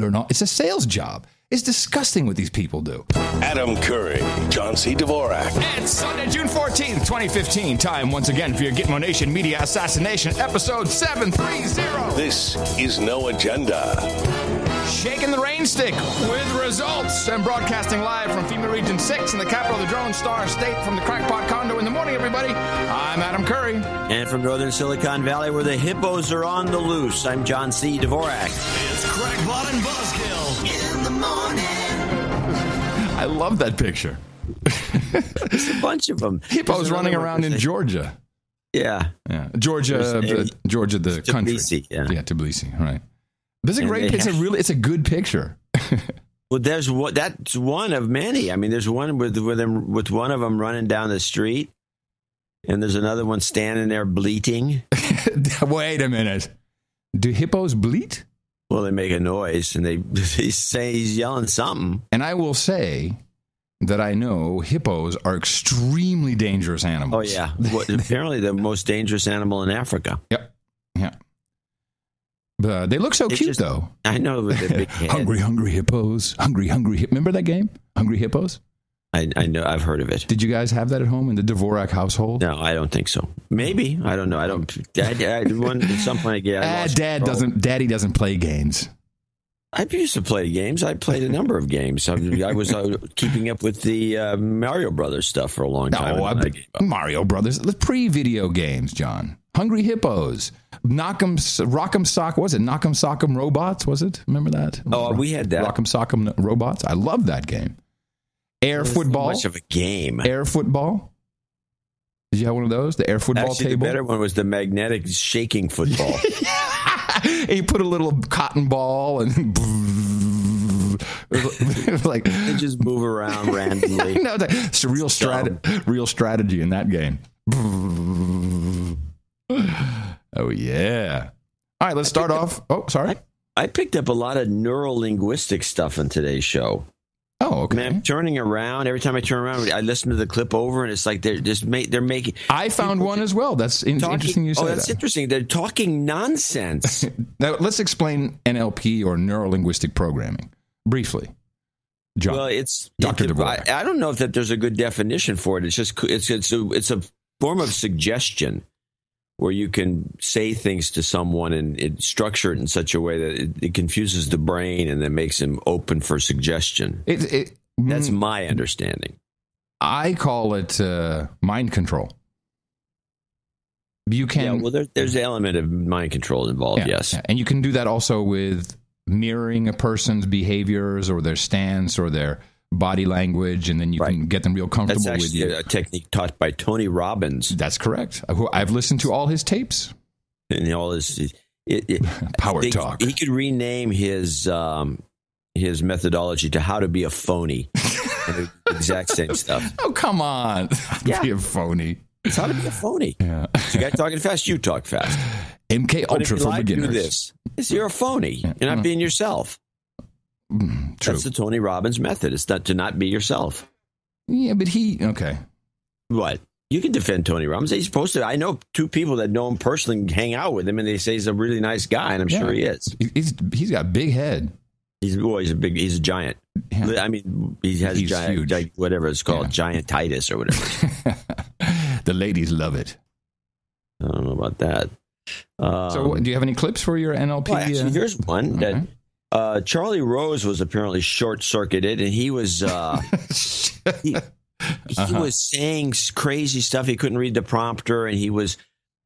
They're not. It's a sales job. It's disgusting what these people do. Adam Curry, John C. Dvorak. It's Sunday, June 14th, 2015. Time once again for your Gitmo Nation Media Assassination, episode 730. This is No Agenda. Shaking the rain stick with results and broadcasting live from FEMA Region 6 in the capital of the Drone Star State from the Crackpot Condo in the morning, everybody. I'm Adam Curry. And from northern Silicon Valley, where the hippos are on the loose, I'm John C. Dvorak. It's Crackpot and Buzzkill in the morning. I love that picture. There's a bunch of them. Hippos running around in Georgia. Yeah. Georgia, the country. Tbilisi, yeah. Yeah, Tbilisi, right. This is a great picture. It's a good picture. Well, that's one of many. I mean, there's one with one of them running down the street, and there's another one standing there bleating. Wait a minute. Do hippos bleat? Well, they make a noise, and he's yelling something. And I will say that I know hippos are extremely dangerous animals. Oh, yeah. Apparently the most dangerous animal in Africa. Yep. Yeah. They look so cute, though. I know, with their big head. Hungry hippos. Hungry. Remember that game? Hungry Hippos? I know. I've heard of it. Did you guys have that at home in the Dvorak household? No, I don't think so. Maybe. I don't know. I don't. At some point, Daddy doesn't play games. I used to play games. I played a number of games. I was keeping up with the Mario Brothers stuff for a long time. Mario Brothers. The pre-video games, John. Hungry Hippos. Rock'em Sock. Was it Knock'em Sock'em Robots? Was it? Remember that? Oh, we had that. Rock'em Sock'em Robots. I love that game. Air football. Much of a game. Air football. Did you have one of those? The air football table. The better one was the magnetic shaking football. And you put a little cotton ball and like they just move around randomly. No, it's a real strategy in that game. Oh yeah! All right, let's start off. Oh, sorry. I picked up a lot of neuro-linguistic stuff in today's show. Oh, okay. Man, I'm turning around. Every time I turn around, I listen to the clip over, and it's like they're making. I found one as well. That's interesting. You said that's interesting. They're talking nonsense. Now let's explain NLP or neuro-linguistic programming briefly. John, well, Dr. Dvorak. I don't know if there's a good definition for it. It's just it's a form of suggestion where you can say things to someone and structure it in such a way that it confuses the brain and then makes him open for suggestion. That's my understanding. I call it mind control. You can. Yeah, well, there's an element of mind control involved, yes. Yeah. And you can do that also with mirroring a person's behaviors or their stance or their body language, and then you can get them real comfortable with you. That's actually a technique taught by Tony Robbins. That's correct. I've listened to all his tapes. And all his power talk. He could rename his methodology to How to Be a Phony. Exact same stuff. Oh, come on. How to be a phony. It's how to be a phony. Yeah. So you guy talking fast, you talk fast. MK Ultra for beginners. Do this. You're a phony. You're not being yourself. True. That's the Tony Robbins method. It's not to not be yourself. Yeah, but okay. What? You can defend Tony Robbins. He's supposed to. I know two people that know him personally, hang out with him, and they say he's a really nice guy, and I'm sure he is. He's got a big head. He's a giant. Yeah. I mean, he's giant, huge. Whatever it's called, giantitis or whatever. The ladies love it. I don't know about that. So, do you have any clips for your NLP? Well, actually, here's one that. Charlie Rose was apparently short-circuited, and he was he was saying crazy stuff. He couldn't read the prompter, and he was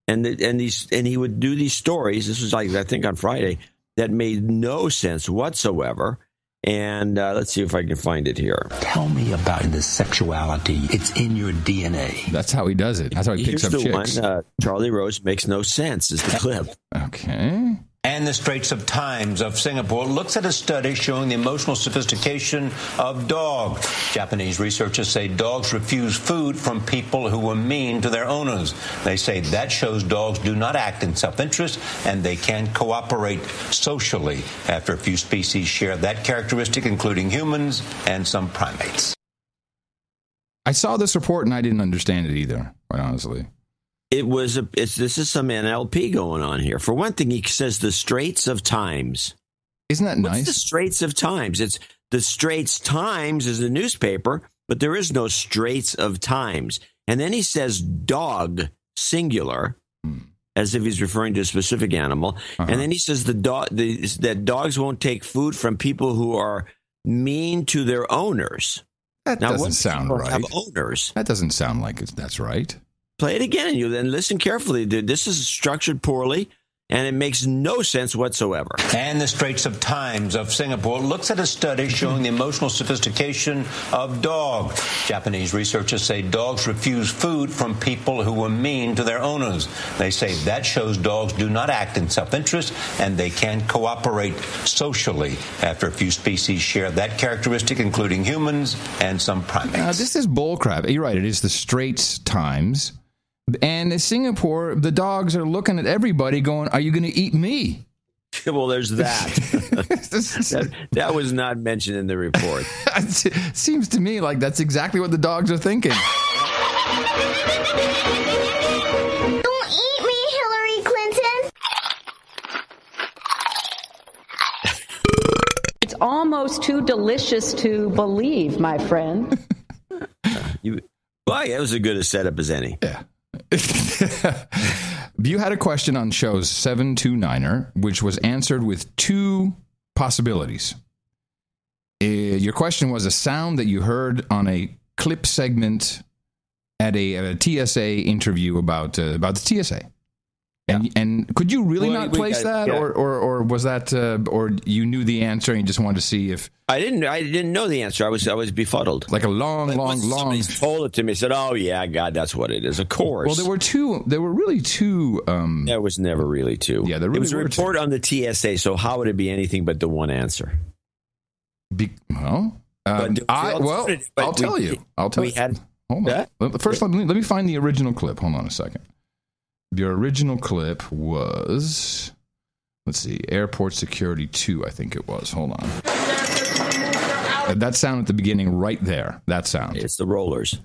and he would do these stories. This was I think on Friday that made no sense whatsoever. And let's see if I can find it here. Tell me about the sexuality. It's in your DNA. That's how he does it. That's how he picks up chicks. One, Charlie Rose makes no sense is the clip. Okay. And the Straits of Times of Singapore looks at a study showing the emotional sophistication of dogs. Japanese researchers say dogs refuse food from people who were mean to their owners. They say that shows dogs do not act in self-interest and they can cooperate socially after a few species share that characteristic, including humans and some primates. I saw this report and I didn't understand it either, quite honestly. This is some NLP going on here. For one thing, he says the Straits of Times. Isn't that nice? What's the Straits of Times? It's the Straits Times is a newspaper, but there is no Straits of Times. And then he says dog, singular, as if he's referring to a specific animal. And then he says that dogs won't take food from people who are mean to their owners. That doesn't sound right. Have owners. That doesn't sound like that's right. Play it again, and you then listen carefully. Dude, this is structured poorly, and it makes no sense whatsoever. And the Straits of Times of Singapore looks at a study showing the emotional sophistication of dogs. Japanese researchers say dogs refuse food from people who were mean to their owners. They say that shows dogs do not act in self-interest and they can cooperate socially. After a few species share that characteristic, including humans and some primates. Now, this is bullcrap. You're right. It is the Straits Times. And in Singapore, the dogs are looking at everybody going, are you going to eat me? Well, there's that. that was not mentioned in the report. It seems to me like that's exactly what the dogs are thinking. Don't eat me, Hillary Clinton. It's almost too delicious to believe, my friend. Well, that was as good a setup as any. Yeah. You had a question on show's 729er, which was answered with two possibilities. Your question was a sound that you heard on a clip segment at a TSA interview about the TSA. And could you really not place that, or was that, or you knew the answer and you just wanted to see if I didn't know the answer. I was befuddled. Like a long. Somebody told it to me. Said, "Oh yeah, God, that's what it is." Of course. Well, there were really two. There was never really two. Yeah, there really it was a were report on the TSA. So how would it be anything but the one answer? I'll tell you. Hold on. First, let me find the original clip. Hold on a second. The original clip was, let's see, Airport Security 2, I think it was. Hold on. That sound at the beginning right there. That sound. It's the rollers.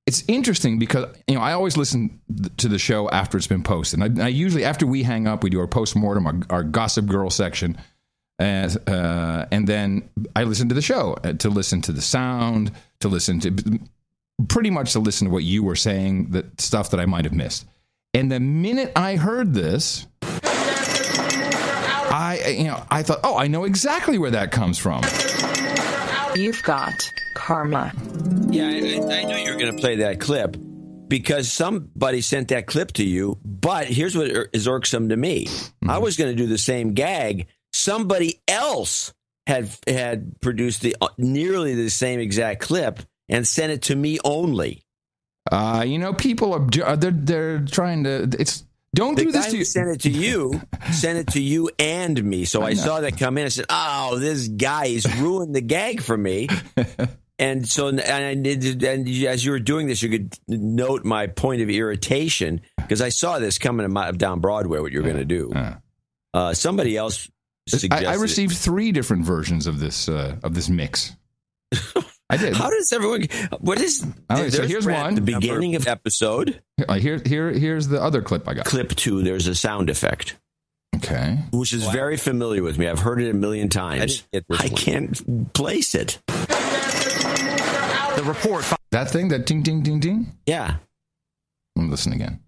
It's interesting because, I always listen to the show after it's been posted. I usually, after we hang up, we do our postmortem, our Gossip Girl section. And then I listen to the show to listen to the sound, to listen to what you were saying, the stuff that I might have missed. And the minute I heard this, I thought, oh, I know exactly where that comes from. You've got karma. Yeah, I knew you were going to play that clip because somebody sent that clip to you. But here's what is irksome to me. Mm-hmm. I was going to do the same gag. Somebody else had produced nearly the same exact clip and sent it to me only. People are they're trying to. Don't do this to you. Send it to you and me. So I saw that come in. I said, "Oh, this guy's ruined the gag for me." And so, and as you were doing this, you could note my point of irritation because I saw this coming down Broadway. What you're going to do? Somebody else suggested. I received 3 different versions of this mix. I did. How does everyone? What is? So here's one. The beginning of the episode. Here's the other clip I got. Clip 2. There's a sound effect. Okay. Which is very familiar with me. I've heard it a million times. I can't place it. The report. That thing. That ding ding ding ding. Yeah. Let me listen again.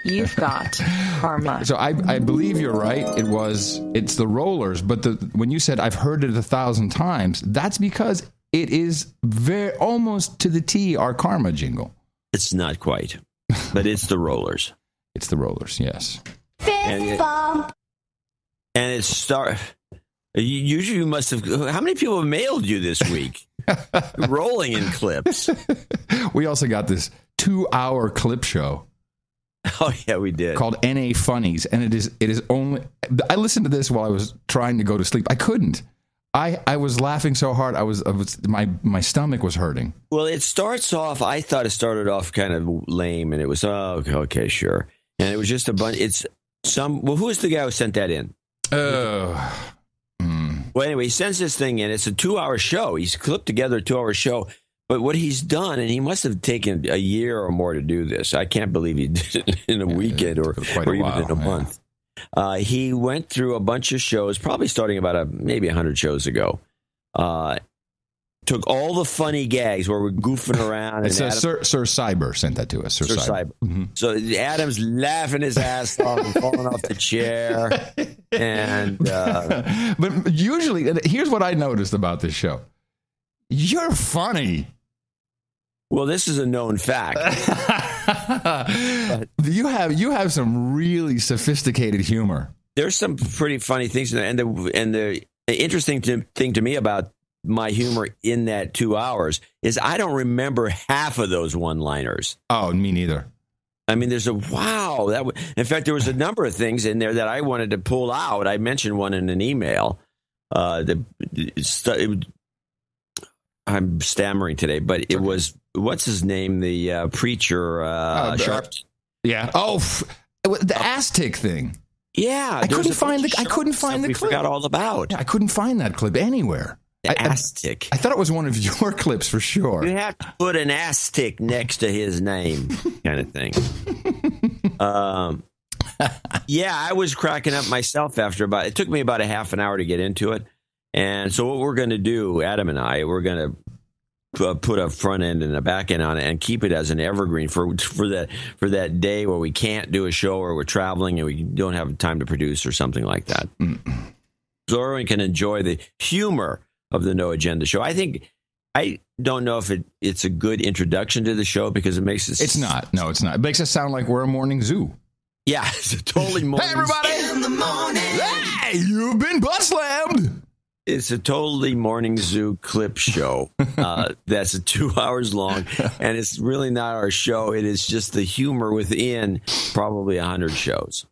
You've got karma. So I believe you're right. It's the rollers, but when you said I've heard it 1,000 times, that's because it is almost to the T our karma jingle. It's not quite, but it's the rollers. It's the rollers, yes. Fist bump. And it's usually you must have. How many people have mailed you this week? Rolling in clips. We also got this 2-hour clip show. Oh yeah, we did. Called NA Funnies, and it is only. I listened to this while I was trying to go to sleep. I couldn't. I was laughing so hard. My stomach was hurting. Well, it starts off. I thought it started off kind of lame, and it was okay, sure. And it was just a bunch. Who is the guy who sent that in? Well, anyway, he sends this thing in. It's a 2-hour show. He's clipped together a 2-hour show. But what he's done, and he must have taken a year or more to do this. I can't believe he did it in a weekend or even in a month. He went through a bunch of shows, probably starting about maybe 100 shows ago. Took all the funny gags where we're goofing around. It's Sir Cyber sent that to us. Sir Cyber. Mm-hmm. So Adam's laughing his ass off and falling off the chair. And but usually, here's what I noticed about this show: you're funny. Well, this is a known fact. You have some really sophisticated humor. There's some pretty funny things in there, and the interesting thing to me about my humor in that 2 hours is I don't remember half of those one-liners. Oh, me neither. I mean, there's in fact, there was a number of things in there that I wanted to pull out. I mentioned one in an email. I'm stammering today, but it was, what's his name? The preacher, Sharpton. Yeah. Oh, the Aztec thing. Yeah. I couldn't find the clip. We forgot all about. Yeah, I couldn't find that clip anywhere. Aztec. I thought it was one of your clips for sure. You have to put an Aztec next to his name, kind of thing. Yeah, I was cracking up myself it took me about a half an hour to get into it. And so what we're going to do, Adam and I, we're going to put a front end and a back end on it and keep it as an evergreen for that day where we can't do a show or we're traveling and we don't have time to produce or something like that. So everyone can enjoy the humor of the No Agenda show. I don't know if it's a good introduction to the show because it makes it... It's not. No, it's not. It makes us sound like we're a morning zoo. Yeah, it's a totally morning... Hey, everybody! In the morning! Hey, you've been butt slammed! It's a totally morning zoo clip show that's 2 hours long, and it's really not our show. It is just the humor within probably 100 shows.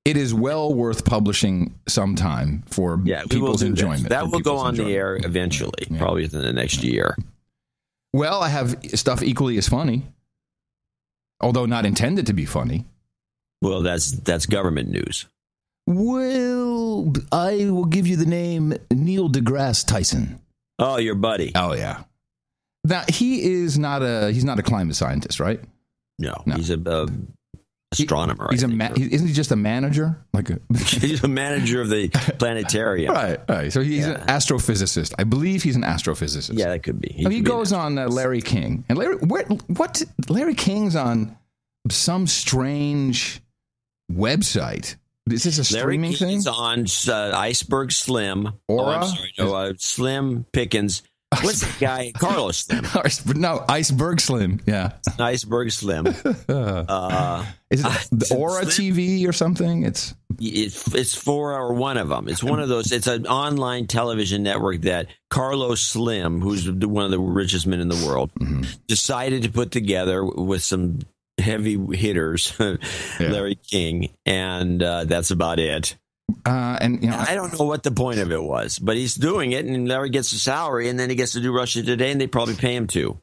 It is well worth publishing sometime for people's enjoyment. That will go on the air eventually, probably within the next year. Well, I have stuff equally as funny, although not intended to be funny. Well, that's government news. Well, I will give you the name Neil deGrasse Tyson. Oh, your buddy. Oh, yeah. Now, he's not a climate scientist, right? No. He's a astronomer. Isn't he just a manager? He's a manager of the planetarium. Right. So he's an astrophysicist. I believe he's an astrophysicist. Yeah, that could be. He goes on Larry King. And Larry King's on some strange website. Is this a streaming thing? He's on Iceberg Slim. Slim Pickens. What's the guy? Carlos Slim. No, Iceberg Slim. Yeah. Iceberg Slim. Is it Aura Slim? TV or something? It's four or one of them. It's one of those. It's an online television network that Carlos Slim, who's one of the richest men in the world, decided to put together with some heavy hitters, Larry King, and that's about it. And I don't know what the point of it was, but he's doing it, and Larry gets a salary, and then he gets to do Russia Today, and they probably pay him too.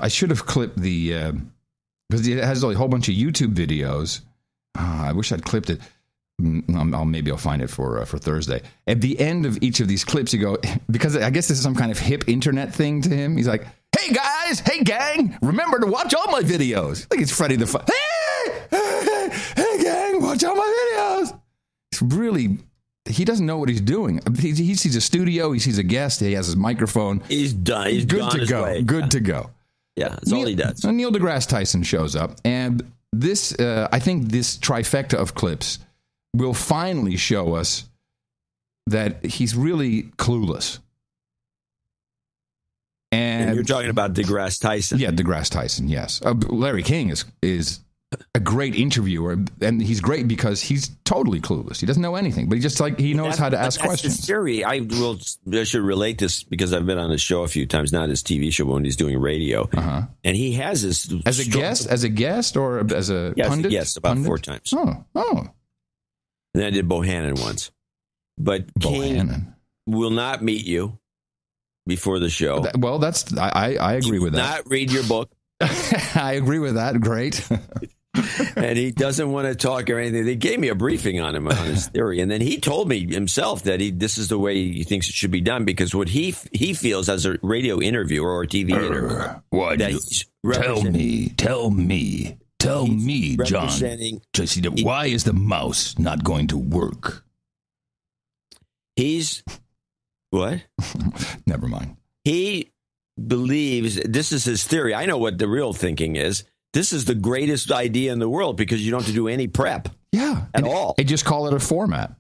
I should have clipped the because it has a whole bunch of YouTube videos. I wish I'd clipped it. Maybe I'll find it for Thursday. At the end of each of these clips, you go, because I guess this is some kind of hip internet thing to him. He's like, "Hey guys, hey gang, remember to watch all my videos." Like it's Freddy the hey gang, watch all my videos. It's really, he doesn't know what he's doing. He sees a studio, he sees a guest, he has his microphone. He's done. He's good to go. Way. Good to go. Yeah, that's all he does. Neil deGrasse Tyson shows up, and this, I think, this trifecta of clips will finally show us that he's really clueless. And you're talking about deGrasse Tyson. Yeah, deGrasse Tyson, yes. Larry King is a great interviewer, and he's great because he's totally clueless. He doesn't know anything, but he knows how to ask questions. His theory. I should relate this because I've been on his show a few times, not his TV show, but when he's doing radio. And he has this as a guest or as a pundit? Yes, about pundit? 4 times. Oh. And I did Bohannon once. But King will not meet you before the show. Well, I agree with that. Not read your book. I agree with that. Great. And he doesn't want to talk or anything. They gave me a briefing on him, on his theory. And then he told me himself that this is the way he thinks it should be done because what he feels as a radio interviewer or TV interviewer. Tell me. Tell me, John, representing- Jesse, why is the mouse not going to work? He's what? Never mind. He believes this is his theory. I know what the real thinking is. This is the greatest idea in the world because you don't have to do any prep. Yeah, at all. They just call it a format.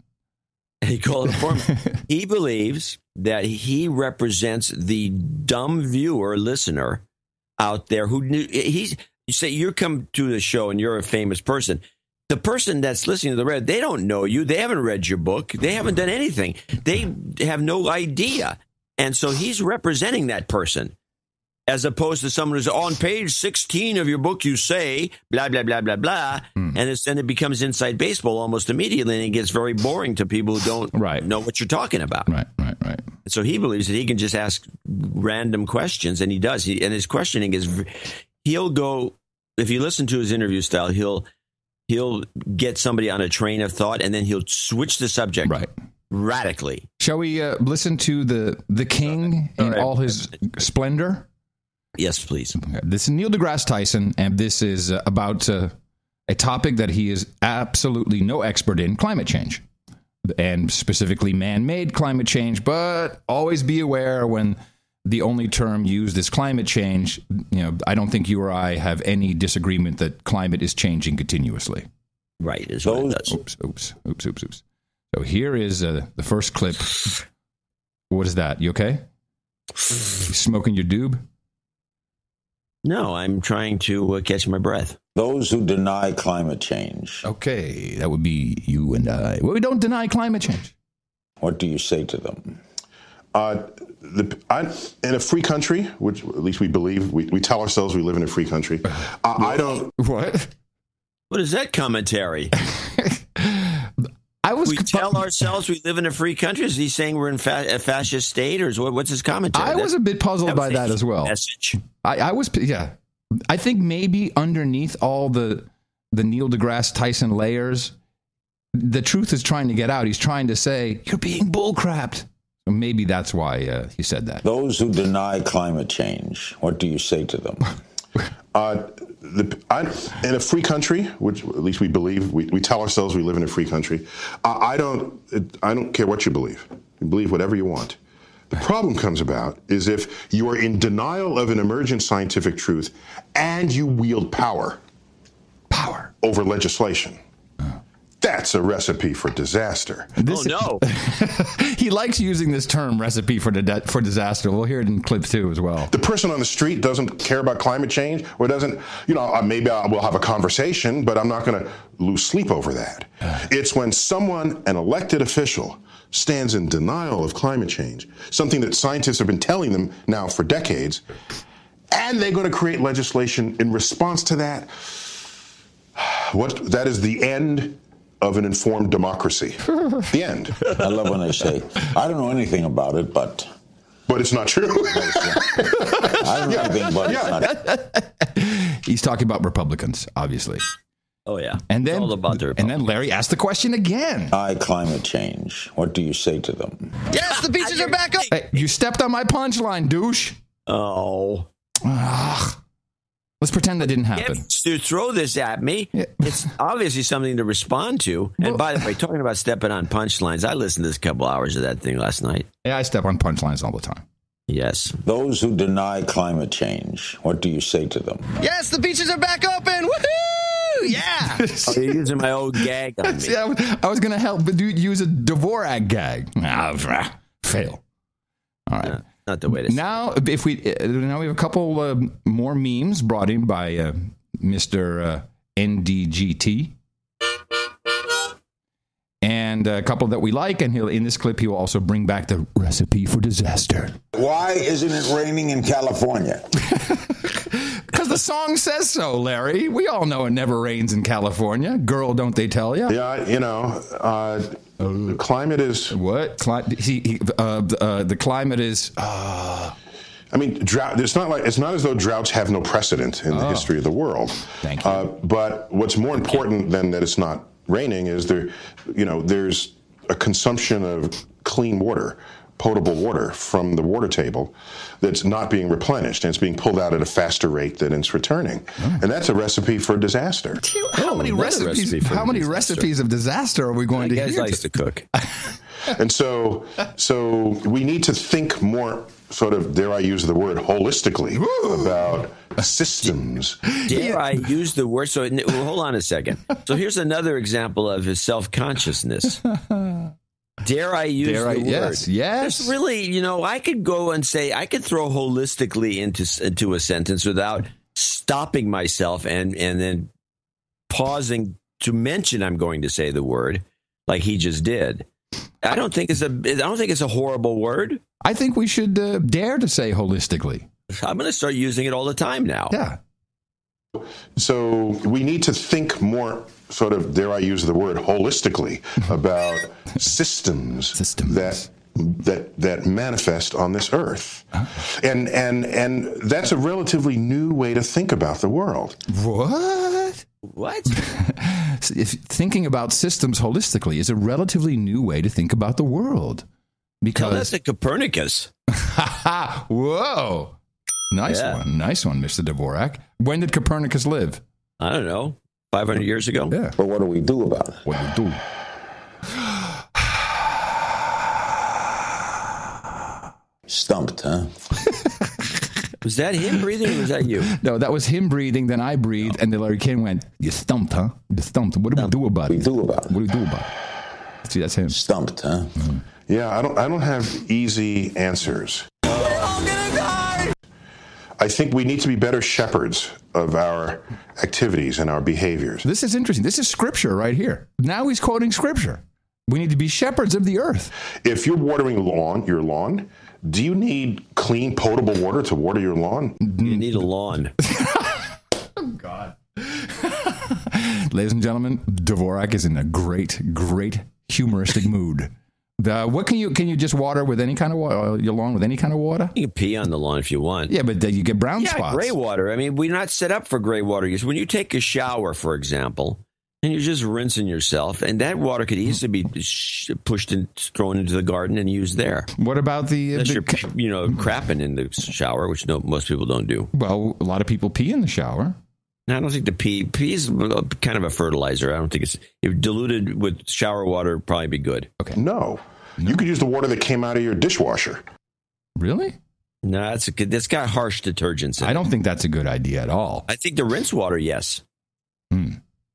He called it a format. He believes that he represents the dumb viewer, listener out there who knew. You say you come to the show and you're a famous person. The person that's listening to the radio, they don't know you. They haven't read your book. They haven't done anything. They have no idea. And so he's representing that person, as opposed to someone who's on page 16 of your book, you say, blah, blah, blah, blah, blah. And then it becomes inside baseball almost immediately, and it gets very boring to people who don't know what you're talking about. Right. And so he believes that he can just ask random questions, and he does. And his questioning is, he'll go, if you listen to his interview style, he'll get somebody on a train of thought, and then he'll switch the subject radically. Shall we listen to the king in all his splendor? Yes, please. Okay. This is Neil deGrasse Tyson, and this is about a topic that he is absolutely no expert in, climate change, and specifically man-made climate change. But always be aware when the only term used is climate change. I don't think you or I have any disagreement that climate is changing continuously. Right. Is what it does. Oops. So here is the first clip. What is that? You okay? You smoking your doob? No, I'm trying to catch my breath. Those who deny climate change. Okay, that would be you and I. Well, we don't deny climate change. What do you say to them? In a free country, which at least we believe, we tell ourselves we live in a free country. I don't. What? What is that commentary? We tell ourselves we live in a free country. Is he saying we're in a fascist state, or what's his commentary? I was a bit puzzled by that as well. Message. I was, yeah. I think maybe underneath all the Neil deGrasse Tyson layers, the truth is trying to get out. He's trying to say, you're being bullcrapped. So maybe that's why he said that. Those who deny climate change, what do you say to them? In a free country, which at least we believe, we tell ourselves we live in a free country. I don't care what you believe. You believe whatever you want. The problem comes about is if you are in denial of an emergent scientific truth and you wield power over legislation. That's a recipe for disaster. No. He likes using this term, recipe for disaster. We'll hear it in clip 2 as well. The person on the street doesn't care about climate change or doesn't, maybe we'll have a conversation, but I'm not going to lose sleep over that. It's when someone, an elected official, stands in denial of climate change, something that scientists have been telling them now for decades, and they're going to create legislation in response to that. That is the end of an informed democracy. The end. I love when they say, I don't know anything about it, but it's not true. I don't know anything, but it's not. He's talking about Republicans, obviously. Oh, yeah. And then, Larry asked the question again. Climate change. What do you say to them? Yes, the beaches are back up. Hey, you stepped on my punchline, douche. Oh. Let's pretend that didn't happen. To throw this at me, it's obviously something to respond to. And by the way, talking about stepping on punchlines, I listened to this couple hours of that thing last night. Yeah, I step on punchlines all the time. Yes. Those who deny climate change, what do you say to them? Yes, the beaches are back open. Woohoo! Yeah. You're using my old gag on me. I was going to help, but use a Dvorak gag. Fail. All right. Not the way to now, we have a couple more memes brought in by Mr. NDGT, and a couple that we like. And in this clip, he will also bring back the recipe for disaster. Why isn't it raining in California? Because the song says so, Larry. We all know it never rains in California. Girl, don't they tell you? Yeah, the climate is what? The climate is. I mean, drought. It's not as though droughts have no precedent in the history of the world. Thank you. But what's more important than that it's not raining is there's a consumption of clean water potable water from the water table that's not being replenished, and it's being pulled out at a faster rate than it's returning. And that's a recipe for disaster. How many recipes of disaster are we going to hear? You guys likes to cook. And so we need to think more, sort of, dare I use the word, holistically about systems. Dare I use the word? So hold on a second. So here's another example of his self-consciousness. Dare I use the word? Yes. There's really, I could go and say, I could throw holistically into a sentence without stopping myself and then pausing to mention I'm going to say the word, like he just did. I don't think it's a horrible word. I think we should dare to say holistically. I'm going to start using it all the time now. Yeah. So we need to think more, sort of, dare I use the word, holistically about systems that manifest on this earth. And that's a relatively new way to think about the world. What? Thinking about systems holistically is a relatively new way to think about the world. Tell that to Copernicus. Whoa. Nice one, Mr. Dvorak. When did Copernicus live? I don't know. 500 years ago? Yeah. But what do we do about it? What do we do? Stumped, huh? Was that him breathing or was that you? No, that was him breathing, then I breathed, and then Larry King went, you stumped, huh? You stumped. What do we do about it? What do we do about it? See, that's him. Stumped, huh? Mm-hmm. Yeah, I don't have easy answers. We're all gonna die! I think we need to be better shepherds of our activities and our behaviors. This is interesting. This is scripture right here. Now he's quoting scripture. We need to be shepherds of the earth. If you're watering your lawn, do you need clean, potable water to water your lawn? You need a lawn. Oh, God. Ladies and gentlemen, Dvorak is in a great humoristic mood. What can you just water with any kind of water? Your lawn with any kind of water? You can pee on the lawn if you want. Yeah, but you get brown spots. Gray water. I mean, we're not set up for gray water use. When you take a shower, for example, and you're just rinsing yourself, and that water could easily be pushed and thrown into the garden and used there. What about unless you're crapping in the shower, which most people don't do. Well, a lot of people pee in the shower. I don't think the pee is kind of a fertilizer. I don't think if diluted with shower water, it'd probably be good. Okay. No. You could use the water that came out of your dishwasher. Really? No, that's got harsh detergents in it. I don't think that's a good idea at all. I think the rinse water, yes.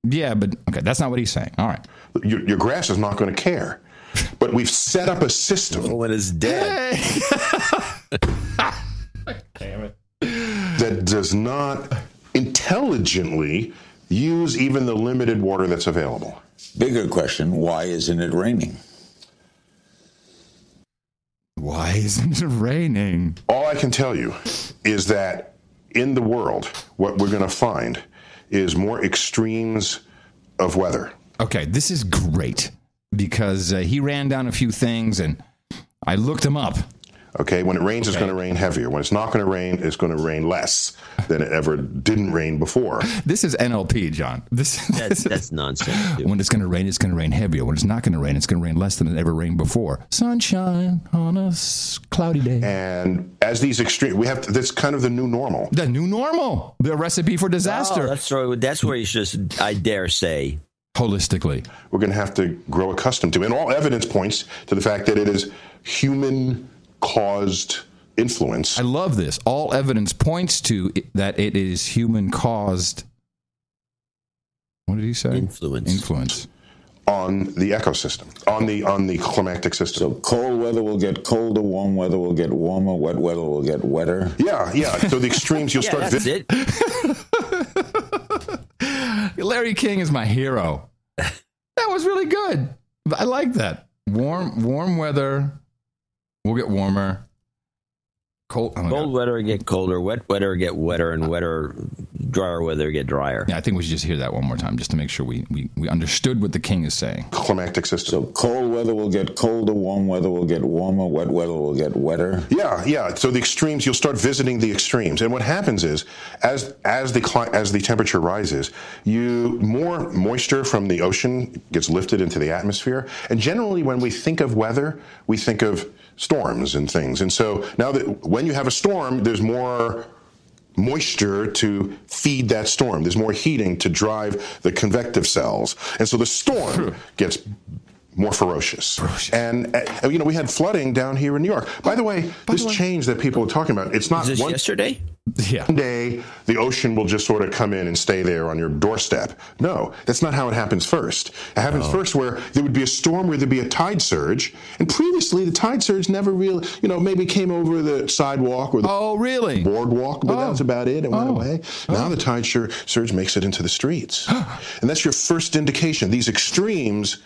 Yeah, but okay, that's not what he's saying. All right. Your grass is not going to care. But we've set up a system. When it's dead. Damn it. That does not intelligently use even the limited water that's available. Bigger question, why isn't it raining? Why isn't it raining? All I can tell you is that in the world, what we're going to find is more extremes of weather. Okay, this is great because he ran down a few things and I looked them up. Okay, when it rains, it's going to rain heavier. When it's not going to rain, it's going to rain less than it ever didn't rain before. This is NLP, John. That's nonsense. When it's going to rain heavier. When it's not going to rain, it's going to rain less than it ever rained before. Sunshine on a cloudy day. And as these extreme, that's kind of the new normal. The new normal. The recipe for disaster. Oh, that's where you should, I dare say, holistically. We're going to have to grow accustomed to. And all evidence points to the fact that it is human-caused influence. I love this. All evidence points to that it is human-caused. What did he say? Influence. On the ecosystem, on the climatic system. So cold weather will get colder, warm weather will get warmer, wet weather will get wetter. Yeah. So the extremes, you'll start... That's it. Larry King is my hero. That was really good. I like that. Warm weather will get warmer. Cold weather get colder. Wet weather get wetter and wetter. drier weather get drier. Yeah, I think we should just hear that one more time just to make sure we understood what the king is saying. Climatic system. So cold weather will get colder, warm weather will get warmer, wet weather will get wetter. Yeah. So the extremes, you'll start visiting the extremes. And what happens is, as the temperature rises, more moisture from the ocean gets lifted into the atmosphere. And generally, when we think of weather, we think of storms and things. And so now that when you have a storm, there's more moisture to feed that storm. There's more heating to drive the convective cells. And so the storm gets more ferocious. And, we had flooding down here in New York. By the way, this change that people are talking about, it's not Is this yesterday? Yeah. One day, the ocean will just sort of come in and stay there on your doorstep. No, that's not how it happens first. It happens first where there would be a storm where there'd be a tide surge. And previously, the tide surge never really, maybe came over the sidewalk or the boardwalk, but that's about it. It went away. Now the tide surge makes it into the streets. And that's your first indication. These extremes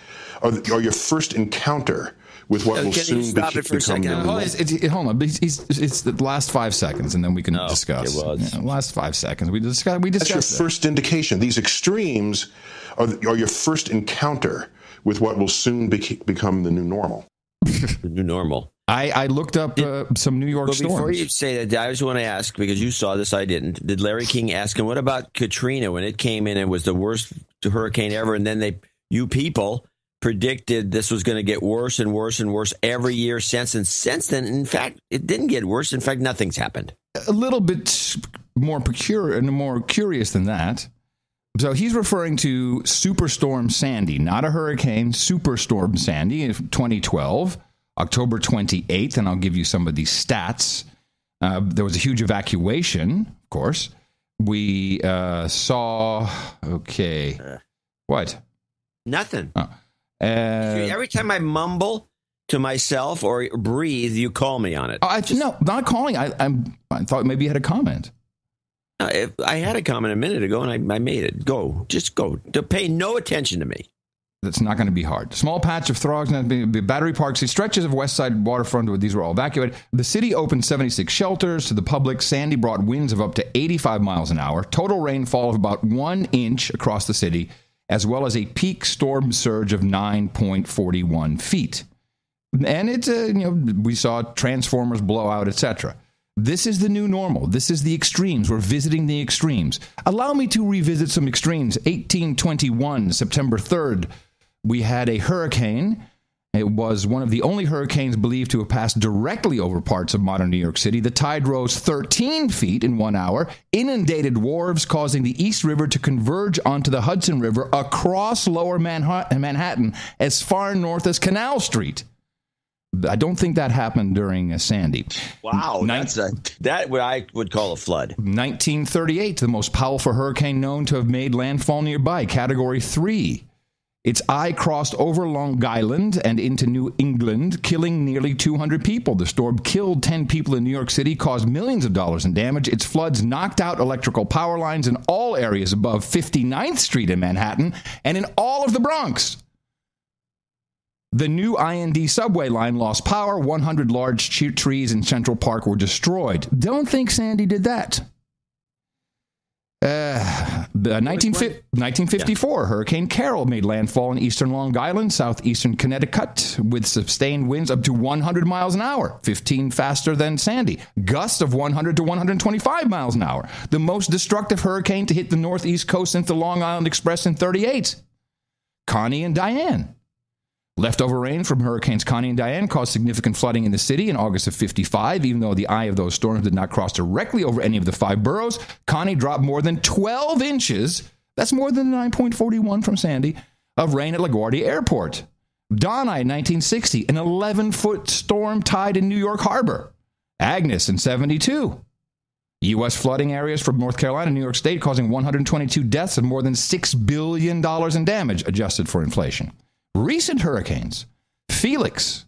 are your first encounter with what will soon become hold on. It's the last 5 seconds, and then we can discuss. Last 5 seconds. We discuss. That's your first indication. These extremes are your first encounter with what will soon become the new normal. The new normal. I looked up some New York storms. Before you say that, I just want to ask, because you saw this, I didn't. Did Larry King ask him, what about Katrina when it came in and was the worst hurricane ever, and then you people predicted this was going to get worse and worse and worse every year since. And since then, in fact, it didn't get worse. In fact, nothing's happened. A little bit more curious than that. So he's referring to Superstorm Sandy, not a hurricane, Superstorm Sandy in 2012, October 28th. And I'll give you some of these stats. There was a huge evacuation, of course. We saw, what? Nothing. Every time I mumble to myself or breathe, you call me on it. No, not calling. I thought maybe you had a comment. I had a comment a minute ago, and I made it. Just go. Pay no attention to me. That's not going to be hard. Small patch of Throgs, Battery Parks, these stretches of West Side waterfront, these were all evacuated. The city opened 76 shelters to the public. Sandy brought winds of up to 85 miles an hour. Total rainfall of about 1 inch across the city, as well as a peak storm surge of 9.41 feet. And it's, we saw transformers blow out, etc. This is the new normal. This is the extremes. We're visiting the extremes. Allow me to revisit some extremes. 1821, September 3rd, we had a hurricane. It was one of the only hurricanes believed to have passed directly over parts of modern New York City. The tide rose 13 feet in 1 hour, inundated wharves, causing the East River to converge onto the Hudson River across lower Manhattan as far north as Canal Street. I don't think that happened during Sandy. Wow, that what I would call a flood. 1938, the most powerful hurricane known to have made landfall nearby, Category 3. Its eye crossed over Long Island and into New England, killing nearly 200 people. The storm killed 10 people in New York City, caused millions of dollars in damage. Its floods knocked out electrical power lines in all areas above 59th Street in Manhattan and in all of the Bronx. The new IND subway line lost power. 100 large trees in Central Park were destroyed. Don't think Sandy did that. 1954, Hurricane Carol made landfall in eastern Long Island, southeastern Connecticut, with sustained winds up to 100 miles an hour, 15 faster than Sandy. Gusts of 100 to 125 miles an hour. The most destructive hurricane to hit the northeast coast since the Long Island Express in 1938. Connie and Diane. Leftover rain from Hurricanes Connie and Diane caused significant flooding in the city in August of 1955. Even though the eye of those storms did not cross directly over any of the 5 boroughs, Connie dropped more than 12 inches, that's more than 9.41 from Sandy, of rain at LaGuardia Airport. Donna in 1960, an 11-foot storm tide in New York Harbor. Agnes in 1972. U.S. flooding areas from North Carolina and New York State causing 122 deaths and more than $6 billion in damage, adjusted for inflation. Recent hurricanes, Felix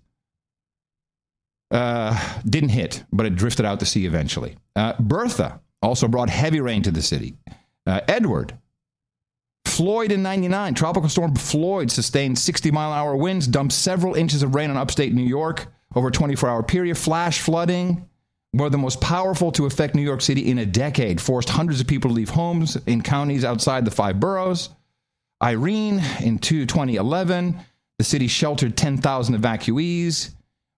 didn't hit, but it drifted out to sea eventually. Bertha also brought heavy rain to the city. Edward. Floyd in 1999, Tropical Storm Floyd sustained 60-mile-an-hour winds, dumped several inches of rain on upstate New York over a 24-hour period. Flash flooding were the most powerful to affect New York City in a decade, forced hundreds of people to leave homes in counties outside the 5 boroughs. Irene, in 2011, the city sheltered 10,000 evacuees,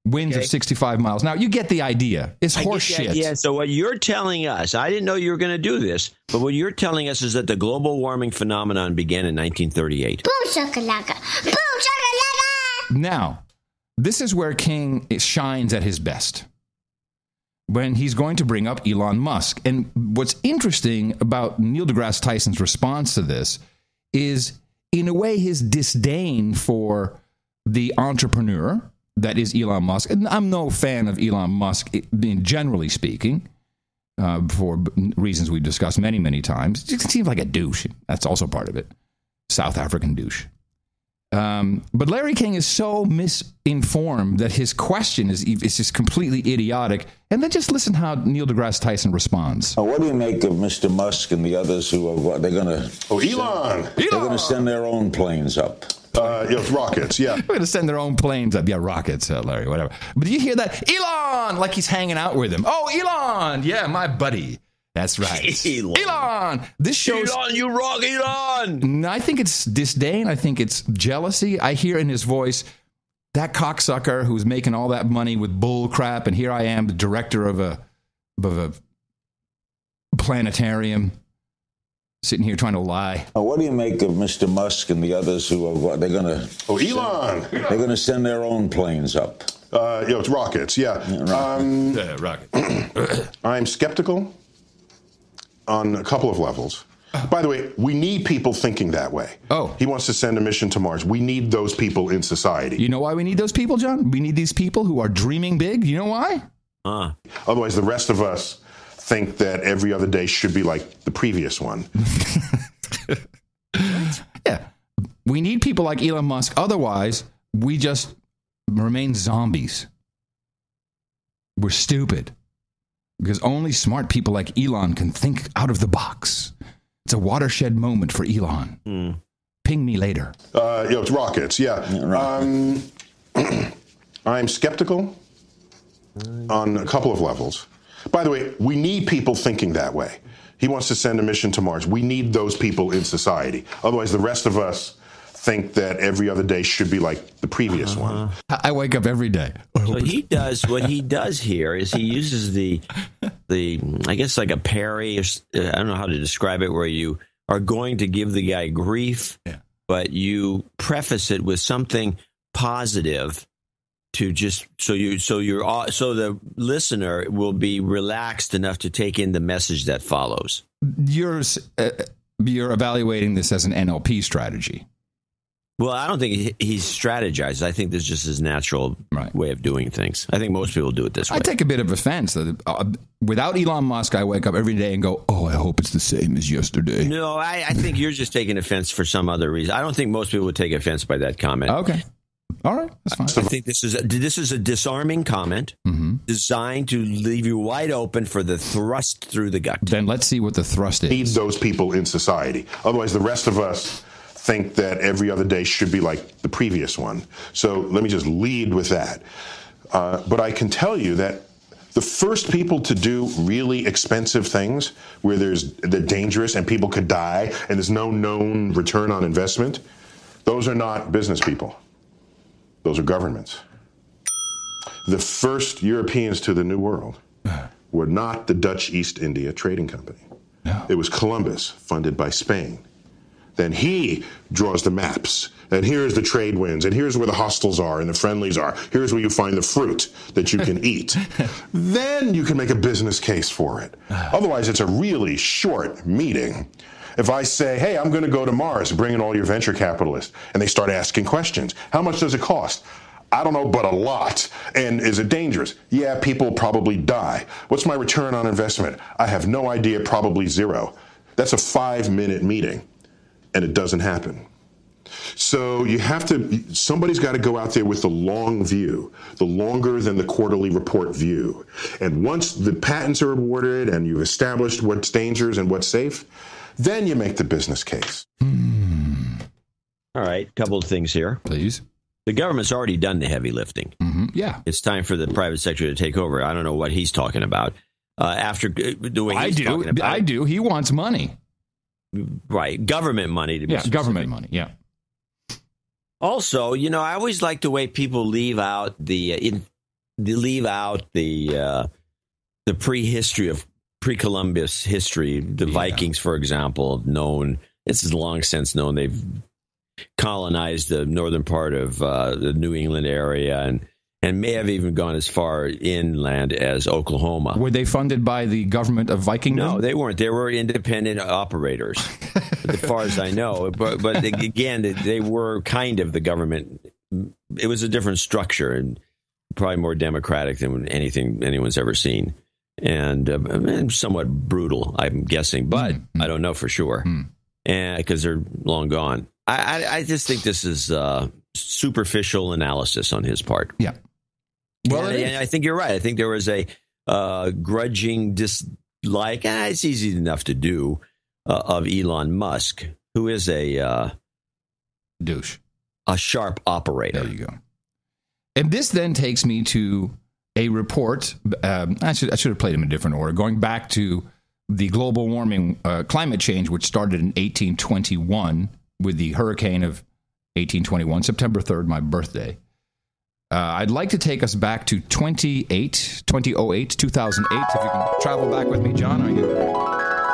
winds of 65 miles. Now, you get the idea. It's horseshit. Yeah. So what you're telling us, I didn't know you were going to do this, but what you're telling us is that the global warming phenomenon began in 1938. Boom shakalaka. Boom shakalaka. Now, this is where King shines at his best, when he's going to bring up Elon Musk. And what's interesting about Neil deGrasse Tyson's response to this is, in a way, his disdain for the entrepreneur that is Elon Musk. And I'm no fan of Elon Musk, generally speaking, for reasons we've discussed many, many times. It seems like a douche. That's also part of it. South African douche. But Larry King is so misinformed that his question is just completely idiotic. And then just listen how Neil deGrasse Tyson responds. What do you make of Mr. Musk and the others who are they're going to? Oh, Elon! They're going to send their own planes up. Rockets, yeah. They're going to send their own planes up. Yeah, rockets, Larry, whatever. But do you hear that? Elon! Like he's hanging out with him. Oh, Elon! Yeah, my buddy. That's right. Elon! This shows... Elon, you rock, Elon! I think it's disdain. I think it's jealousy. I hear in his voice, that cocksucker who's making all that money with bull crap, and here I am, the director of a planetarium, sitting here trying to lie. What do you make of Mr. Musk and the others who are they're going to? Oh, Elon! They're going to send their own planes up. It's rockets, yeah. Rocket. I'm skeptical on a couple of levels. By the way, we need people thinking that way. Oh. He wants to send a mission to Mars. We need those people in society. You know why we need those people, John? We need these people who are dreaming big. You know why? Otherwise, the rest of us think that every other day should be like the previous one. Yeah. We need people like Elon Musk. Otherwise, we just remain zombies. We're stupid. Because only smart people like Elon can think out of the box. It's a watershed moment for Elon. Ping me later. It's rockets, yeah. I'm skeptical on a couple of levels. By the way, we need people thinking that way. He wants to send a mission to Mars. We need those people in society. Otherwise, the rest of us think that every other day should be like the previous one. I wake up every day. So what he does here is he uses the I guess like a parry, I don't know how to describe it, where you are going to give the guy grief, but you preface it with something positive to just so the listener will be relaxed enough to take in the message that follows. You're evaluating this as an NLP strategy. Well, I don't think he's strategized. I think this is just his natural way of doing things. I think most people do it this way. I take a bit of offense. Without Elon Musk, I wake up every day and go, oh, I hope it's the same as yesterday. No, I think you're just taking offense for some other reason. I don't think most people would take offense by that comment. Okay. All right. That's fine. I think this is a disarming comment designed to leave you wide open for the thrust through the gut. Then let's see what the thrust is. Need those people in society. Otherwise, the rest of us think that every other day should be like the previous one. So let me just lead with that. But I can tell you that the first people to do really expensive things where they're dangerous and people could die and there's no known return on investment, those are not business people. Those are governments. The first Europeans to the New World were not the Dutch East India Trading Company. No. It was Columbus, funded by Spain. Then he draws the maps, and here's the trade winds, and here's where the hostiles are and the friendlies are. Here's where you find the fruit that you can eat. Then you can make a business case for it. Otherwise, it's a really short meeting. If I say, hey, I'm going to go to Mars, bring in all your venture capitalists, and they start asking questions. How much does it cost? I don't know, but a lot. And is it dangerous? Yeah, people probably die. What's my return on investment? I have no idea, probably zero. That's a 5-minute meeting. And it doesn't happen. So somebody's got to go out there with the long view, the longer than the quarterly report view. And once the patents are awarded and you've established what's dangerous and what's safe, then you make the business case. All right, couple of things here. Please. The government's already done the heavy lifting. Yeah. It's time for the private sector to take over. I don't know what he's talking about. After the way he's talking about I do. He wants money. Right. Government money to be specific. Government money. Yeah. Also, I always like the way people leave out the prehistory of pre-Columbus history. The Vikings, for example, this is long since known. They've colonized the northern part of the New England area and may have even gone as far inland as Oklahoma. Were they funded by the government of Vikingdom? No, they weren't. They were independent operators, as far as I know. But again, they were kind of the government. It was a different structure and probably more democratic than anything anyone's ever seen. And somewhat brutal, I'm guessing, but I don't know for sure. And because they're long gone. I just think this is superficial analysis on his part. Yeah. Well, and I think you're right. I think there was a grudging dislike. It's easy enough to do of Elon Musk, who is a douche, a sharp operator. There you go. And this then takes me to a report. I should have played them in a different order. Going back to the global warming, climate change, which started in 1821 with the hurricane of 1821, September 3rd, my birthday. I'd like to take us back to 2008, 2008. If you can travel back with me, John, are you?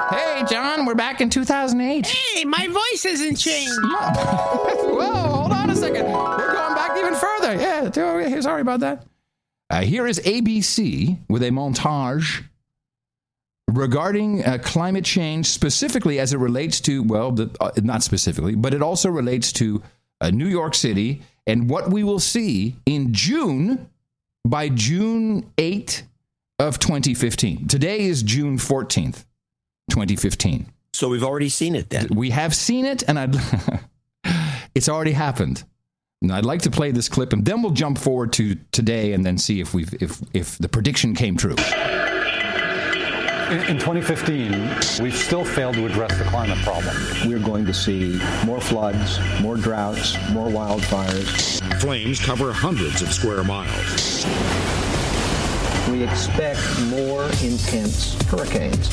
Hey, John, we're back in 2008. Hey, my voice hasn't changed. Whoa, hold on a second. We're going back even further. Yeah, sorry about that. Here is ABC with a montage regarding climate change, specifically as it relates to, not specifically, but it also relates to New York City and what we will see in June, by June 8th of 2015. Today is June 14th, 2015. So we've already seen it then. We have seen it, and it's already happened. Now, I'd like to play this clip, and then we'll jump forward to today and then see if the prediction came true. In 2015, we've still failed to address the climate problem. We're going to see more floods, more droughts, more wildfires. Flames cover hundreds of square miles. We expect more intense hurricanes.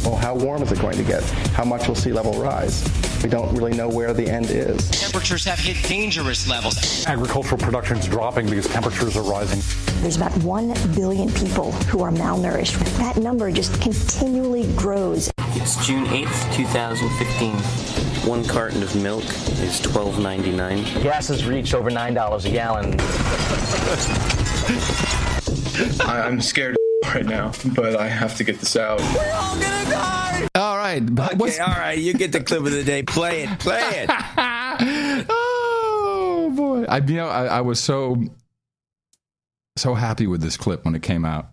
Well, how warm is it going to get? How much will sea level rise? We don't really know where the end is. Temperatures have hit dangerous levels. Agricultural production is dropping because temperatures are rising. There's about 1 billion people who are malnourished. That number just continually grows. It's June 8th, 2015. 1 carton of milk is $12.99. Gas has reached over $9 a gallon. I'm scared right now, but I have to get this out. We're all gonna die! All right. Okay, all right. You get the clip of the day. Play it. Oh, boy. I was so happy with this clip when it came out.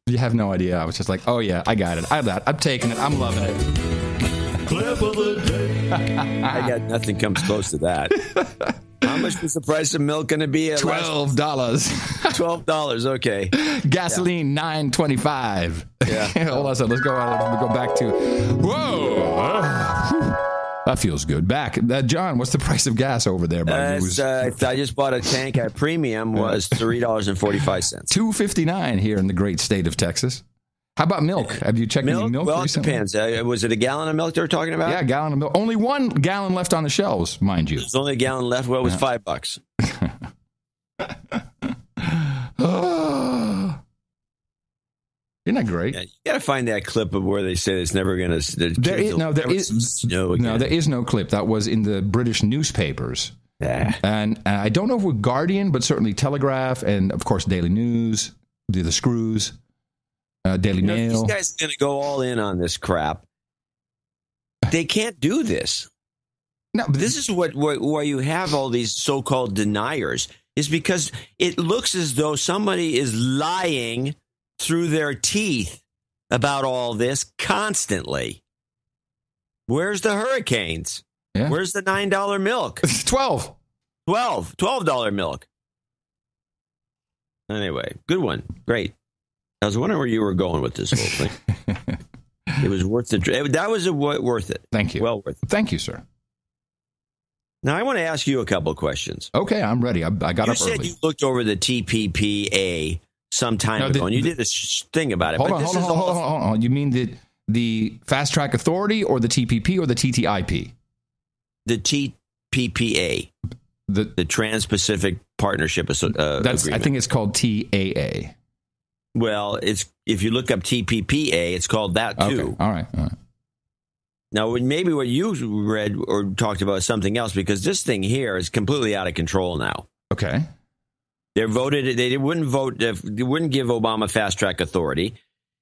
You have no idea. I was just like, oh, yeah, I got it. I'm taking it. I'm loving it. Clip of the day. I got nothing comes close to that. How much was the price of milk going to be? $12. $12. Okay. Gasoline, $9.25. Yeah. Hold on a second. Let's go back to. Whoa. That feels good. Back, John. What's the price of gas over there? I just bought a tank at premium. Was $3.45. $2.59 here in the great state of Texas. How about milk? Have you checked any milk? Well, recently? It depends. Was it a gallon of milk they were talking about? Yeah, a gallon of milk. Only 1 gallon left on the shelves, mind you. There's only a gallon left. Well, it was $5. Isn't that great? Yeah, you got to find that clip of where they say it's never going to. There is no clip. That was in the British newspapers. Yeah. And I don't know if we're Guardian, but certainly Telegraph and, of course, Daily News, the Screws. Daily Mail. These guys are going to go all in on this crap. They can't do this. No, but this is why you have all these so-called deniers, is because it looks as though somebody is lying through their teeth about all this constantly. Where's the hurricanes? Yeah. Where's the $9 milk? $12 milk. Anyway, good one. Great. I was wondering where you were going with this whole thing. It was worth it. That was worth it. Thank you. Well worth it. Thank you, sir. Now, I want to ask you a couple of questions. Okay, I'm ready. I got up early. You said you looked over the TPPA some time ago, and you did this thing about it. Hold on. You mean the Fast Track Authority or the TPP or the TTIP? The TPPA, the Trans-Pacific Partnership Agreement. I think it's called TAA. Well, if you look up TPPA, it's called that too. Okay. All right. Now, maybe what you read or talked about is something else, because this thing here is completely out of control now. Okay. They wouldn't give Obama Fast Track Authority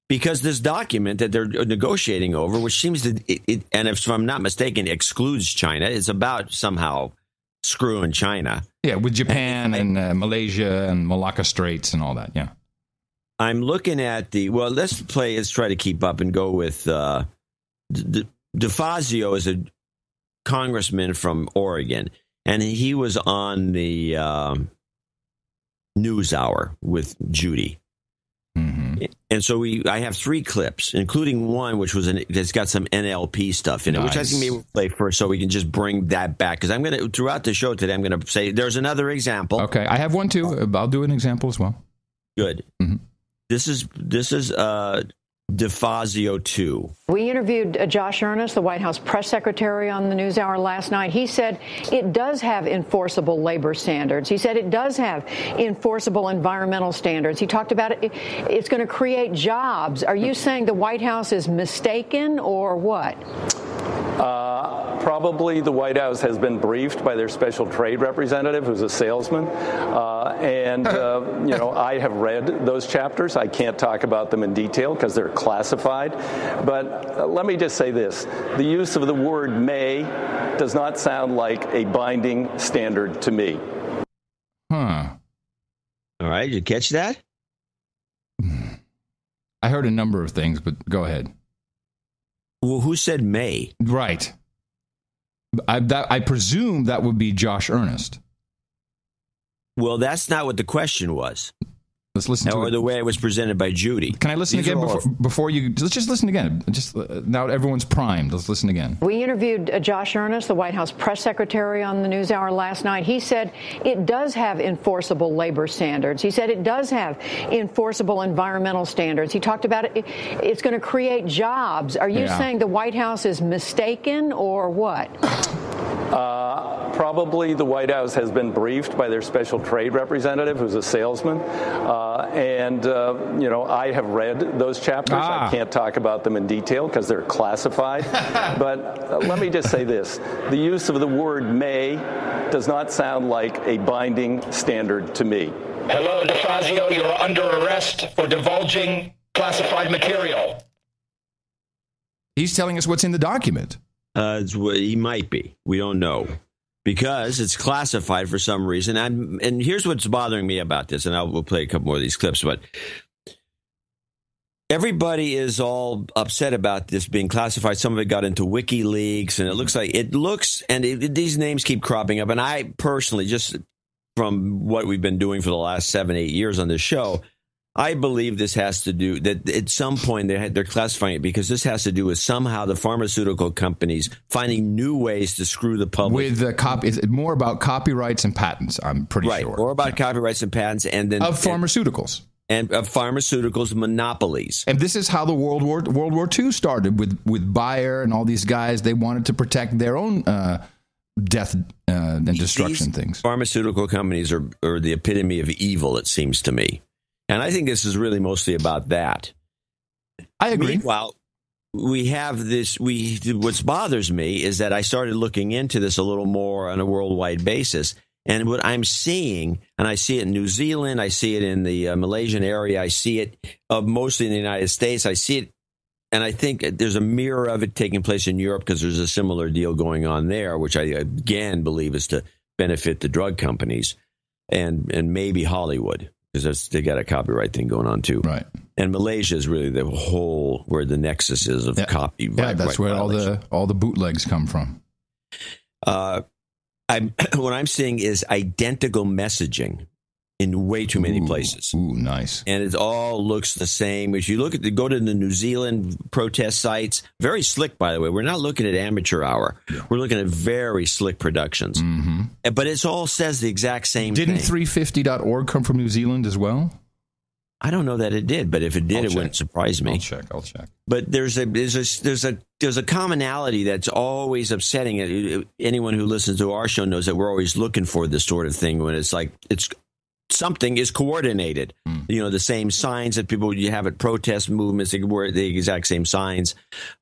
because this document that they're negotiating over, which seems to, and if I'm not mistaken, excludes China, is about somehow screwing China. Yeah, with Japan and Malaysia and Malacca Straits and all that, yeah. I'm looking at let's try to keep up and go with DeFazio is a congressman from Oregon, and he was on the NewsHour with Judy. Mm-hmm. And so I have 3 clips, including one which that's got some NLP stuff in it, which I think maybe we'll play first so we can just bring that back. Because throughout the show today, I'm going to say there's another example. Okay, I have one too. I'll do an example as well. Good. Mm-hmm. This is DeFazio 2. We interviewed Josh Earnest, the White House press secretary, on the NewsHour last night. He said it does have enforceable labor standards. He said it does have enforceable environmental standards. He talked about it's going to create jobs. Are you saying the White House is mistaken or what? Probably the White House has been briefed by their special trade representative, who's a salesman. I have read those chapters. I can't talk about them in detail because they're classified. But let me just say this. The use of the word may does not sound like a binding standard to me. Huh. All right. Did you catch that? I heard a number of things, but go ahead. Well, who said may? Right. I presume that would be Josh Earnest. Well, that's not what the question was. Let's listen to it. Or the way it was presented by Judy. Can I listen again before you? Let's just listen again. Now everyone's primed. Let's listen again. We interviewed Josh Earnest, the White House press secretary, on the NewsHour last night. He said it does have enforceable labor standards. He said it does have enforceable environmental standards. He talked about it's going to create jobs. Are you saying the White House is mistaken or what? Probably the White House has been briefed by their special trade representative, who's a salesman. I have read those chapters. I can't talk about them in detail because they're classified. But let me just say this. The use of the word may does not sound like a binding standard to me. Hello, DeFazio. You're under arrest for divulging classified material. He's telling us what's in the document. He might be. We don't know. Because it's classified for some reason. And here's what's bothering me about this, and we'll play a couple more of these clips, but everybody is all upset about this being classified. Some of it got into WikiLeaks, and these names keep cropping up. And I personally, just from what we've been doing for the last 7-8 years on this show, I believe this has to do that at some point they're classifying it because this has to do with somehow the pharmaceutical companies finding new ways to screw the public. It's more about copyrights and patents, I'm pretty sure. Right, more about copyrights and patents. And then of pharmaceuticals. And of pharmaceuticals monopolies. And this is how the World War II started with Bayer and all these guys. They wanted to protect their own death and destruction things. Pharmaceutical companies are the epitome of evil, it seems to me. And I think this is really mostly about that. I agree. Meanwhile, we have this. What bothers me is that I started looking into this a little more on a worldwide basis. And what I'm seeing, and I see it in New Zealand, I see it in the Malaysian area, I see it mostly in the United States. I see it, and I think there's a mirror of it taking place in Europe because there's a similar deal going on there, which I again believe is to benefit the drug companies and maybe Hollywood. Because they got a copyright thing going on too, right? And Malaysia is really where the nexus is of copyright. Yeah, that's where all the bootlegs come from. What I'm seeing is identical messaging in way too many places. Ooh, nice. And it all looks the same. If you go to the New Zealand protest sites, very slick, by the way. We're not looking at amateur hour. Yeah. We're looking at very slick productions. Mm-hmm. But it all says the exact same thing. Didn't 350.org come from New Zealand as well? I don't know that it did, but if it did, it wouldn't surprise me. I'll check. But there's a commonality that's always upsetting. Anyone who listens to our show knows that we're always looking for this sort of thing when it's like something is coordinated. The same signs that you have at protest movements, they wear the exact same signs,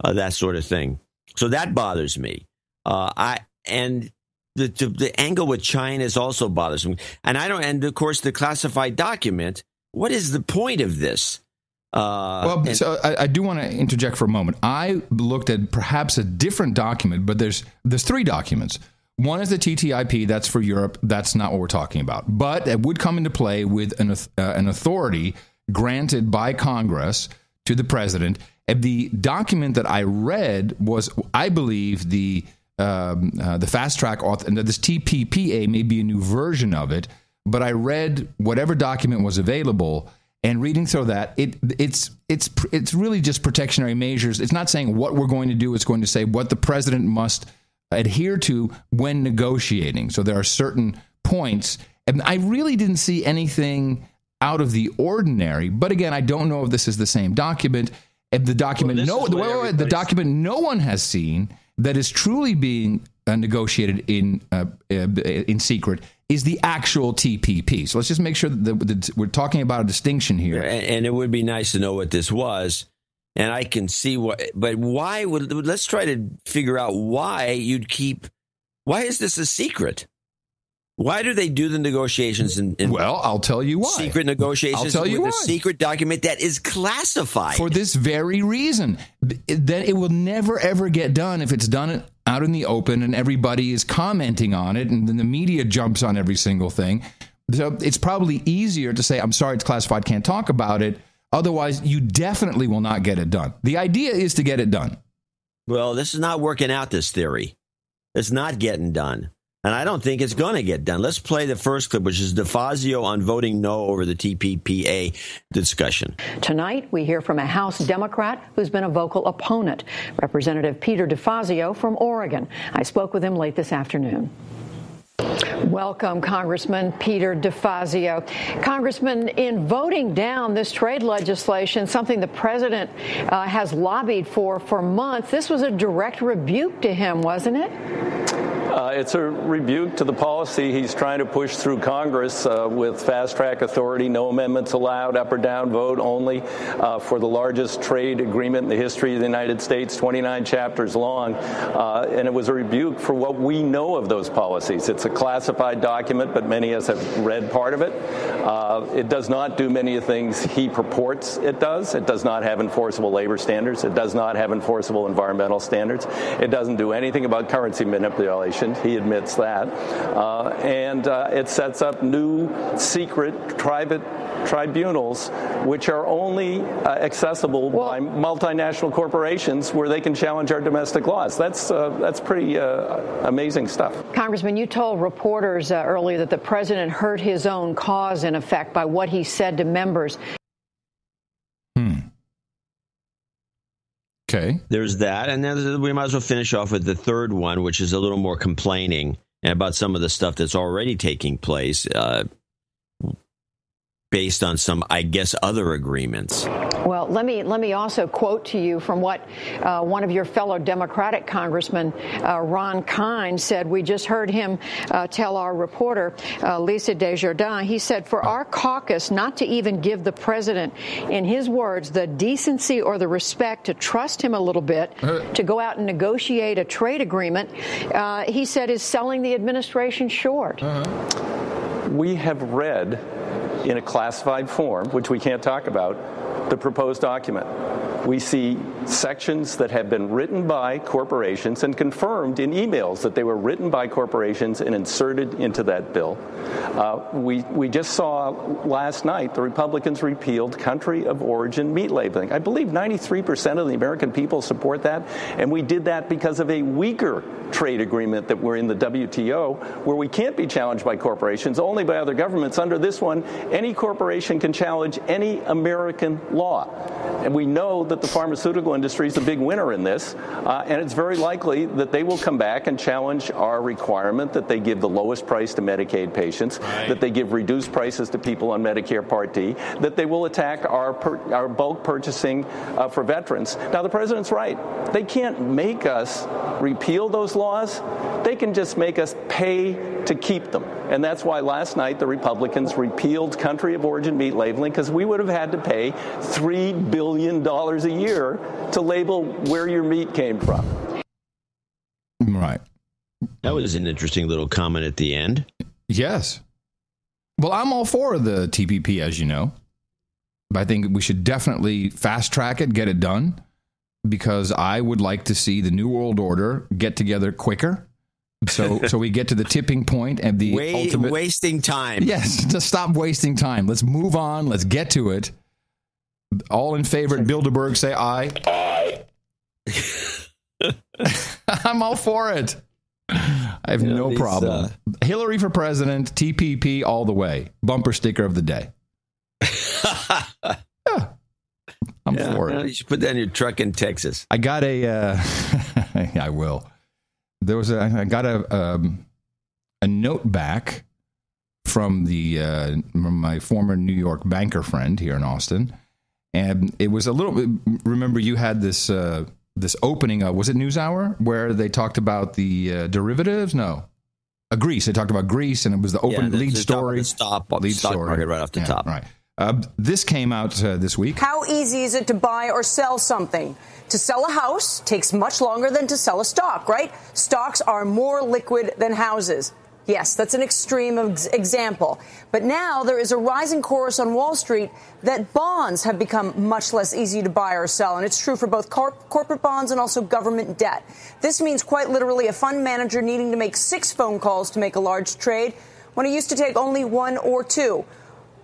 that sort of thing. So that bothers me. And the angle with China is also bothers me. And of course the classified document. What is the point of this? So I do want to interject for a moment. I looked at perhaps a different document, but there's 3 documents. One is the TTIP. That's for Europe. That's not what we're talking about. But it would come into play with an authority granted by Congress to the president. And the document that I read was, I believe, the fast track author. And this TPPA may be a new version of it. But I read whatever document was available, and reading through that, it's really just protectionary measures. It's not saying what we're going to do. It's going to say what the president must adhere to when negotiating. So there are certain points, and I really didn't see anything out of the ordinary. But again, I don't know if this is the same document. And the document, the document no one has seen that is truly being negotiated in secret is the actual TPP. So let's just make sure that we're talking about a distinction here. And it would be nice to know what this was. And I can see but why let's try to figure out why is this a secret? Why do they do the negotiations well, I'll tell you why. Secret negotiations I'll tell you with a secret document that is classified. For this very reason. That it will never, ever get done if it's done out in the open and everybody is commenting on it and then the media jumps on every single thing. So it's probably easier to say, I'm sorry, it's classified, can't talk about it. Otherwise, you definitely will not get it done. The idea is to get it done. Well, this is not working out, this theory. It's not getting done. And I don't think it's going to get done. Let's play the first clip, which is DeFazio on voting no over the TPPA discussion. Tonight, we hear from a House Democrat who's been a vocal opponent, Representative Peter DeFazio from Oregon. I spoke with him late this afternoon. Welcome, Congressman Peter DeFazio. Congressman, in voting down this trade legislation, something the president has lobbied for months, this was a direct rebuke to him, wasn't it? It's a rebuke to the policy he's trying to push through Congress with fast-track authority, no amendments allowed, up or down vote only for the largest trade agreement in the history of the United States, 29 chapters long. And it was a rebuke for what we know of those policies. It's a classified document, but many of us have read part of it. It does not do many of the things he purports it does. It does not have enforceable labor standards. It does not have enforceable environmental standards. It doesn't do anything about currency manipulation. He admits that. And it sets up new secret private tribunals, which are only accessible by multinational corporations where they can challenge our domestic laws. That's pretty amazing stuff. Congressman, you told reporters earlier that the president hurt his own cause, in effect, by what he said to members. Okay. There's that. And then we might as well finish off with the third one, which is a little more complaining about some of the stuff that's already taking place based on some, I guess, other agreements. Well, let me also quote to you from what one of your fellow Democratic congressmen, Ron Kind, said. We just heard him tell our reporter, Lisa Desjardins. He said, for our caucus not to even give the president, in his words, the decency or the respect to trust him a little bit, to go out and negotiate a trade agreement, he said, is selling the administration short. We have read in a classified form, which we can't talk about, the proposed document. We see sections that have been written by corporations and confirmed in emails that they were written by corporations and inserted into that bill. We just saw last night the Republicans repealed country of origin meat labeling. I believe 93% of the American people support that, and we did that because of a weaker trade agreement that we're in the WTO, where we can't be challenged by corporations, only by other governments. Under this one, any corporation can challenge any American law. And we know that the pharmaceutical industry is a big winner in this, and it's very likely that they will come back and challenge our requirement that they give the lowest price to Medicaid patients, that they give reduced prices to people on Medicare Part D, that they will attack our bulk purchasing for veterans. Now, the president's right. They can't make us repeal those laws. They can just make us pay to keep them. And that's why last night the Republicans repealed country of origin meat labeling, because we would have had to pay $3 billion a year to label where your meat came from. Right. That was an interesting little comment at the end. Yes. Well, I'm all for the TPP, as you know. But I think we should definitely fast track it, get it done, because I would like to see the New World Order get together quicker. So we get to the tipping point and the ultimate... Wasting time. Yes, just stop wasting time. Let's move on. Let's get to it. All in favor at Bilderberg, say aye. Aye. I'm all for it. I have no problem. Hillary for president, TPP all the way. Bumper sticker of the day. Yeah. I'm for it. You should put that in your truck in Texas. I got a... I will. I got a note back from from my former New York banker friend here in Austin, and it was a little bit. Remember, you had this opening. Was it NewsHour where they talked about the derivatives? No, Greece. They talked about Greece, and it was the lead story. Lead story market right off the top. Right. This came out this week. How easy is it to buy or sell something? To sell a house takes much longer than to sell a stock, right? Stocks are more liquid than houses. Yes, that's an extreme example. But now there is a rising chorus on Wall Street that bonds have become much less easy to buy or sell. And it's true for both corporate bonds and also government debt. This means quite literally a fund manager needing to make 6 phone calls to make a large trade when it used to take only 1 or 2.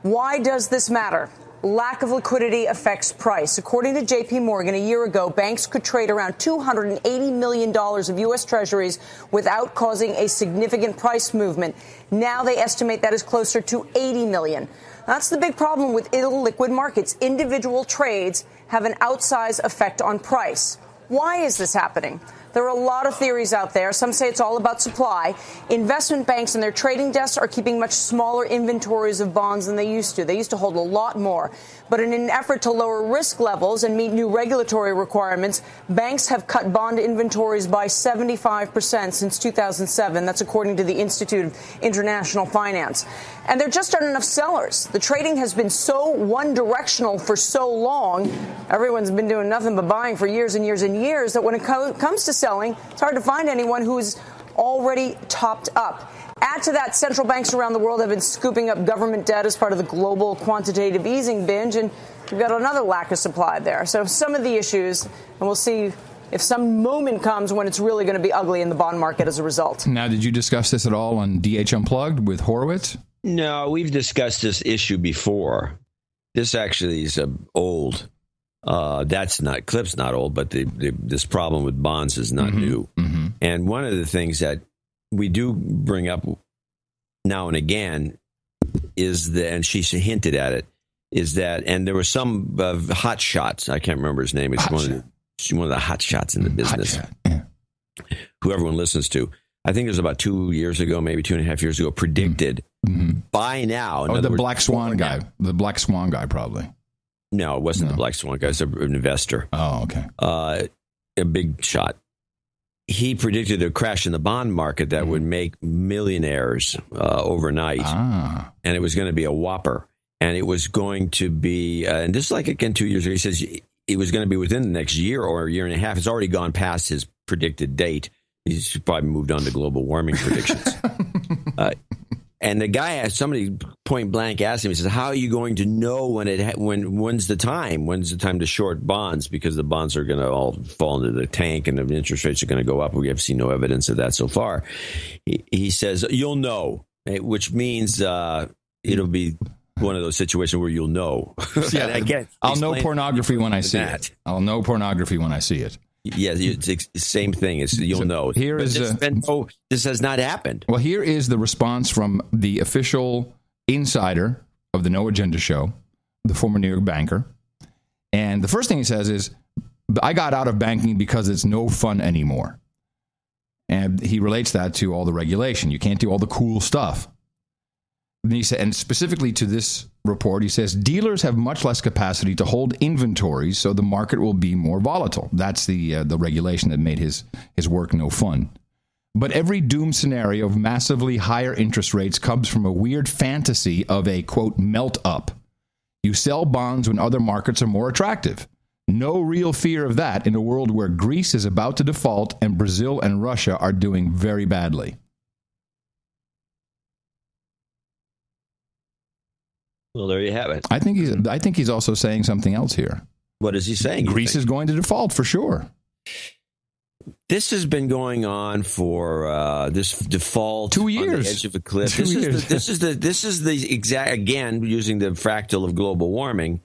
Why does this matter? Lack of liquidity affects price. According to J.P. Morgan, a year ago, banks could trade around $280 million of U.S. Treasuries without causing a significant price movement. Now they estimate that is closer to $80 million. That's the big problem with illiquid markets. Individual trades have an outsized effect on price. Why is this happening? There are a lot of theories out there. Some say it's all about supply. Investment banks and their trading desks are keeping much smaller inventories of bonds than they used to. They used to hold a lot more. But in an effort to lower risk levels and meet new regulatory requirements, banks have cut bond inventories by 75% since 2007. That's according to the Institute of International Finance. And there just aren't enough sellers. The trading has been so one-directional for so long. Everyone's been doing nothing but buying for years and years and years that when it comes to selling, it's hard to find anyone who's already topped up. Add to that, central banks around the world have been scooping up government debt as part of the global quantitative easing binge, and we've got another lack of supply there. So some of the issues, and we'll see if some moment comes when it's really going to be ugly in the bond market as a result. Now, did you discuss this at all on DH Unplugged with Horowitz? No, we've discussed this issue before. This actually is old. Clip's not old, but this problem with bonds is not new. Mm-hmm. And one of the things that we do bring up now and again is that, and she hinted at it, is that, and there were some hot shots. I can't remember his name. It's one of the hot shots in the business, who everyone listens to. I think it was about 2 years ago, maybe 2.5 years ago, predicted by now. The Black Swan guy. The Black Swan guy, probably. No, it wasn't the Black Swan guy. It was an investor. Oh, okay. A big shot. He predicted a crash in the bond market that would make millionaires overnight. And it was going to be a whopper. And it was going to be, and this is like, again, 2 years ago, he says it was going to be within the next year or a year and a half. It's already gone past his predicted date. He's probably moved on to global warming predictions. And the guy, somebody point blank asked him, he says, how are you going to know when's the time? When's the time to short bonds? Because the bonds are going to all fall into the tank and the interest rates are going to go up. We have seen no evidence of that so far. He says, you'll know, which means it'll be one of those situations where you'll know. Yeah, I'll know pornography when I see it. I'll know pornography when I see it. Yeah, it's the same thing. You'll know. This has not happened. Well, here is the response from the official insider of the No Agenda Show, the former New York banker. And the first thing he says is, I got out of banking because it's no fun anymore. And he relates that to all the regulation. You can't do all the cool stuff. And he said, and specifically to this report, he says, dealers have much less capacity to hold inventories, so the market will be more volatile. That's the regulation that made his work no fun. But every doom scenario of massively higher interest rates comes from a weird fantasy of a, quote, melt up. You sell bonds when other markets are more attractive. No real fear of that in a world where Greece is about to default and Brazil and Russia are doing very badly. Well, there you have it. I think he's also saying something else here. What is he saying? Greece is going to default for sure. This has been going on for this default 2 years. On the edge of a cliff. 2 years. This is the exact, again, using the fractal of global warming.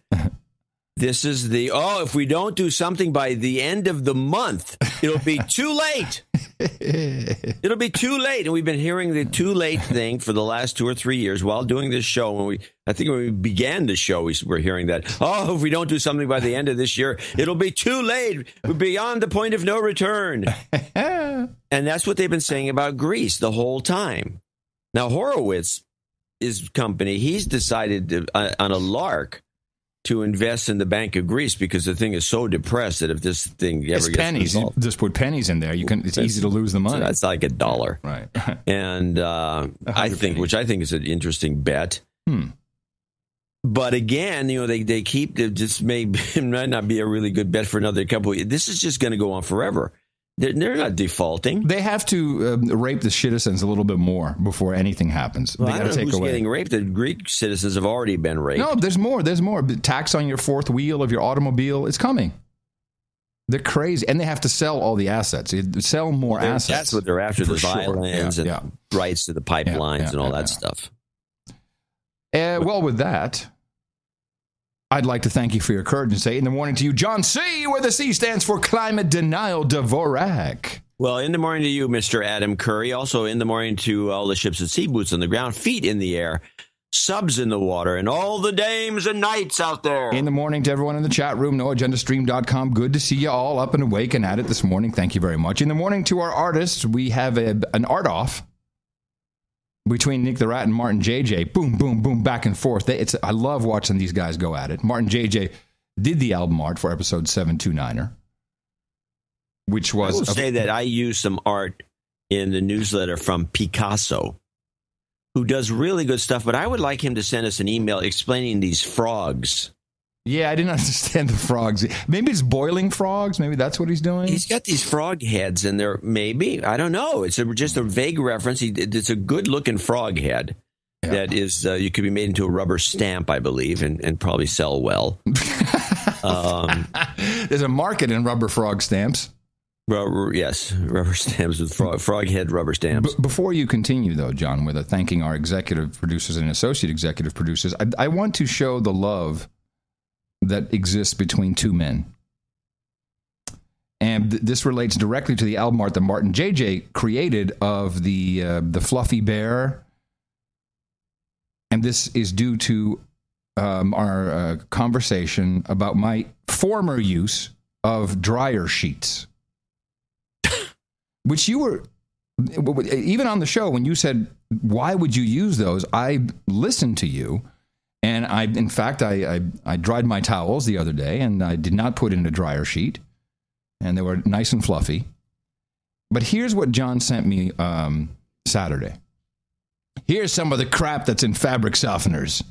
This is if we don't do something by the end of the month, it'll be too late. It'll be too late. And we've been hearing the too late thing for the last 2 or 3 years while doing this show. I think when we began the show, we were hearing that, if we don't do something by the end of this year, it'll be too late. We're beyond the point of no return. And that's what they've been saying about Greece the whole time. Now, Horowitz, his company, he's decided on a lark to invest in the Bank of Greece because the thing is so depressed that if this thing ever gets pennies, you just put pennies in there. It's easy to lose the money. So that's like $1, right? And I think is an interesting bet. But again, they keep this might not be a really good bet for another couple of years. This is just going to go on forever. They're not defaulting. They have to rape the citizens a little bit more before anything happens. Well, they got to take who's away. Getting raped. The Greek citizens have already been raped. No, there's more. There's more. Tax on your fourth wheel of your automobile. It's coming. They're crazy, and they have to sell all the assets. Sell more assets. That's what they're after: the islands and rights to the pipelines and all that stuff. Well, with that, I'd like to thank you for your courage and say in the morning to you, John C., where the C stands for Climate Denial Dvorak. Well, in the morning to you, Mr. Adam Curry. Also in the morning to all the ships at sea, boots on the ground, feet in the air, subs in the water, and all the dames and knights out there. In the morning to everyone in the chat room, noagendastream.com. Good to see you all up and awake and at it this morning. Thank you very much. In the morning to our artists, we have an art-off between Nick the Rat and Martin JJ. Boom, boom, boom, back and forth. I love watching these guys go at it. Martin JJ did the album art for episode 729er, which was... I will say that I used some art in the newsletter from Picasso, who does really good stuff, but I would like him to send us an email explaining these frogs. Yeah, I didn't understand the frogs. Maybe it's boiling frogs. Maybe that's what he's doing. He's got these frog heads in there. Maybe. I don't know. It's just a vague reference. It's a good-looking frog head that is, you could be made into a rubber stamp, I believe, and probably sell well. There's a market in rubber frog stamps. Rubber stamps with frog head rubber stamps. Before you continue, though, John, with thanking our executive producers and associate executive producers, I want to show the love that exists between two men. And this relates directly to the album art that Martin JJ created of the fluffy bear. And this is due to our conversation about my former use of dryer sheets. Which you were, even on the show, when you said, why would you use those? I listened to you. And I dried my towels the other day, and I did not put in a dryer sheet, and they were nice and fluffy. But here's what John sent me Saturday. Here's some of the crap that's in fabric softeners.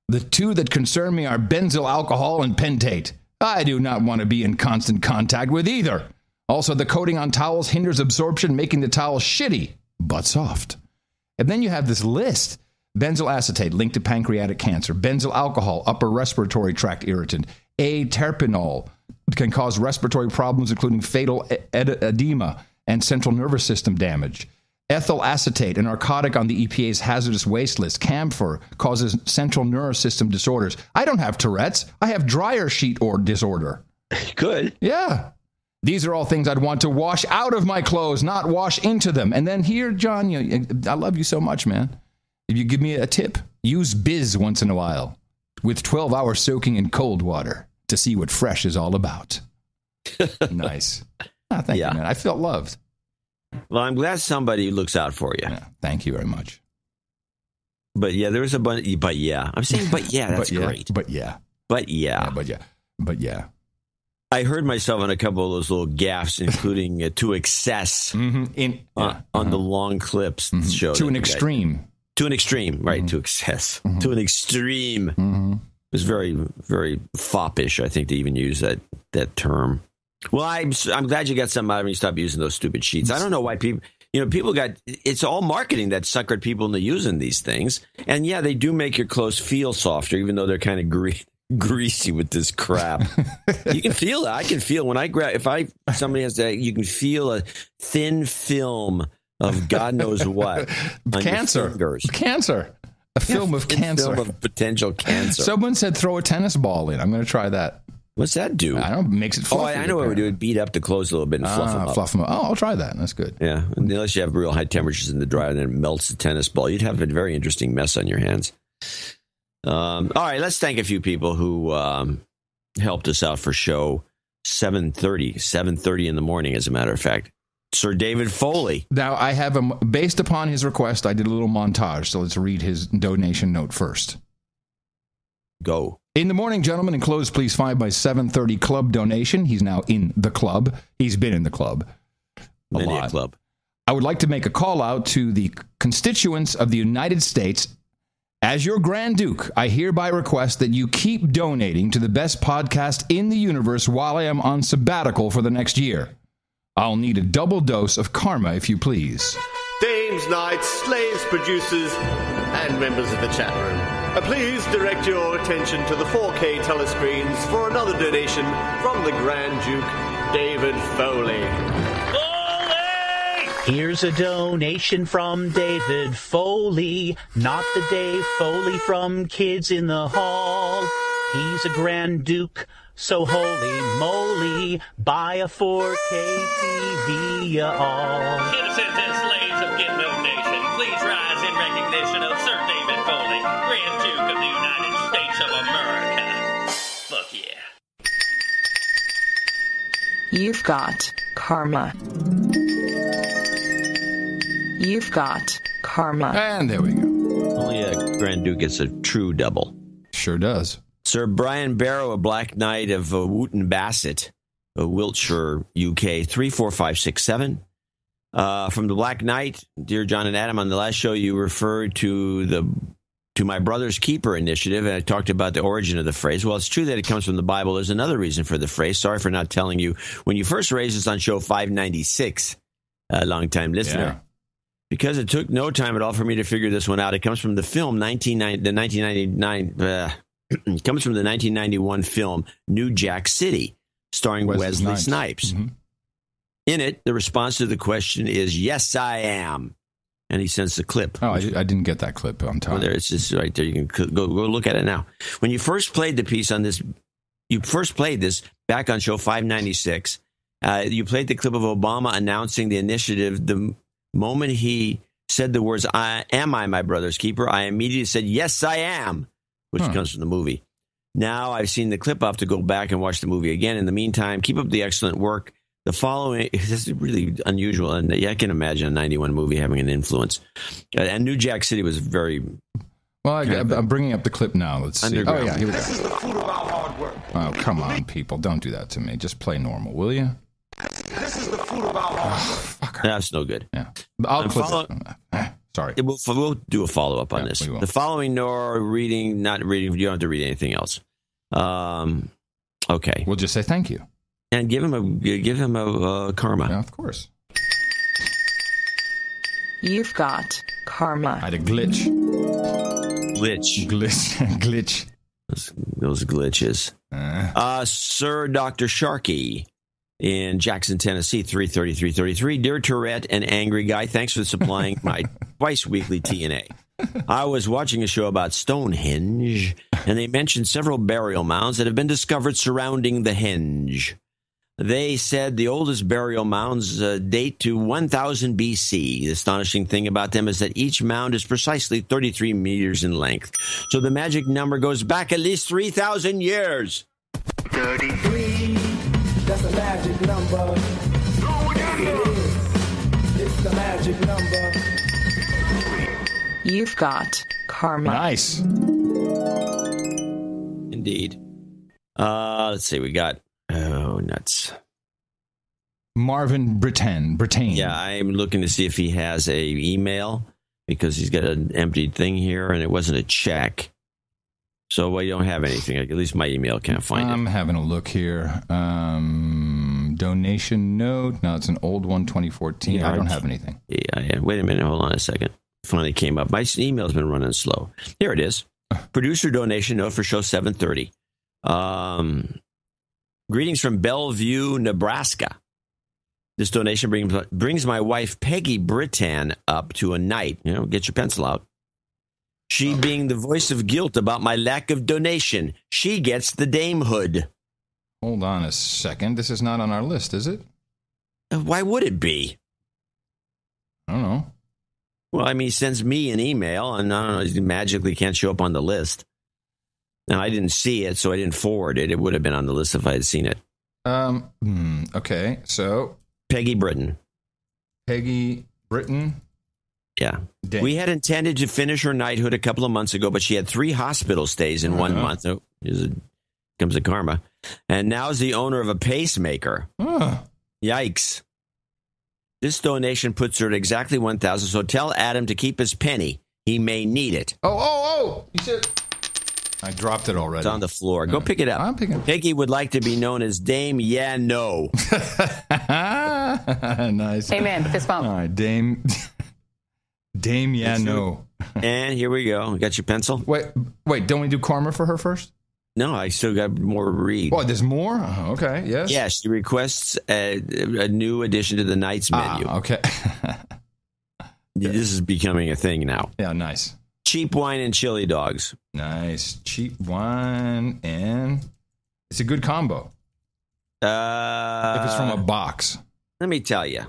The two that concern me are benzyl alcohol and pentate. I do not want to be in constant contact with either. Also, the coating on towels hinders absorption, making the towel shitty but soft. And then you have this list Benzyl acetate linked to pancreatic cancer. Benzyl alcohol, upper respiratory tract irritant. Aterpinol can cause respiratory problems, including fatal edema and central nervous system damage. Ethyl acetate, a narcotic on the EPA's hazardous waste list. Camphor causes central nervous system disorders. I don't have Tourette's. I have dryer sheet or disorder. Good. Yeah. These are all things I'd want to wash out of my clothes, not wash into them. And then here, John, I love you so much, man. If you give me a tip, use Biz once in a while with 12 hours soaking in cold water to see what fresh is all about. Nice. Thank you, man. I felt loved. Well, I'm glad somebody looks out for you. Yeah, thank you very much. But yeah, there was a bunch. But yeah, I'm saying, but yeah, that's great. But yeah. But yeah. But yeah. I heard myself on a couple of those little gaffes, including to excess on the long clips show. To an extreme. To an extreme, right? To excess. To an extreme. It was very, very foppish, I think, to even use that term. Well, I'm glad you got something out of me. Stop using those stupid sheets. I don't know why people it's all marketing that suckered people into using these things. And yeah, they do make your clothes feel softer, even though they're kind of greasy with this crap. You can feel it. I can feel when I grab, somebody has that, you can feel a thin film of God knows what. Cancer. A film of cancer. Film of potential cancer. Someone said throw a tennis ball in. I'm going to try that. What's that do? I don't know. Makes it fluffy. I know what we do. It beat up the clothes a little bit and fluff them up. Oh, I'll try that. That's good. Yeah. Unless you have real high temperatures in the dryer and then it melts the tennis ball. You'd have a very interesting mess on your hands. All right. Let's thank a few people who helped us out for show 7:30 in the morning, as a matter of fact. Sir David Foley. Now, I have based upon his request, I did a little montage. So let's read his donation note first. Go. In the morning, gentlemen, enclosed please 5 by 7:30 club donation. He's now in the club. He's been in the club a lot. Club. I would like to make a call out to the constituents of the United States. As your Grand Duke, I hereby request that you keep donating to the best podcast in the universe while I am on sabbatical for the next year. I'll need a double dose of karma, if you please. Dames, knights, slaves, producers, and members of the chat room. Please direct your attention to the 4K telescreens for another donation from the Grand Duke, David Foley. Here's a donation from David Foley, not the Dave Foley from Kids in the Hall. He's a Grand Duke, so holy moly, buy a 4K TV, y'all. Citizens and slaves of Get Donation, please rise in recognition of Sir David Foley, Grand Duke of the United States of America. Fuck yeah. You've got karma. You've got karma. And there we go. Only a Grand Duke gets a true double. Sure does. Sir Brian Barrow, a Black Knight of Wootton Bassett, Wiltshire, UK, 34567. From the Black Knight, dear John and Adam, on the last show you referred to my brother's keeper initiative, and I talked about the origin of the phrase. Well, it's true that it comes from the Bible. There's another reason for the phrase. Sorry for not telling you. When you first raised this on show 596, a long-time listener. Yeah. Because it took no time at all for me to figure this one out. It comes from the film 1999. It comes from the 1991 film New Jack City, starring Wesley Snipes. Mm-hmm. In it, the response to the question is, "Yes, I am," and he sends the clip. Oh, I didn't get that clip on time. Well, there, it's just right there. You can go look at it now. When you first played the piece on this, you first played this back on show 596. You played the clip of Obama announcing the initiative. The moment he said the words, "Am I my brother's keeper?" I immediately said, "Yes, I am," which comes from the movie. Now I've seen the clip. I have to go back and watch the movie again. In the meantime, keep up the excellent work. The following is really unusual, and I can imagine a 91 movie having an influence. And New Jack City was very... Well, I'm bringing up the clip now. Let's see. Oh, yeah, here we go. This is the fruit of our hard work. Oh, come on, people. Don't do that to me. Just play normal, will you? This is the fruit of our hard work. That's no good. Yeah. I'll clip it. Sorry. We'll do a follow-up on this. The following, nor reading, not reading, you don't have to read anything else. Okay. We'll just say thank you. And give him a karma. Yeah, of course. You've got karma. I had a glitch. Glitch. Those glitches. Sir Dr. Sharkey in Jackson, Tennessee, 33333. Dear Tourette and Angry Guy, thanks for supplying my twice weekly TNA. I was watching a show about Stonehenge, and they mentioned several burial mounds that have been discovered surrounding the henge. They said the oldest burial mounds date to 1000 BC. The astonishing thing about them is that each mound is precisely 33 meters in length. So the magic number goes back at least 3,000 years. 33, that's a magic number. It is. It's the magic number. You've got karma. Nice. Indeed. Let's see, we got... Oh, nuts. Marvin Brittain. Yeah, I'm looking to see if he has a email because he's got an empty thing here and it wasn't a check. So we don't have anything. At least my email can't find it. I'm having a look here. Donation note. No, it's an old one, 2014. I don't have anything. Yeah. Wait a minute. Hold on a second. It finally came up. My email's been running slow. Here it is. Producer donation note for show 730. Greetings from Bellevue, Nebraska. This donation brings my wife, Peggy Brittain, up to a night. Get your pencil out. She being the voice of guilt about my lack of donation. She gets the damehood. Hold on a second. This is not on our list, is it? Why would it be? I don't know. Well, I mean, he sends me an email, and I don't know, he magically can't show up on the list. Now, I didn't see it, so I didn't forward it. It would have been on the list if I had seen it. Okay, so... Peggy Brittain. Yeah. We had intended to finish her knighthood a couple of months ago, but she had 3 hospital stays in 1 month. Oh, comes the karma. And now is the owner of a pacemaker. Yikes. This donation puts her at exactly 1,000, so tell Adam to keep his penny. He may need it. Oh! You said... I dropped it already. It's on the floor. Go pick it up. I'm picking it. Peggy would like to be known as Dame Yeah No. Nice. Amen. Fist bump. All right, Dame Yeah No. And here we go. Got your pencil? Wait. Don't we do karma for her first? No, I still got more to read. Oh, there's more? Oh, okay, yes. Yeah, she requests a new addition to the night's menu. Okay. This is becoming a thing now. Yeah, nice. Cheap wine and chili dogs. Nice. Cheap wine and... It's a good combo. If it's from a box. Let me tell you.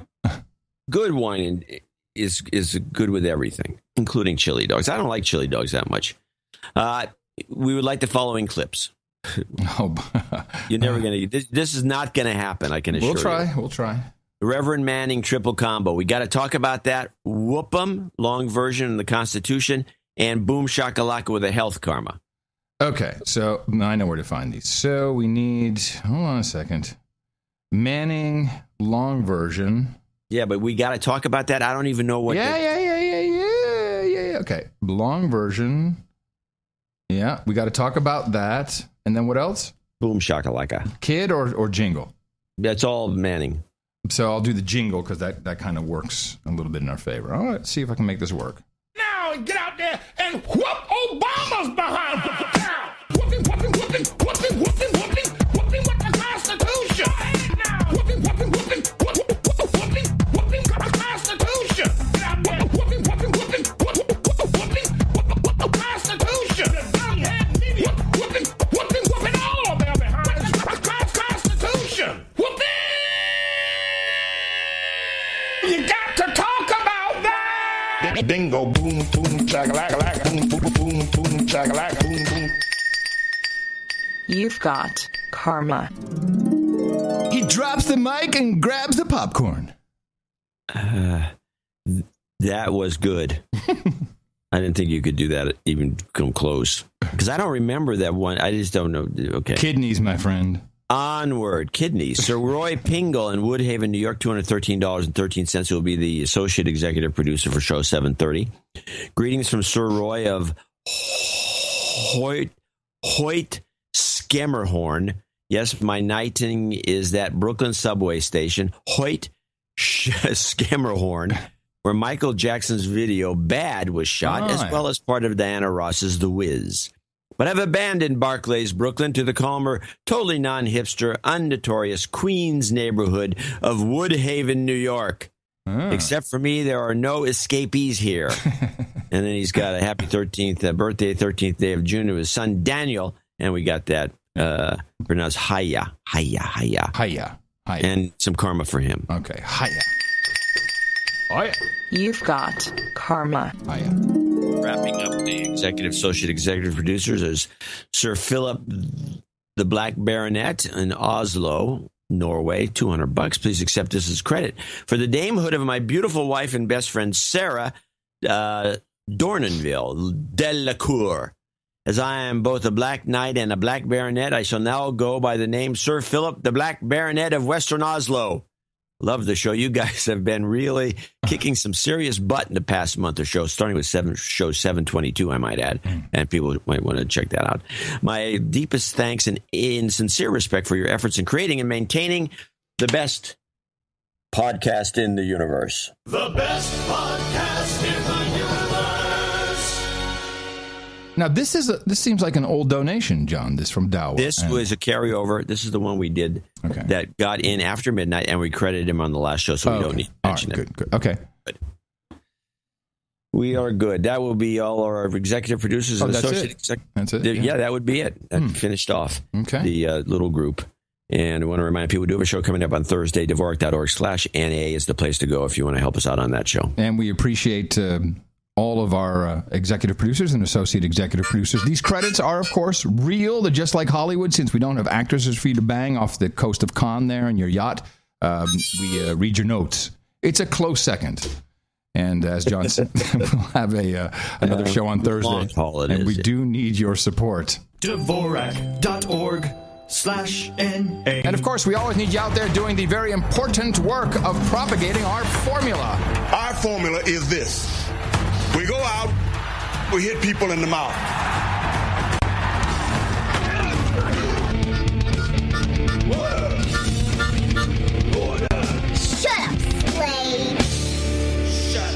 Good wine is good with everything, including chili dogs. I don't like chili dogs that much. We would like the following clips. You're never going to... This is not going to happen, I can assure you. We'll try. Reverend Manning triple combo. We got to talk about that. Whoop 'em, long version in the Constitution, and boom shakalaka with a health karma. Okay, so I know where to find these. So we need, hold on a second, Manning long version. Yeah, but we got to talk about that. I don't even know what. Yeah. Okay, long version. Yeah, we got to talk about that. And then what else? Boom shakalaka. Kid or jingle? That's all Manning. So I'll do the jingle because that kind of works a little bit in our favor. All right, let's see if I can make this work. Now get out there and whoop Obama's behind. Whooping with the Constitution. Whooping with the Constitution. Whooping with the Constitution. Whooping all of them behind the Constitution. Whooping. You got to talk about that. Dingo, boom, boom, chagalaka, boom, boom, boom, boom, chagalaka, boom, boom. You've got karma. He drops the mic and grabs the popcorn. That was good. I didn't think you could do that, even come close. Because I don't remember that one. I just don't know. Okay. Kidneys, my friend. Onward, kidneys. Sir Roy Pingle in Woodhaven, New York, $213.13, will be the associate executive producer for show 730. Greetings from Sir Roy of Hoyt Skemmerhorn. Yes, my knighting is that Brooklyn subway station, Hoyt Skemmerhorn, where Michael Jackson's video Bad was shot, as well as part of Diana Ross's The Wiz. But I've abandoned Barclays, Brooklyn, to the calmer, totally non-hipster, unnotorious Queens neighborhood of Woodhaven, New York. Except for me, there are no escapees here. And then he's got a happy 13th birthday, 13th day of June, to his son Daniel. And we got that pronounced Haya. And some karma for him. Okay, Haya. Haya. You've got karma. Haya. Wrapping up the associate executive producers is Sir Philip the Black Baronet in Oslo, Norway, $200. Please accept this as credit for the damehood of my beautiful wife and best friend, Sarah Dornenville Delacour. As I am both a black knight and a black baronet, I shall now go by the name Sir Philip the Black Baronet of Western Oslo. Love the show. You guys have been really kicking some serious butt in the past month or so, starting with show 722, I might add. And people might want to check that out. My deepest thanks and in sincere respect for your efforts in creating and maintaining the best podcast in the universe. The best podcast in the universe. Now, this seems like an old donation, John, this from Dawa. This was a carryover. This is the one we did that got in after midnight, and we credited him on the last show, so we don't need to mention it. Good. Okay. But we are good. That will be all our executive producers and associate executives. That's it? Yeah, that would be it. That finished off the little group. And I want to remind people, we do have a show coming up on Thursday. Dvorak.org/NA is the place to go if you want to help us out on that show. And we appreciate all of our executive producers and associate executive producers. These credits are, of course, real. They're just like Hollywood, since we don't have actresses for you to bang off the coast of Cannes there in your yacht. We read your notes. It's a close second. And as John said, we'll have another show on Thursday. And we do need your support. Dvorak.org/NA. And of course, we always need you out there doing the very important work of propagating our formula. Our formula is this. We go out, we hit people in the mouth. Shut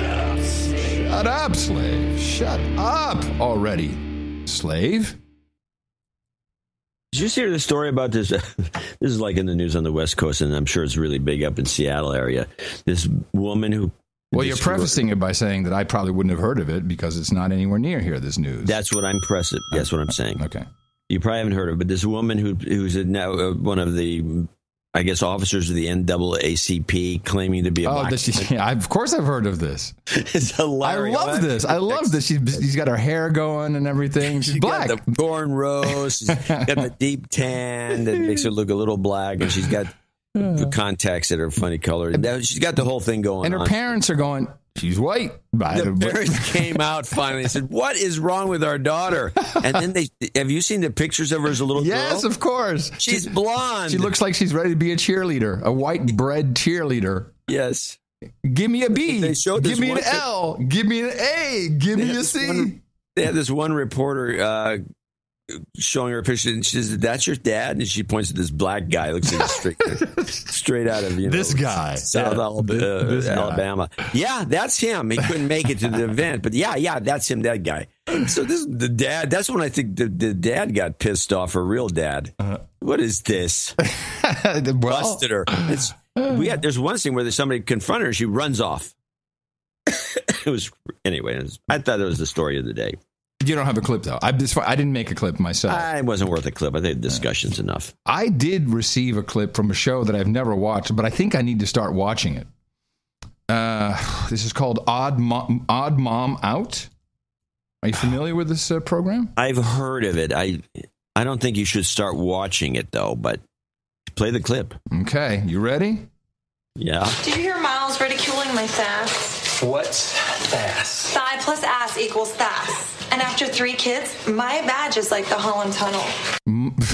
up, slave. Shut up, slave. Shut up already, slave. Did you hear the story about this? This is like in the news on the West Coast, and I'm sure it's really big up in Seattle area. This woman who... Well, you're prefacing it by saying that I probably wouldn't have heard of it because it's not anywhere near here, this news. That's what I'm That's what I'm saying. Okay. You probably haven't heard of it, but this woman who's now one of the, I guess, officers of the NAACP claiming to be a black woman. Of course I've heard of this. It's hilarious. I love this. She's got her hair going and everything. She's black. Got the cornrows. She's got the deep tan that makes her look a little black, and she's got contacts that are funny colored. She's got the whole thing going on. And her parents are going, she's white. The parents came out finally and said, what is wrong with our daughter? And then have you seen the pictures of her as a little girl? Yes, of course. She's blonde. She looks like she's ready to be a cheerleader, a white bread cheerleader. Yes. Give me a B. Give me an L. Give me an A. Give me a C. They had this one reporter showing her a picture, and she says, "That's your dad?" And she points at this black guy, looks like straight out of this guy, South Alabama. Yeah, that's him. He couldn't make it to the event, but yeah, that's him. That guy. So this is the dad. That's when I think the dad got pissed off. Her real dad. What is this? Busted her. There's one scene where somebody confronted her. She runs off. I thought it was the story of the day. You don't have a clip, though. I didn't make a clip myself. It wasn't worth a clip. I think the discussion's enough. I did receive a clip from a show that I've never watched, but I think I need to start watching it. This is called Odd Mom Out. Are you familiar with this program? I've heard of it. I don't think you should start watching it, though, but play the clip. Okay. You ready? Yeah. Did you hear Miles ridiculing my sass? What's sass? Thigh plus ass equals sass. And after 3 kids, my badge is like the Holland Tunnel.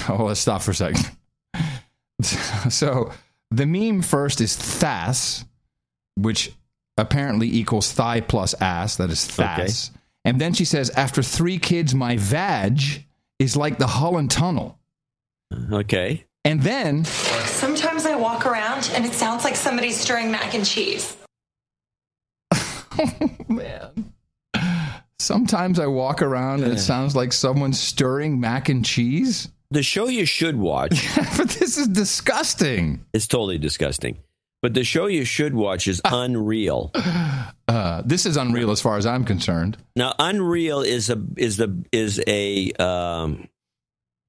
Oh, let's stop for a second. So the meme first is thas, which apparently equals thigh plus ass. That is thas. Okay. And then she says, after 3 kids, my vag is like the Holland Tunnel. Okay. And then... Sometimes I walk around and it sounds like somebody's stirring mac and cheese. Man. Sometimes I walk around and it sounds like someone's stirring mac and cheese. The show you should watch. But this is disgusting. It's totally disgusting. But the show you should watch is Unreal. This is unreal as far as I'm concerned. Now, Unreal is a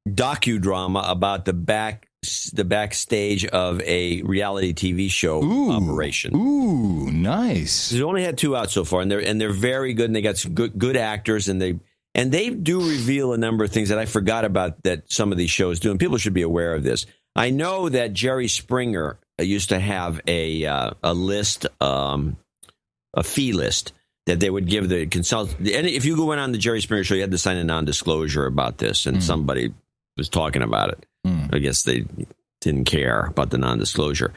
docudrama about the backstage of a reality TV show operation. Ooh, nice. They've only had 2 out so far, and they're very good, and they got some good actors, and they do reveal a number of things that I forgot about that some of these shows do, and people should be aware of this. I know that Jerry Springer used to have a list, a fee list that they would give the consultant. And if you go in on the Jerry Springer show, you had to sign a non-disclosure about this, and somebody was talking about it. I guess they didn't care about the non-disclosure.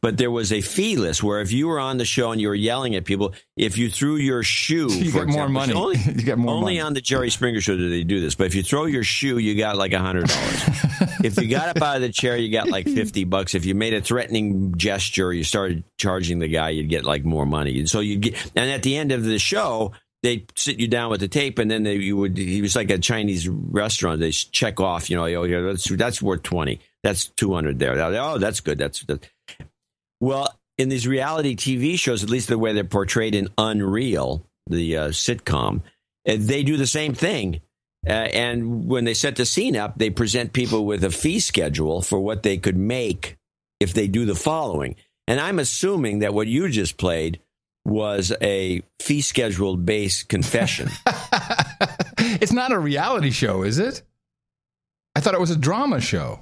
But there was a fee list where if you were on the show and you were yelling at people, if you threw your shoe, you for get more money. You get more only money. On the Jerry Springer show do they do this. But if you throw your shoe, you got like $100. If you got up out of the chair, you got like $50. If you made a threatening gesture, you started charging the guy, you'd get like more money. And so and at the end of the show, they sit you down with the tape, and then he was like a Chinese restaurant. They check off, that's worth 20. That's 200 there. Oh, that's good. That's well, in these reality TV shows, at least the way they're portrayed in Unreal, the sitcom, they do the same thing. And when they set the scene up, they present people with a fee schedule for what they could make if they do the following. And I'm assuming that what you just played was a fee schedule based confession. It's not a reality show, is it? I thought it was a drama show.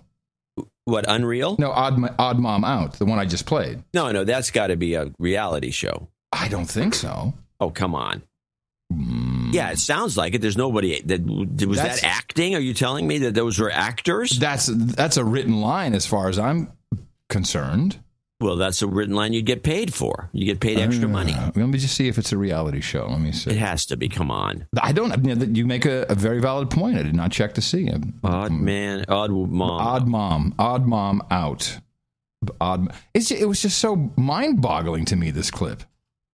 What, Unreal? No, Odd Mom Out, the one I just played. No, that's got to be a reality show. I don't think so. Oh, come on. Yeah, it sounds like it. There's nobody that acting? Are you telling me that those were actors? That's a written line as far as I'm concerned. Well, that's a written line you'd get paid for. You get paid extra money. Let me just see if it's a reality show. Let me see. It has to be. Come on. I don't. You make a very valid point. I did not check to see. Odd Mom Out. It was just so mind-boggling to me, this clip.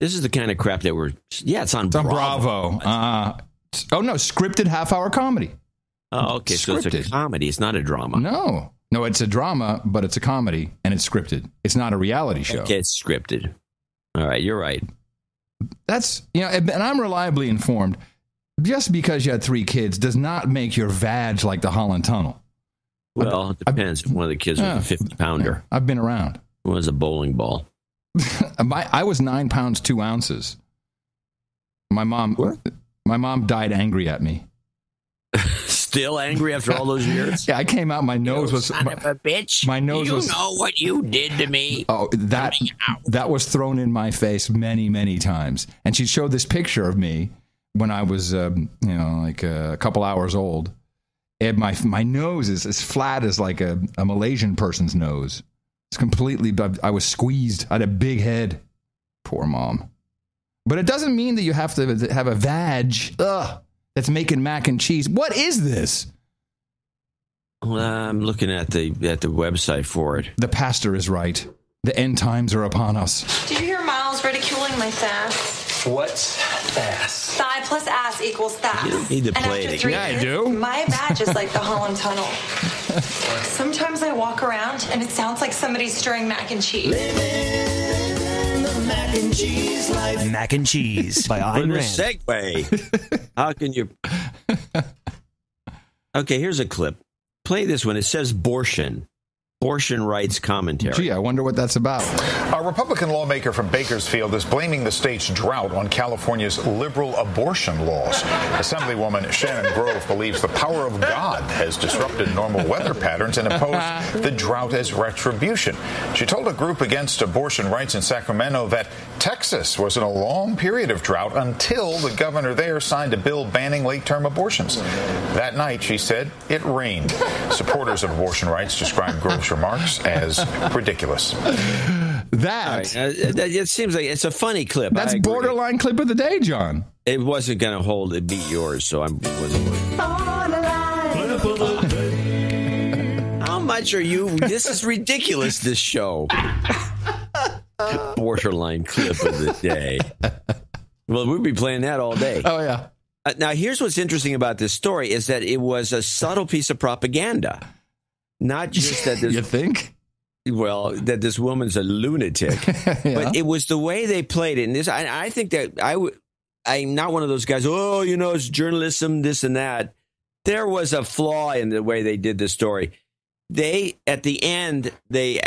This is the kind of crap that it's on Bravo. Oh, no, scripted half-hour comedy. Oh, okay, scripted. So it's a comedy. It's not a drama. No, it's a drama, but it's a comedy, and it's scripted. It's not a reality show. Okay, it's scripted. All right, you're right. That's, and I'm reliably informed. Just because you had 3 kids does not make your vag like the Holland Tunnel. Well, it depends. If one of the kids was a 50-pounder. I've been around. It was a bowling ball. I was 9 pounds 2 ounces. My mom died angry at me. Still angry after all those years? Yeah, I came out. My nose was son of a bitch. My nose was. You know what you did to me? Oh, that was thrown in my face many, many times. And she showed this picture of me when I was, like a couple hours old. And my nose is as flat as like a Malaysian person's nose. It's completely. I was squeezed. I had a big head. Poor mom. But it doesn't mean that you have to have a vag. That's making mac and cheese. What is this? Well, I'm looking at the website for it. The pastor is right. The end times are upon us. Did you hear Miles ridiculing my sass? What's sass? Thigh plus ass equals sass. You don't need to play it. Yeah, I do. My badge is like the Holland Tunnel. Sometimes I walk around and it sounds like somebody's stirring mac and cheese. Mac and cheese life. Mac and cheese by Ayn Rand. Segue. How can you? Okay, here's a clip. Play this one. It says abortion rights commentary. Gee, I wonder what that's about. A Republican lawmaker from Bakersfield is blaming the state's drought on California's liberal abortion laws. Assemblywoman Shannon Grove believes the power of God has disrupted normal weather patterns and imposed the drought as retribution. She told a group against abortion rights in Sacramento that Texas was in a long period of drought until the governor there signed a bill banning late-term abortions. That night, she said, it rained. Supporters of abortion rights described Grove's remarks as ridiculous. It seems like it's a funny clip. That's borderline clip of the day, John. It wasn't going to beat yours, so I wasn't worried. How much are you? This is ridiculous, this show. Borderline clip of the day. Well, we'd be playing that all day. Oh, yeah. Now, here's what's interesting about this story is that it was a subtle piece of propaganda. Not just that this... You think? Well, that this woman's a lunatic. But it was the way they played it. And this, I think that I'm not one of those guys, it's journalism, this and that. There was a flaw in the way they did this story. At the end, they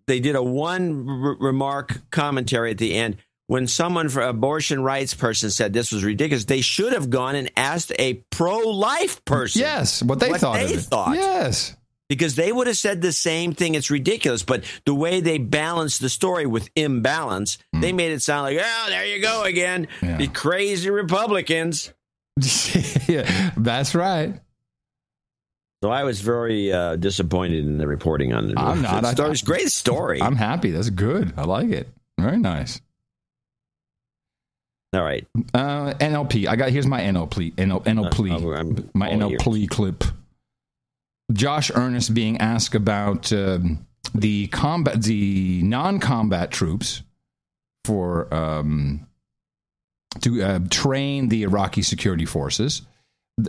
did a one-remark commentary at the end. When someone for abortion rights person said this was ridiculous, they should have gone and asked a pro-life person. Yes, what they thought. Yes. Because they would have said the same thing. It's ridiculous. But the way they balanced the story with imbalance, they made it sound like, there you go again. Yeah. The crazy Republicans. Yeah, that's right. So I was very disappointed in the reporting on it. I'm not. It was a great story. I'm happy. That's good. I like it. Very nice. All right. NLP. Here's my NLP. My NLP clip. Josh Earnest being asked about the non-combat troops for to train the Iraqi security forces.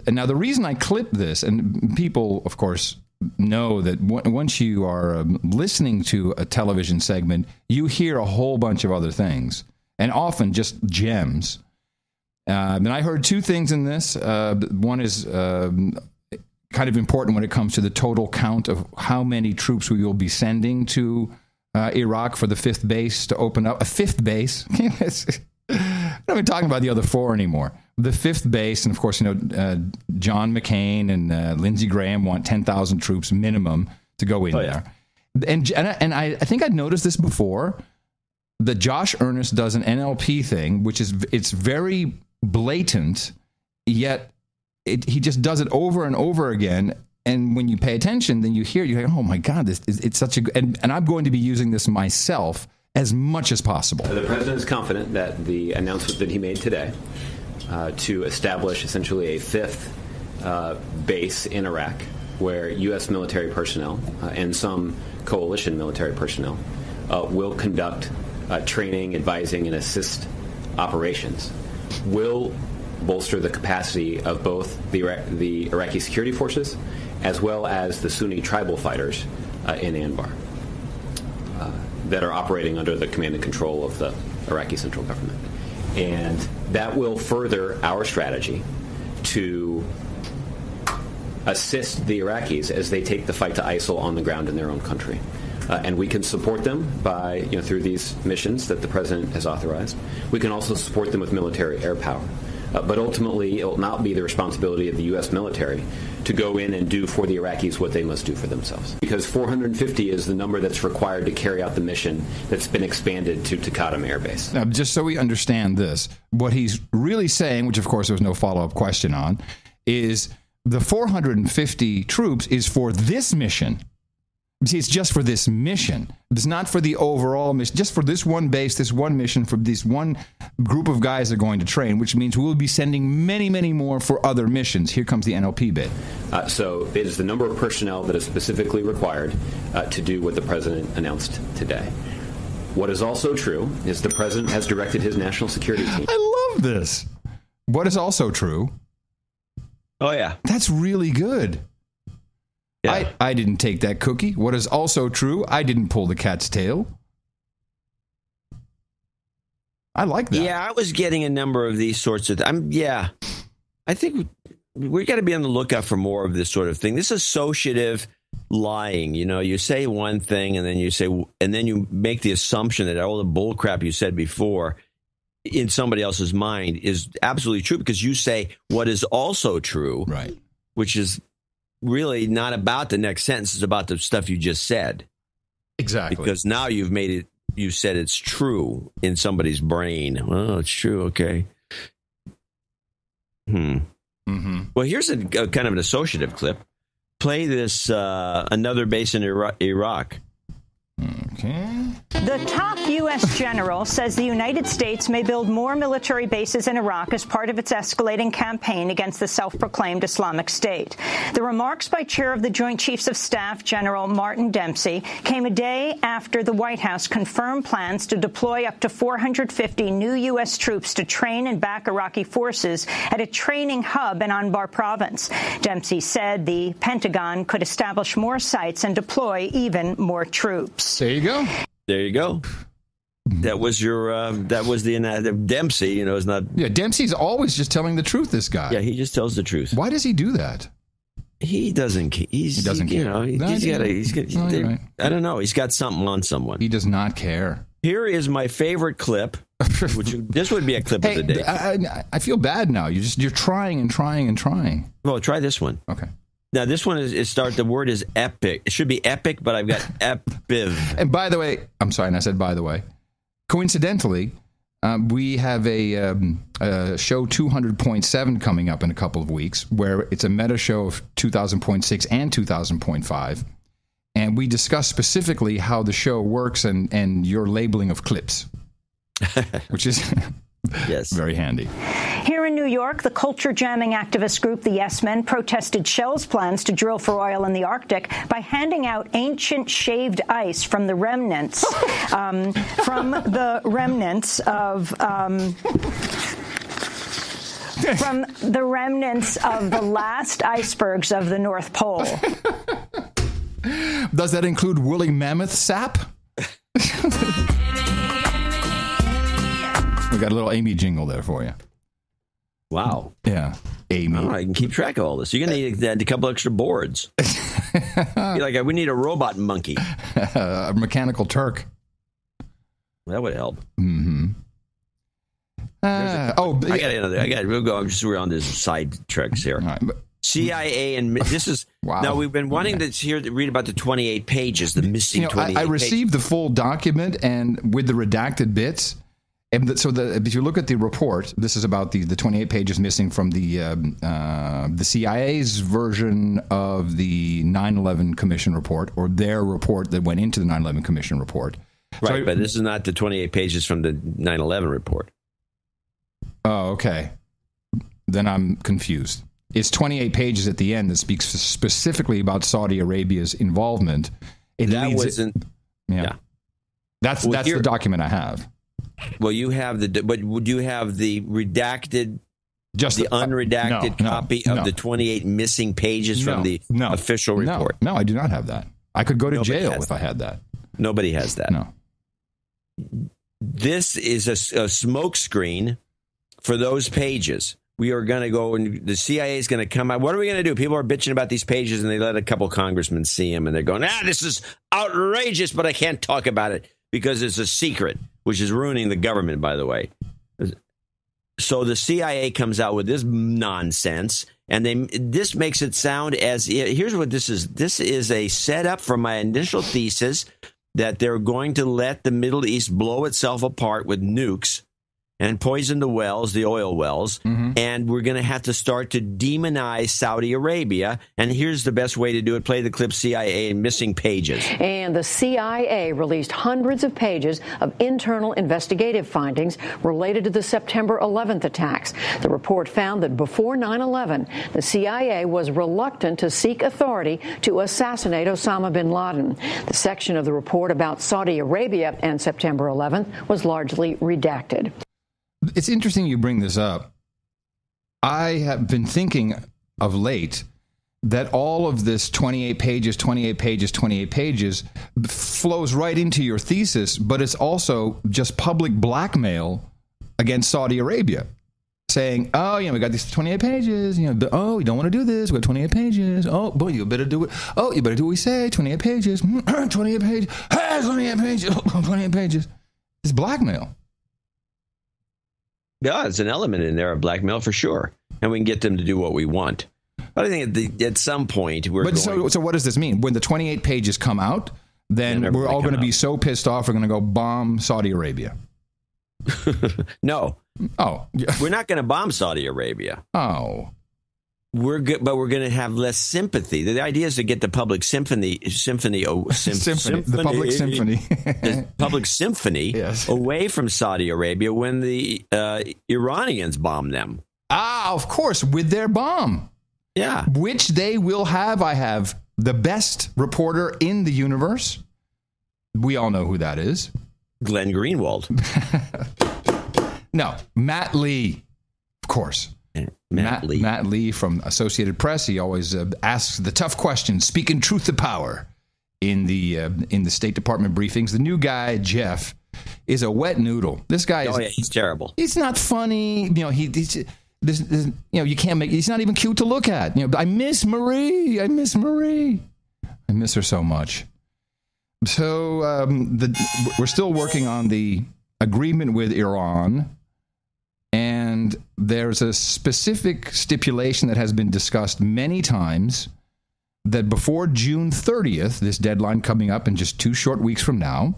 Now, the reason I clipped this, and people, of course, know that once you are listening to a television segment, you hear a whole bunch of other things, and often just gems. And I heard two things in this. One is kind of important when it comes to the total count of how many troops we will be sending to Iraq for the fifth base to open up. A fifth base? I'm not even talking about the other four anymore. The fifth base, and of course, John McCain and Lindsey Graham want 10,000 troops minimum to go in there. And I think I'd noticed this before, that Josh Earnest does an NLP thing, which is it's very blatant, yet he just does it over and over again. And when you pay attention, then you're like, oh my God, it's such a good, and I'm going to be using this myself as much as possible. The president is confident that the announcement that he made today to establish essentially a fifth base in Iraq where U.S. military personnel and some coalition military personnel will conduct training, advising, and assist operations will bolster the capacity of both the Iraqi security forces as well as the Sunni tribal fighters in Anbar that are operating under the command and control of the Iraqi central government. And that will further our strategy to assist the Iraqis as they take the fight to ISIL on the ground in their own country. And we can support them by, through these missions that the president has authorized. We can also support them with military air power. But ultimately, it will not be the responsibility of the U.S. military to go in and do for the Iraqis what they must do for themselves. Because 450 is the number that's required to carry out the mission that's been expanded to Taqadum Air Base. Now, just so we understand this, what he's really saying, which of course there was no follow-up question on, is the 450 troops is for this mission. See, it's just for this mission. It's not for the overall mission, just for this one base, this one mission, for this one group of guys that are going to train, which means we will be sending many, many more for other missions. Here comes the NLP bit. So it is the number of personnel that is specifically required to do what the president announced today. What is also true is the president has directed his national security team. I love this. What is also true? Oh, yeah. That's really good. Yeah. I didn't take that cookie. What is also true, I didn't pull the cat's tail. I like that. Yeah, I was getting a number of these sorts of... I think we got to be on the lookout for more of this sort of thing. This associative lying. You say one thing and then you make the assumption that all the bull crap you said before in somebody else's mind is absolutely true because you say what is also true, right? Which is really not about the next sentence. It's about the stuff you just said. Exactly. Because now you said it's true in somebody's brain. Oh, it's true. Okay. Mm-hmm. Well, here's a kind of an associative clip. Play this, another base in Iraq. Okay. The top U.S. general says the United States may build more military bases in Iraq as part of its escalating campaign against the self-proclaimed Islamic State. The remarks by Chair of the Joint Chiefs of Staff, General Martin Dempsey, came a day after the White House confirmed plans to deploy up to 450 new U.S. troops to train and back Iraqi forces at a training hub in Anbar province. Dempsey said the Pentagon could establish more sites and deploy even more troops. There you go. There you go. That was your. That was the Dempsey. You know, is not. Yeah, Dempsey's always just telling the truth. This guy. Yeah, he just tells the truth. Why does he do that? He doesn't. He doesn't care. You know, right. I don't know. He's got something on someone. He does not care. Here is my favorite clip. This would be a clip of the day. I feel bad now. You're trying and trying and trying. Well, try this one. Okay. Now, this one the word is epic. It should be epic, but I've got epiv. And by the way, I'm sorry, and I said by the way. Coincidentally, we have a show 200.7 coming up in a couple of weeks, where it's a meta show of 2000.6 and 2000.5. And we discuss specifically how the show works and your labeling of clips, which is yes, very handy. Here in New York, the culture-jamming activist group, the Yes Men, protested Shell's plans to drill for oil in the Arctic by handing out ancient shaved ice from the remnants, of the last icebergs of the North Pole. Does that include woolly mammoth sap? We got a little Amy jingle there for you. Wow. Yeah. Amy. Oh, I can keep track of all this. You're going to need a couple extra boards. We need a robot monkey. A mechanical Turk. That would help. Mm-hmm. I got we'll go. We're on this side tracks here. Right, CIA and this is wow. Now we've been wanting to read about the 28 pages, the missing 28 I received the full document and with the redacted bits. And if you look at the report, this is about the 28 pages missing from the CIA's version of the 9/11 Commission report, or their report that went into the 9/11 Commission report. Right, but this is not the 28 pages from the 9/11 report. Oh, okay. Then I'm confused. It's 28 pages at the end that speaks specifically about Saudi Arabia's involvement. Yeah. That's the document I have. Well, you have but would you have the redacted, the unredacted copy of the 28 missing pages from the official report? No, I do not have that. I could go to jail if I had that. Nobody has that. No. This is a smoke screen for those pages. We are going to go, and the CIA is going to come out. What are we going to do? People are bitching about these pages, and they let a couple congressmen see them, and they're going, this is outrageous, but I can't talk about it because it's a secret, which is ruining the government, by the way. So the CIA comes out with this nonsense, and this makes it sound as, here's what this is. This is a setup for my initial thesis that they're going to let the Middle East blow itself apart with nukes and poison the wells, the oil wells, and we're going to have to start to demonize Saudi Arabia. And here's the best way to do it. Play the clip, CIA and missing pages. And the CIA released hundreds of pages of internal investigative findings related to the September 11th attacks. The report found that before 9/11, the CIA was reluctant to seek authority to assassinate Osama bin Laden. The section of the report about Saudi Arabia and September 11th was largely redacted. It's interesting you bring this up. I have been thinking of late that all of this 28 pages flows right into your thesis, but it's also just public blackmail against Saudi Arabia. Saying, we got these 28 pages, you don't want to do this, we got 28 pages, boy, you better do it, you better do what we say, 28 pages, 28 pages, 28 pages, 28 pages. It's blackmail. Yeah, there's an element in there of blackmail for sure, and we can get them to do what we want. But I think at some point So what does this mean? When the 28 pages come out, then we're all going to be so pissed off we're going to go bomb Saudi Arabia. No. Oh. We're not going to bomb Saudi Arabia. Oh. we're good, but we're going to have less sympathy. The idea is to get the public symphony, the public symphony, the public symphony yes. away from Saudi Arabia when the Iranians bomb them. Of course, with their bomb. Yeah. Which they will have. I have the best reporter in the universe. We all know who that is. Glenn Greenwald. No, Matt Lee, of course. Matt Lee. Matt Lee from Associated Press. He always asks the tough questions, speaking truth to power in the State Department briefings. The new guy, Jeff, is a wet noodle. This guy is. Oh yeah, he's terrible. He's not funny. You know, he's you can't make. He's not even cute to look at. You know, I miss Marie. I miss her so much. So we're still working on the agreement with Iran. And there's a specific stipulation that has been discussed many times that before June 30th, this deadline coming up in just 2 short weeks from now,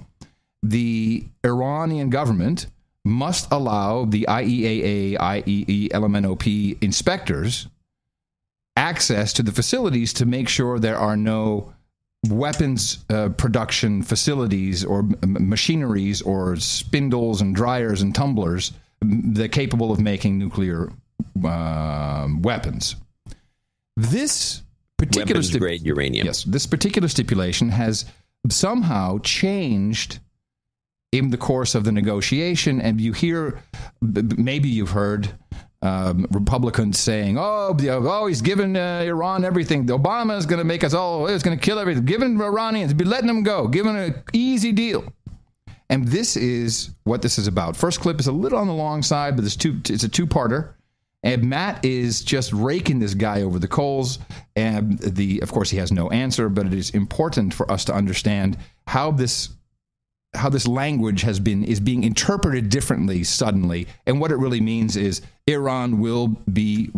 the Iranian government must allow the IEAA, IEE, LMNOP inspectors access to the facilities to make sure there are no weapons production facilities or machineries or spindles and dryers and tumblers they're capable of making nuclear weapons. This particular weapons-grade uranium. Yes, this particular stipulation has somehow changed in the course of the negotiation, and you hear, maybe you've heard Republicans saying, "Oh, he's giving Iran everything. Obama is going to make us all. It's going to kill everything. Giving Iranians, be letting them go, giving an easy deal." And this is what this is about. First clip is a little on the long side, but it's a two-parter. And Matt is just raking this guy over the coals. And of course, he has no answer, but it is important for us to understand how this language is being interpreted differently suddenly. And what it really means is Iran will be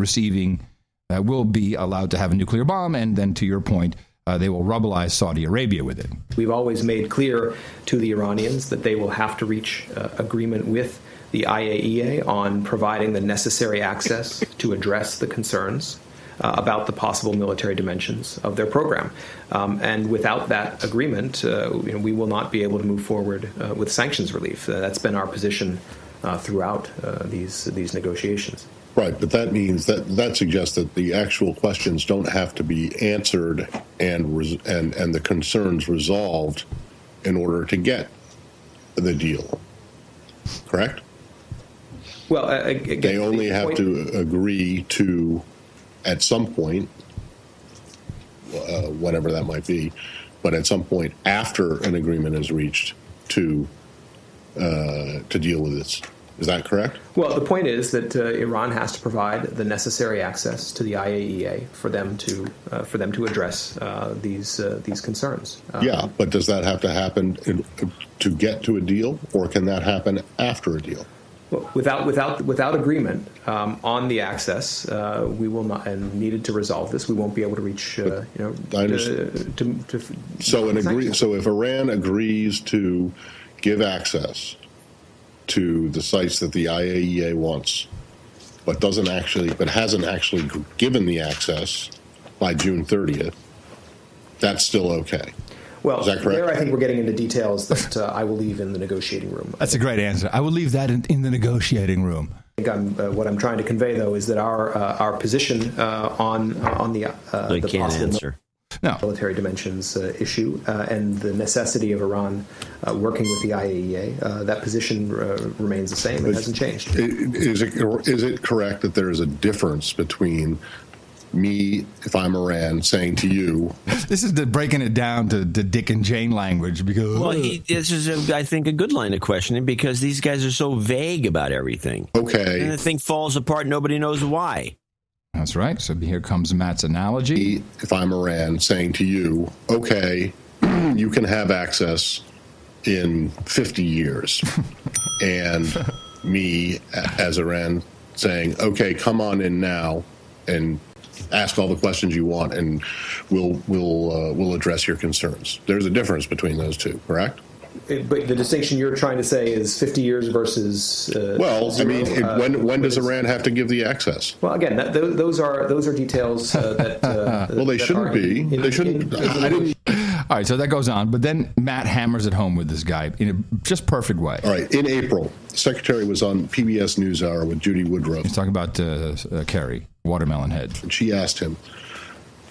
allowed to have a nuclear bomb. And then to your point, they will rubbleize Saudi Arabia with it. We've always made clear to the Iranians that they will have to reach agreement with the IAEA on providing the necessary access to address the concerns about the possible military dimensions of their program. And without that agreement, we will not be able to move forward with sanctions relief. That's been our position throughout these negotiations. Right, but that means that suggests that the actual questions don't have to be answered and the concerns resolved in order to get the deal. Correct? Well, again, they only have to agree to, at some point, whatever that might be, but at some point after an agreement is reached to deal with this. Is that correct? Well, the point is that Iran has to provide the necessary access to the IAEA for them to address these concerns. Yeah, but does that have to happen to get to a deal, or can that happen after a deal? Well, without agreement on the access, we will not, and needed to resolve this, we won't be able to reach. So if Iran agrees to give access to the sites that the IAEA wants, but hasn't actually given the access by June 30th, that's still okay. Well, is that correct? There I think we're getting into details that I will leave in the negotiating room. That's a great answer. I will leave that in the negotiating room. I think what I'm trying to convey, though, is that our position on the possible military dimensions issue and the necessity of Iran working with the IAEA, that position remains the same. It hasn't changed. Is it correct that there is a difference between me, if I'm Iran, saying to you... This is breaking it down to Dick and Jane language. Because this is, I think, a good line of questioning because these guys are so vague about everything. Okay. And the thing falls apart, nobody knows why. That's right. So here comes Matt's analogy. If I'm Iran saying to you, okay, you can have access in 50 years. And me, as Iran, saying, okay, come on in now and ask all the questions you want, and we'll address your concerns. There's a difference between those two, correct? But the distinction you're trying to say is 50 years versus. When does Iran have to give the access? Well, again, those are details that. Well, they shouldn't be. They shouldn't. I didn't. All right, so that goes on, but then Matt hammers it home with this guy in a just perfect way. All right, in April, the Secretary was on PBS NewsHour with Judy Woodruff. He's talking about Kerry, Watermelon Head. And she asked him,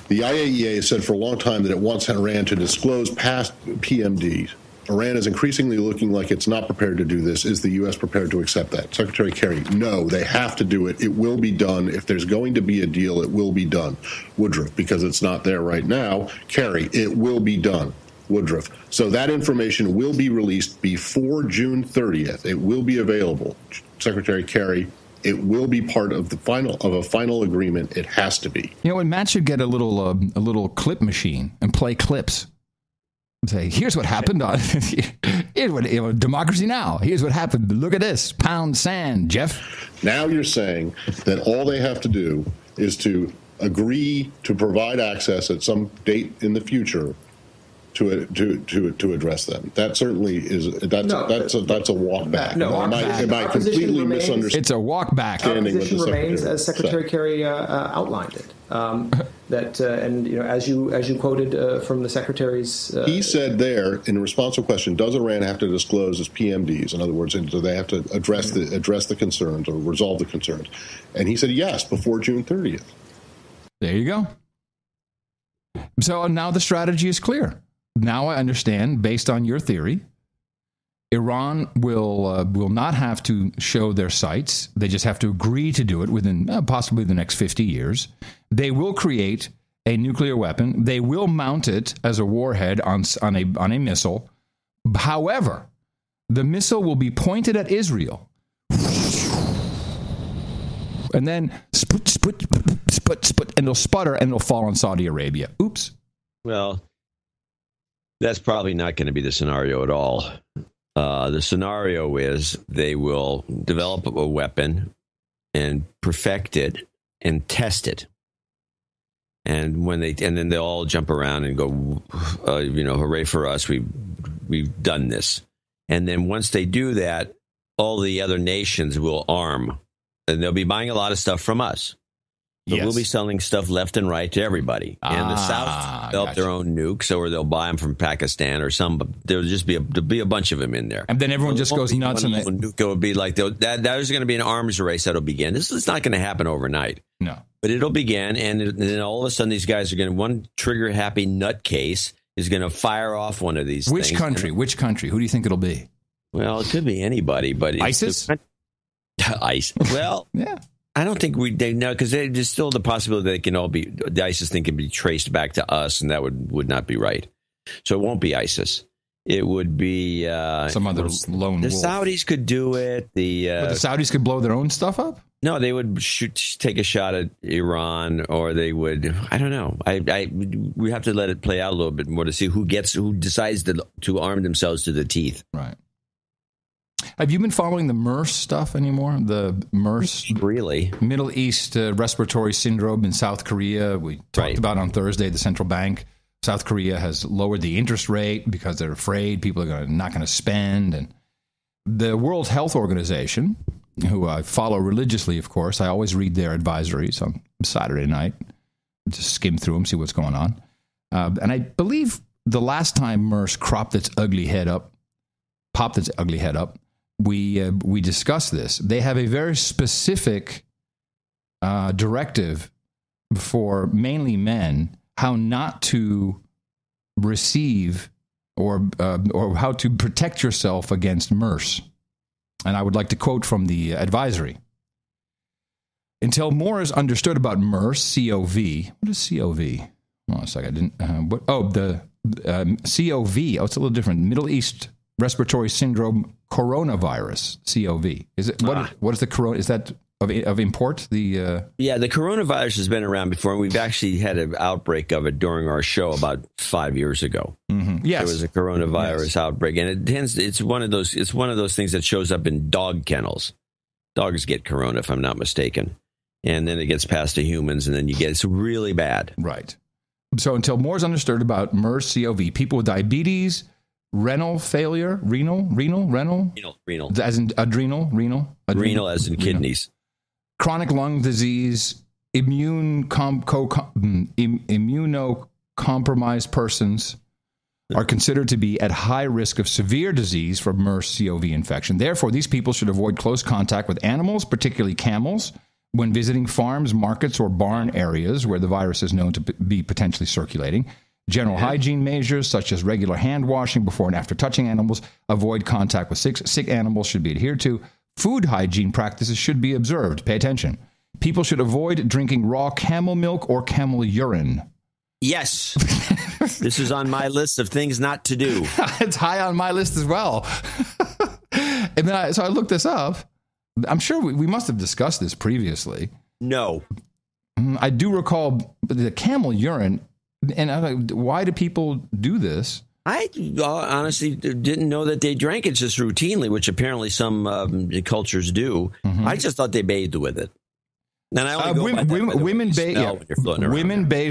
the IAEA has said for a long time that it wants Iran to disclose past PMDs. Iran is increasingly looking like it's not prepared to do this. Is the U.S. prepared to accept that? Secretary Kerry, no, they have to do it. It will be done. If there's going to be a deal, it will be done. Woodruff, because it's not there right now. Kerry, it will be done. Woodruff. So that information will be released before June 30th. It will be available. Secretary Kerry, it will be part of a final agreement. It has to be. You know what? Matt should get a little clip machine and play clips. Say, here's what happened on here's what Democracy Now! Here's what happened. Look at this. Pound sand, Jeff. Now you're saying that all they have to do is to agree to provide access at some date in the future to address them. That certainly is that's a walk back. Am I completely misunderstanding? It's a walk back. Our position remains as Secretary Kerry outlined it. That and as you quoted from the Secretary's. He said there in response to a question, does Iran have to disclose its PMDs? In other words, do they have to address the concerns or resolve the concerns? And he said yes before June 30th. There you go. So now the strategy is clear. Now I understand, based on your theory, Iran will not have to show their sites. They just have to agree to do it within possibly the next 50 years. They will create a nuclear weapon. They will mount it as a warhead on a missile. However, the missile will be pointed at Israel. And then sput, and it'll sputter and it'll fall on Saudi Arabia. Oops. Well, that's probably not going to be the scenario at all. The scenario is they will develop a weapon and perfect it and test it. And then they'll all jump around and go, hooray for us, we've done this. And then once they do that, all the other nations will arm, and they'll be buying a lot of stuff from us. So we'll be selling stuff left and right to everybody. And the South develop their own nukes, or they'll buy them from Pakistan or some. But there'll be a bunch of them in there. And then everyone just goes nuts. And nuke will be like there's going to be an arms race that'll begin. This is not going to happen overnight. No, but it'll begin, and then all of a sudden these guys are going to one trigger happy nutcase is going to fire off one of these. Which country? Which country? Who do you think it'll be? Well, it could be anybody, but ISIS. ISIS. Well, yeah. I don't think they know, because there's still the possibility they can all be, the ISIS thing can be traced back to us, and that would not be right. So it won't be ISIS. It would be some other lone wolf. The Saudis could do it. But the Saudis could blow their own stuff up? No, they would take a shot at Iran, or they would. I don't know. We have to let it play out a little bit more to see who decides to arm themselves to the teeth. Right. Have you been following the MERS stuff anymore? The MERS? Really? Middle East respiratory syndrome in South Korea. We talked about on Thursday, the central bank. South Korea has lowered the interest rate because they're afraid people are not going to spend. And the World Health Organization, who I follow religiously, of course, I always read their advisories on Saturday night. Just skim through them, see what's going on. And I believe the last time MERS popped its ugly head up, we discussed this. They have a very specific directive for mainly men how not to receive or how to protect yourself against MERS. And I would like to quote from the advisory. Until more is understood about MERS, COV. What is COV? Hold on a second. The COV. Oh, it's a little different. Middle East Respiratory Syndrome Coronavirus, COV. Is it what is the corona? Is that of import? The coronavirus has been around before, and we've actually had an outbreak of it during our show about 5 years ago. Mm-hmm. Yes, there was a coronavirus outbreak, and it's one of those things that shows up in dog kennels. Dogs get corona, if I'm not mistaken, and then it gets passed to humans, and then it's really bad. Right. So until more is understood about MERS, COV, people with diabetes, renal failure, renal, as in adrenal, renal as in kidneys, chronic lung disease, immunocompromised persons are considered to be at high risk of severe disease from MERS-CoV infection. Therefore, these people should avoid close contact with animals, particularly camels, when visiting farms, markets, or barn areas where the virus is known to be potentially circulating. General hygiene measures, such as regular hand washing before and after touching animals, avoid contact with sick animals should be adhered to. Food hygiene practices should be observed. Pay attention. People should avoid drinking raw camel milk or camel urine. Yes. This is on my list of things not to do. It's high on my list as well. And then so I looked this up. I'm sure we must have discussed this previously. No. I do recall the camel urine. And I'm like, why do people do this? I honestly didn't know that they drank it just routinely, which apparently some cultures do. Mm-hmm. I just thought they bathed with it. And I only women bathe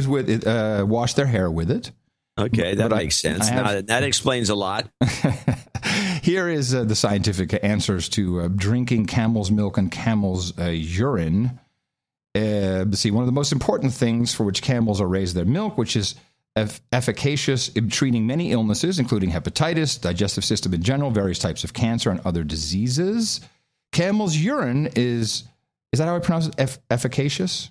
with it, wash their hair with it. Okay, that makes sense. That explains a lot. Here is the scientific answers to drinking camel's milk and camel's urine. See, one of the most important things for which camels are raised their milk, which is efficacious in treating many illnesses, including hepatitis, digestive system in general, various types of cancer, and other diseases. Camel's urine is that how I pronounce it? Efficacious?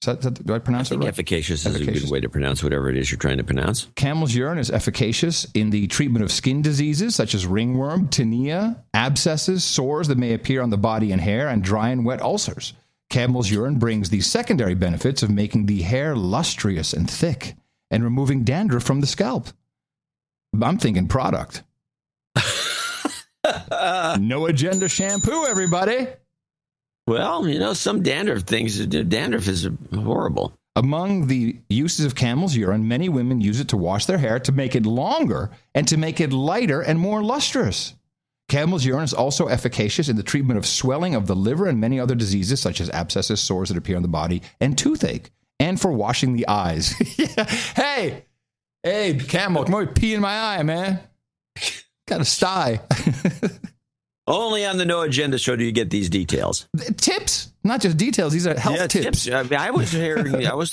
Do I pronounce it right? Efficacious is a good way to pronounce whatever it is you're trying to pronounce. Camel's urine is efficacious in the treatment of skin diseases such as ringworm, tinea, abscesses, sores that may appear on the body and hair, and dry and wet ulcers. Camel's urine brings the secondary benefits of making the hair lustrous and thick and removing dandruff from the scalp. I'm thinking product. No Agenda shampoo, everybody. Well, some dandruff is horrible. Among the uses of camel's urine, many women use it to wash their hair, to make it longer, and to make it lighter and more lustrous. Camel's urine is also efficacious in the treatment of swelling of the liver and many other diseases, such as abscesses, sores that appear on the body, and toothache, and for washing the eyes. Hey, camel, come over, pee in my eye, man. Got a sty. Only on the No Agenda show do you get these details. Tips, not just details. These are health tips. I was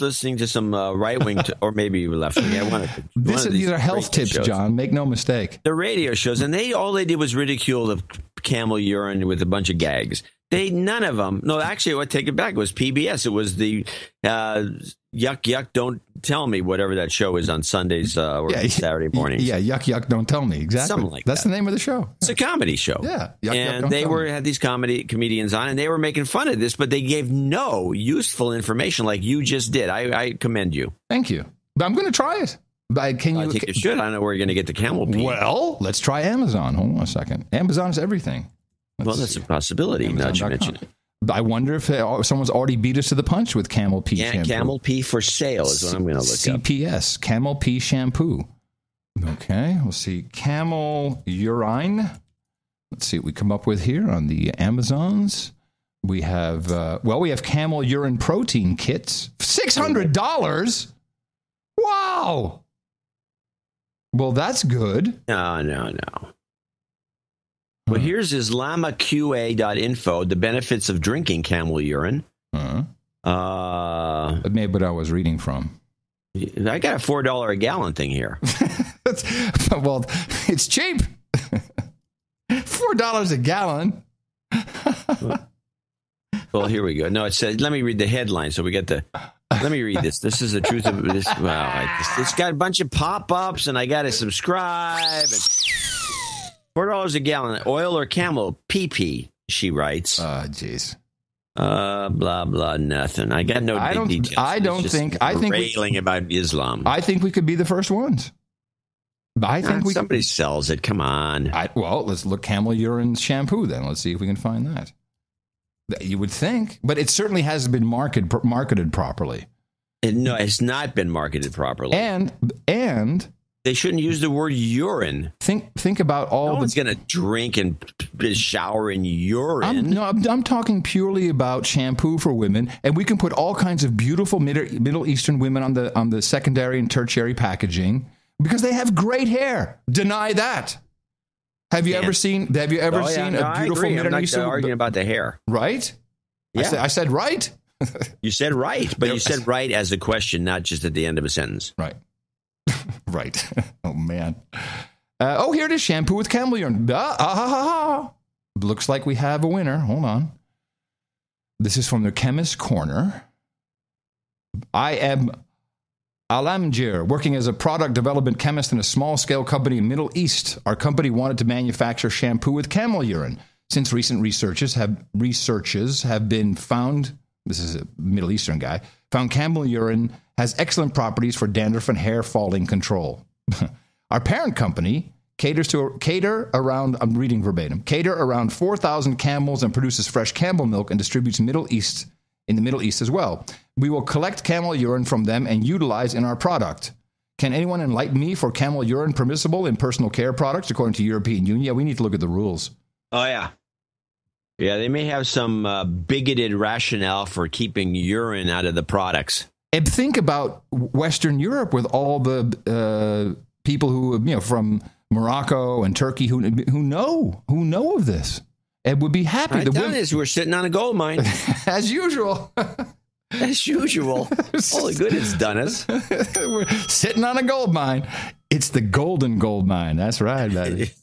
listening to some right wing or maybe left wing. These are health tips, shows. John. Make no mistake. The radio shows, and all they did was ridicule the camel urine with a bunch of gags. None of them. No, actually, I take it back. It was PBS. It was the Yuck, Don't Tell Me, whatever that show is on Sundays or Saturday mornings. Yeah, Yuck, Don't Tell Me. Exactly. Something like That's that. the name of the show. It's a comedy show. Yeah. And they had these comedians on, and they were making fun of this, but they gave no useful information like you just did. I commend you. Thank you. But I'm going to try it. I think you should. I don't know where you're going to get the camel pee. Well, let's try Amazon. Hold on a second. Amazon is everything. That's a possibility. Now that you mention it. I wonder if someone's already beat us to the punch with camel pee shampoo. Camel pee for sale is what I'm going to look up. CPS, camel pee shampoo. Okay, we'll see. Camel urine. Let's see what we come up with here on the Amazons. We have, we have camel urine protein kits. $600? Wow. Well, that's good. No. Well, here's IslamaQA.info, the benefits of drinking camel urine. Maybe what I was reading from. I got a $4 a gallon thing here. Well, it's cheap. $4 a gallon. Well, here we go. No, it says, let me read the headline. So we get let me read this. This is the truth of this. Wow. It's got a bunch of pop-ups, and I got to subscribe. $4 a gallon, oil or camel pee, she writes. Jeez. Blah, blah, nothing. I got no details. I think railing about Islam. I think we could be the first ones. Somebody sells it. Come on. Let's look camel urine shampoo then. Let's see if we can find that. You would think, but it certainly hasn't been marketed properly. No, it's not been marketed properly. And they shouldn't use the word urine. Think about all. No one's going to drink and shower in urine. I'm talking purely about shampoo for women, and we can put all kinds of beautiful Middle Eastern women on the secondary and tertiary packaging. Because they have great hair. Deny that. Have you ever seen a beautiful I'm not Milanese? arguing about the hair. Right? Yeah. I said right. You said right, but you said right as a question, not just at the end of a sentence. Right. Right. Oh, man. Here it is. Shampoo with camel urine. Looks like we have a winner. Hold on. This is from the Chemist Corner. I am Alamgir, working as a product development chemist in a small-scale company in the Middle East. Our company wanted to manufacture shampoo with camel urine. Since recent researches have been found, this is a Middle Eastern guy, found camel urine has excellent properties for dandruff and hair falling control. Our parent company cater around 4,000 camels and produces fresh camel milk and distributes in the Middle East as well. We will collect camel urine from them and utilize in our product. Can anyone enlighten me for camel urine permissible in personal care products according to European Union? Yeah, we need to look at the rules. Oh, yeah. Yeah, they may have some bigoted rationale for keeping urine out of the products. And think about Western Europe with all the people who, from Morocco and Turkey who know of this and would be happy. I tell you, we're sitting on a gold mine. As usual. As usual. Holy good, it's done us. We're sitting on a gold mine. It's the golden gold mine. That's right.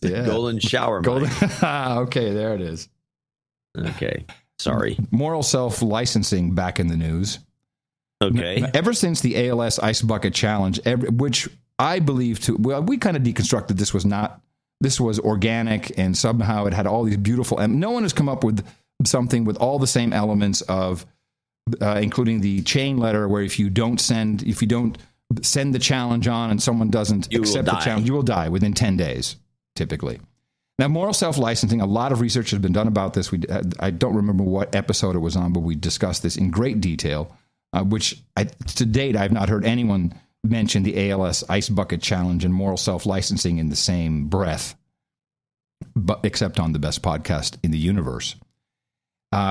Yeah. Golden shower mine. Okay, there it is. Okay. Sorry. Moral self-licensing back in the news. Okay. Ever since the ALS Ice Bucket Challenge, which I believe we kind of deconstructed this was organic and somehow it had all these beautiful, and no one has come up with something with all the same elements of, including the chain letter where if you don't send the challenge on and someone doesn't accept the challenge, you will die within 10 days, typically. Now, moral self-licensing, a lot of research has been done about this. I don't remember what episode it was on, but we discussed this in great detail, to date, I've not heard anyone mention the ALS Ice Bucket Challenge and moral self-licensing in the same breath, except on the best podcast in the universe.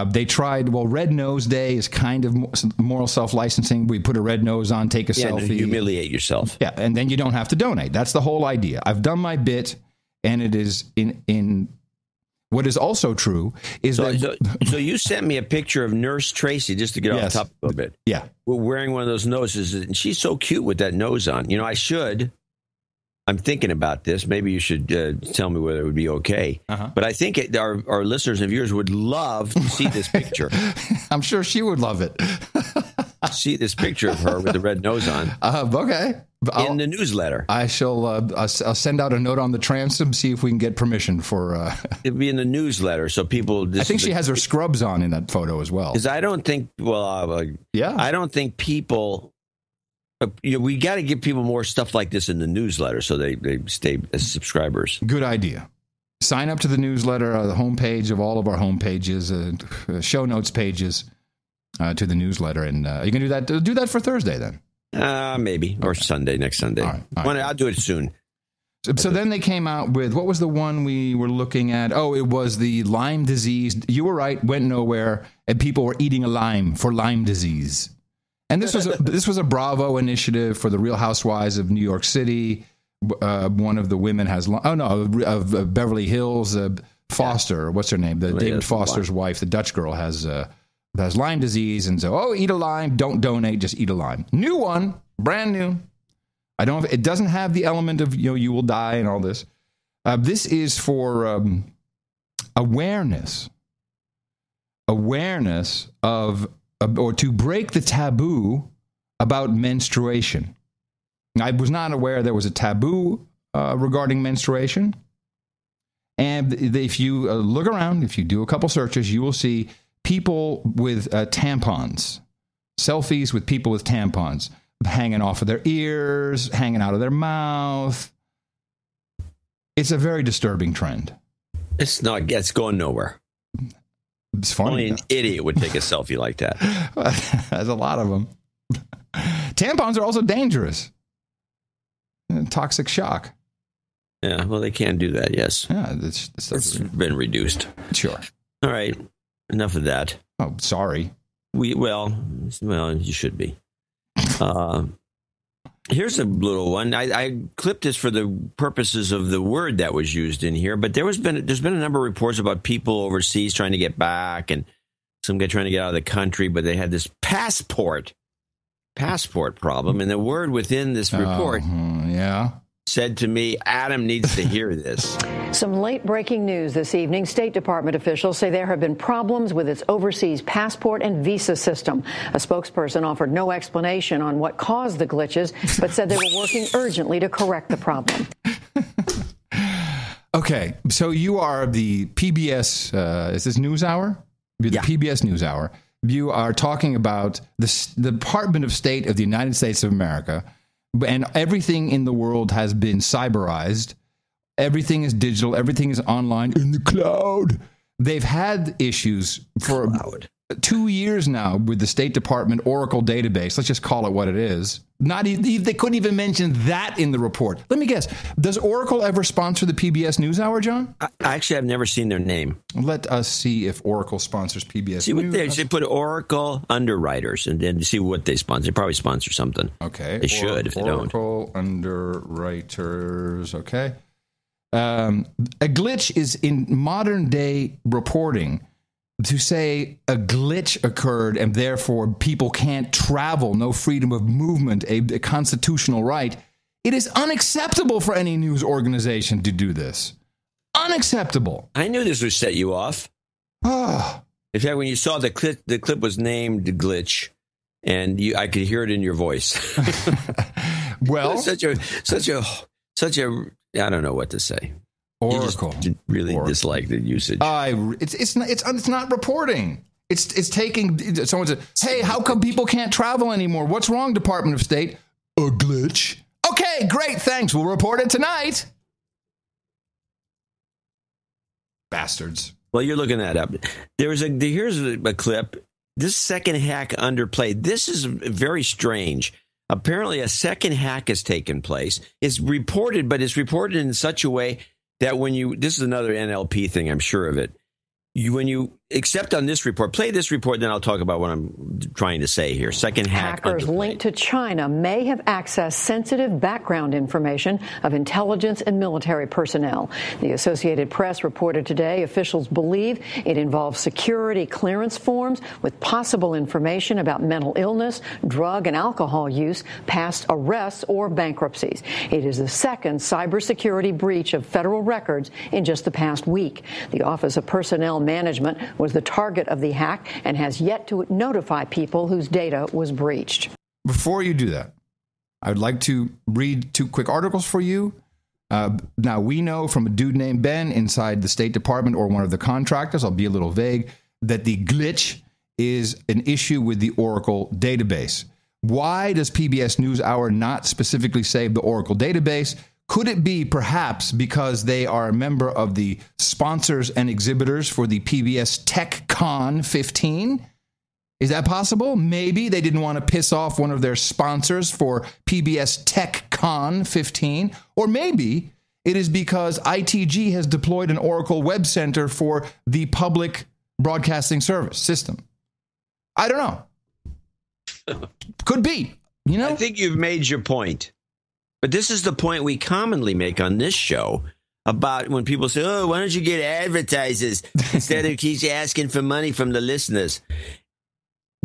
They tried, Red Nose Day is kind of moral self-licensing. We put a red nose on, take a selfie. Humiliate yourself. Yeah, and then you don't have to donate. That's the whole idea. I've done my bit, and it is in what is also true is So you sent me a picture of Nurse Tracy, just to get off the top of it. Yeah. We're wearing one of those noses, and she's so cute with that nose on. I'm thinking about this. Maybe you should tell me whether it would be okay. But I think our listeners and viewers would love to see this picture. I'm sure she would love it. See this picture of her with the red nose on. Okay. In the newsletter. I shall I'll send out a note on the transom, see if we can get permission for... It'll be in the newsletter, so people... I think she has her scrubs on in that photo as well. Because I don't think... I don't think people... we got to give people more stuff like this in the newsletter so they stay as subscribers. Good idea. Sign up to the newsletter, the homepage of all of our homepages, show notes pages to the newsletter. And you can do that. Do that for Thursday then. Maybe. Or Sunday, next Sunday. All right. I'll do it soon. So then they came out with, what was the one we were looking at? Oh, it was the Lyme disease. You were right, went nowhere, and people were eating a lime for Lyme disease. And this was a Bravo initiative for the Real Housewives of New York City. One of the women has of Beverly Hills, Foster. What's her name? David Foster's wife, the Dutch girl, has Lyme disease, and so eat a lime. Don't donate, just eat a lime. New one, brand new. It doesn't have the element of you will die and all this. This is for awareness of. Or to break the taboo about menstruation. I was not aware there was a taboo regarding menstruation. And if you look around, if you do a couple searches, you will see people with tampons, selfies with people with tampons hanging off of their ears, hanging out of their mouth. It's a very disturbing trend. It's going nowhere. It's funny. Only an idiot would take a selfie like that. There's a lot of them. Tampons are also dangerous. Toxic shock. Yeah, well, they can do that, yes. Yeah, it's been reduced. Sure. All right, enough of that. Oh, sorry. Well, you should be. Here's a little one. I clipped this for the purposes of the word that was used in here, but there's been a number of reports about people overseas trying to get back, and some guy trying to get out of the country, but they had this passport problem, and the word within this report said to me, Adam needs to hear this. Some late-breaking news this evening. State Department officials say there have been problems with its overseas passport and visa system. A spokesperson offered no explanation on what caused the glitches, but said they were working urgently to correct the problem. Okay, so you are the PBS, is this NewsHour? You're the PBS NewsHour. You are talking about the Department of State of the United States of America, and everything in the world has been cyberized. Everything is digital. Everything is online in the cloud. They've had issues for 2 years now with the State Department Oracle database. Let's just call it what it is. They couldn't even mention that in the report. Let me guess. Does Oracle ever sponsor the PBS NewsHour, John? Actually, I've never seen their name. Let us see if Oracle sponsors PBS. See what they put Oracle Underwriters and then see what they sponsor. They probably sponsor something. Okay. They should if they don't. Oracle Underwriters. Okay. A glitch is in modern day reporting. To say a glitch occurred and therefore people can't travel, no freedom of movement, a constitutional right, it is unacceptable for any news organization to do this. Unacceptable. I knew this would set you off. In fact, when you saw the clip was named Glitch, and I could hear it in your voice. Well, such a I don't know what to say. Oracle. You just really dislike the usage. It's not reporting. It's taking someone said, "Hey, how come people can't travel anymore? What's wrong, Department of State?" A glitch. Okay, great, thanks. We'll report it tonight. Bastards. Well, you're looking that up. Here's a clip. This second hack underplayed. This is very strange. Apparently, a second hack has taken place. It's reported, but it's reported in such a way that this is another NLP thing, I'm sure of it. When you accept on this report, play this report, then I'll talk about what I'm trying to say here. Second hack. Hackers linked to China may have accessed sensitive background information of intelligence and military personnel. The Associated Press reported today officials believe it involves security clearance forms with possible information about mental illness, drug and alcohol use, past arrests, or bankruptcies. It is the second cybersecurity breach of federal records in just the past week. The Office of Personnel Management was the target of the hack and has yet to notify people whose data was breached. Before you do that, I would like to read 2 quick articles for you. Now, we know from a dude named Ben inside the State Department or one of the contractors, I'll be a little vague, that the glitch is an issue with the Oracle database. Why does PBS NewsHour not specifically say the Oracle database? Could it be perhaps because they are a member of the sponsors and exhibitors for the PBS TechCon 15? Is that possible? Maybe they didn't want to piss off one of their sponsors for PBS TechCon 15. Or maybe it is because ITG has deployed an Oracle Web Center for the public broadcasting service system. I don't know. Could be. I think you've made your point. But this is the point we commonly make on this show about when people say, "Oh, why don't you get advertisers instead of keep asking for money from the listeners?"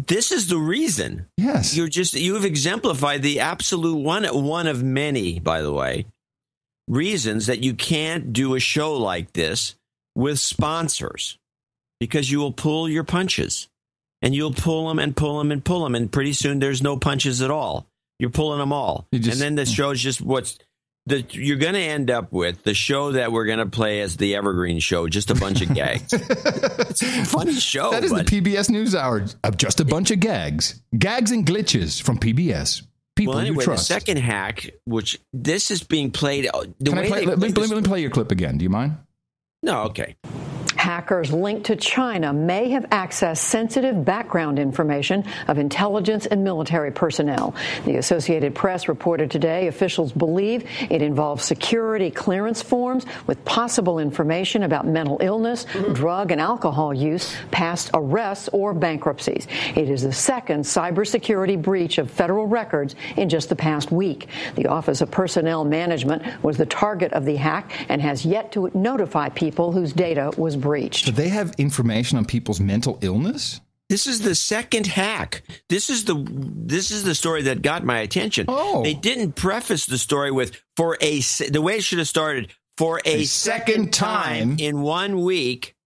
This is the reason. Yes. You've exemplified the absolute one of many, by the way, reasons that you can't do a show like this with sponsors, because you will pull your punches, and you'll pull them and pull them and pull them, and pretty soon there's no punches at all. You're pulling them all. And then the show's just you're going to end up with the show that we're going to play as the Evergreen Show, just a bunch of gags. It's a funny show. That is the PBS NewsHour of just a bunch of gags. Gags and glitches from PBS. People you trust. The second hack, which this is being played. Let me play your clip again. Do you mind? No, okay. Hackers linked to China may have accessed sensitive background information of intelligence and military personnel. The Associated Press reported today officials believe it involves security clearance forms with possible information about mental illness, drug and alcohol use, past arrests, or bankruptcies. It is the second cybersecurity breach of federal records in just the past week. The Office of Personnel Management was the target of the hack and has yet to notify people whose data was breached. So they have information on people's mental illness? This is the second hack. This is the story that got my attention. Oh. They didn't preface the story with the way it should have started. For a second time in 1 week,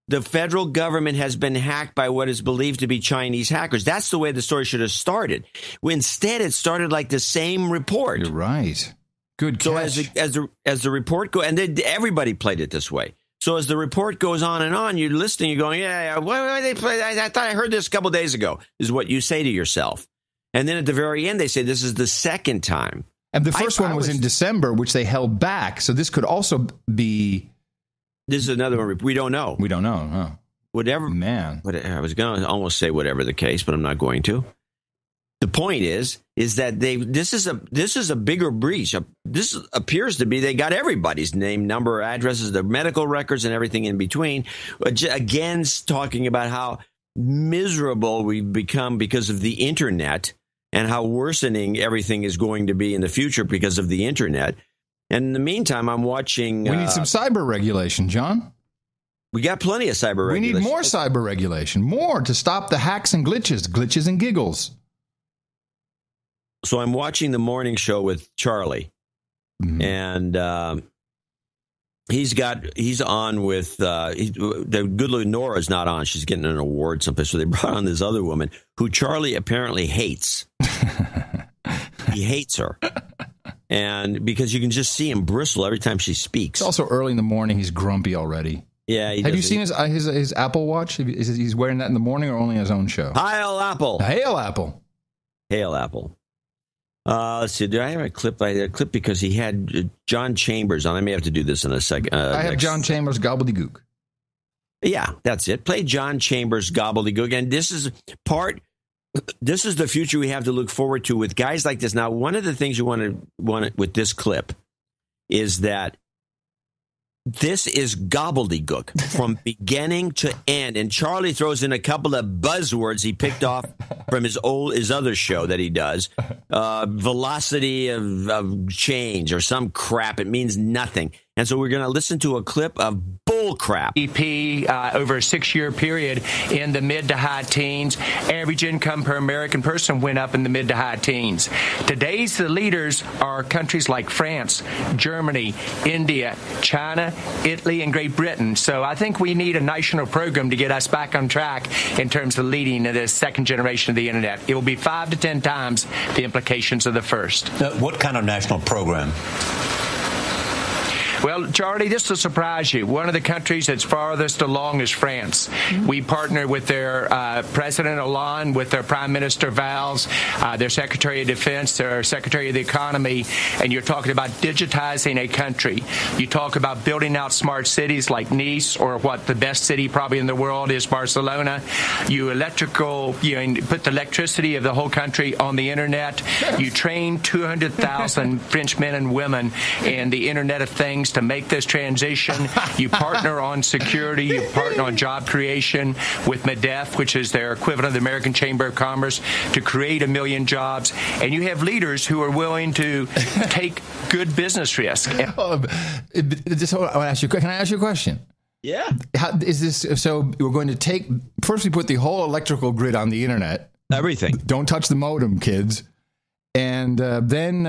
the federal government has been hacked by what is believed to be Chinese hackers. That's the way the story should have started. Instead, it started like the same report. You're right. Good catch. So as the report goes, and everybody played it this way. So as the report goes on and on, you're listening, you're going, yeah, why they play? I thought I heard this a couple days ago, is what you say to yourself. And then at the very end, they say this is the second time. And the first one was in December, which they held back. So this could also be... This is another one. We don't know. We don't know. Huh? Whatever. Man. I was going to almost say whatever the case, but I'm not going to. The point is that this is a bigger breach. This appears to be they got everybody's name, number, addresses, their medical records, and everything in between. Again, talking about how miserable we've become because of the internet and how worsening everything is going to be in the future because of the internet. And in the meantime, I'm watching. We need some cyber regulation, John. We got plenty of cyber regulation. We need more cyber regulation, more to stop the hacks and glitches and giggles. So I'm watching the morning show with Charlie, and he's on with the good looking Nora's not on. She's getting an award someplace. So they brought on this other woman who Charlie apparently hates. He hates her, and because you can just see him bristle every time she speaks. It's also early in the morning. He's grumpy already. Yeah. Have you seen his Apple Watch? He's wearing that in the morning or only his own show? Hail Apple. Hail Apple. Hail Apple. Let's see. Do I have a clip? I had a clip because he had John Chambers on. I may have to do this in a second. I have John Chambers gobbledygook. Yeah, that's it. Play John Chambers gobbledygook. And this is the future we have to look forward to with guys like this. Now, one of the things you want with this clip is that this is gobbledygook from beginning to end. And Charlie throws in a couple of buzzwords he picked off from his other show that he does. Velocity of change or some crap. It means nothing. And so we're going to listen to a clip of bull crap. GDP over a 6-year period in the mid to high teens. Average income per American person went up in the mid to high teens. Today's the leaders are countries like France, Germany, India, China, Italy, and Great Britain. So I think we need a national program to get us back on track in terms of leading the second generation of the internet. It will be 5 to 10 times the implications of the first. What kind of national program? Well, Charlie, this will surprise you. One of the countries that's farthest along is France. We partner with their President Hollande, with their Prime Minister Valls, their Secretary of Defense, their Secretary of the Economy, and you're talking about digitizing a country. You talk about building out smart cities like Nice, or what the best city probably in the world is, Barcelona. You put the electricity of the whole country on the internet. You train 200,000 French men and women in the Internet of Things to make this transition. You partner on security, you partner on job creation with MEDEF, which is their equivalent of the American Chamber of Commerce, to create 1 million jobs. And you have leaders who are willing to take good business risk. Can I ask you a question? Yeah. How is this? So we're going to first we put the whole electrical grid on the internet. Everything. Don't touch the modem, kids. And then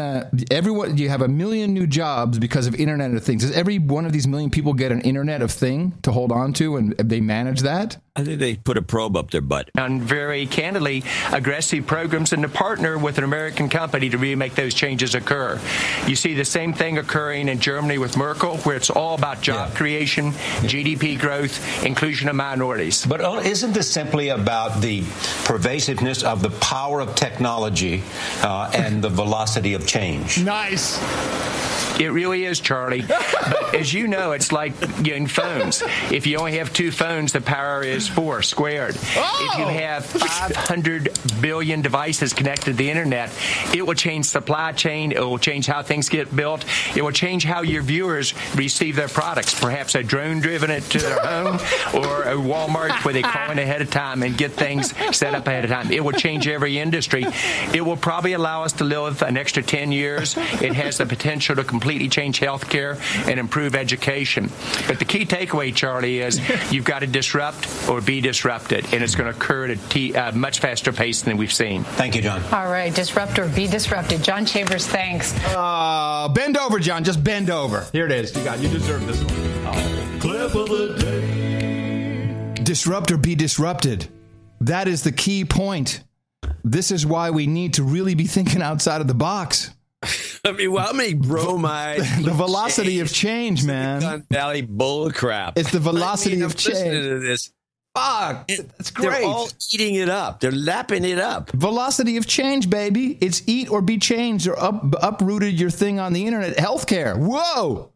you have 1 million new jobs because of Internet of Things. Does every one of these 1 million people get an Internet of Thing to hold on to, and they manage that? I think they put a probe up their butt. And very candidly, aggressive programs and to partner with an American company to really make those changes occur. You see the same thing occurring in Germany with Merkel, where it's all about job creation, GDP growth, inclusion of minorities. But isn't this simply about the pervasiveness of the power of technology and the velocity of change? Nice. It really is, Charlie. But as you know, it's like getting phones. If you only have 2 phones, the power is 4 squared. If you have 500 billion devices connected to the internet, it will change supply chain. It will change how things get built. It will change how your viewers receive their products. Perhaps a drone driven it to their home, or a Walmart where they call in ahead of time and get things set up ahead of time. It will change every industry. It will probably allow us to live an extra 10 years. It has the potential to completely change healthcare and improve education. But the key takeaway, Charlie, is you've got to disrupt or be disrupted, and it's going to occur at a much faster pace than we've seen. Thank you, John. All right, disrupt or be disrupted. John Chambers, thanks. Bend over, John. Just bend over. Here it is. You deserve this one. Clip of the day. Disrupt or be disrupted. That is the key point. This is why we need to really be thinking outside of the box. I mean, well, how many bromide? The velocity of change, man. Silicon Valley bull crap. It's the velocity of change. Listening to this. Fuck, that's great. They're all eating it up. They're lapping it up. Velocity of change, baby. It's eat or be changed, or uprooted your thing on the internet. Healthcare. Whoa.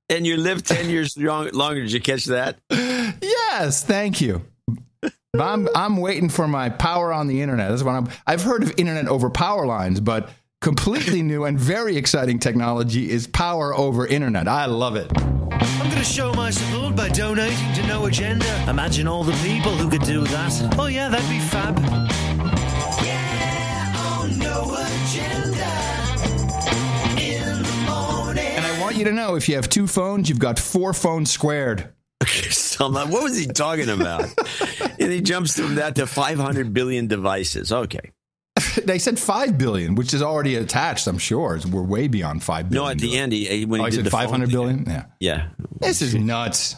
And you live 10 years longer. Did you catch that? Yes, thank you. I'm waiting for my power on the internet. That's what I've heard of internet over power lines, but completely new and very exciting technology is power over internet. I love it. I'm going to show my support by donating to No Agenda. Imagine all the people who could do that. Oh yeah, that'd be fab. Yeah, on No Agenda in the morning. And I want you to know, if you have 2 phones, you've got 4 phones squared. What was he talking about? And he jumps from that to 500 billion devices. Okay. They said 5 billion, which is already attached, I'm sure. We're way beyond 5 billion. No, at the end, when he did said 500 billion? Yeah. Yeah. This is nuts.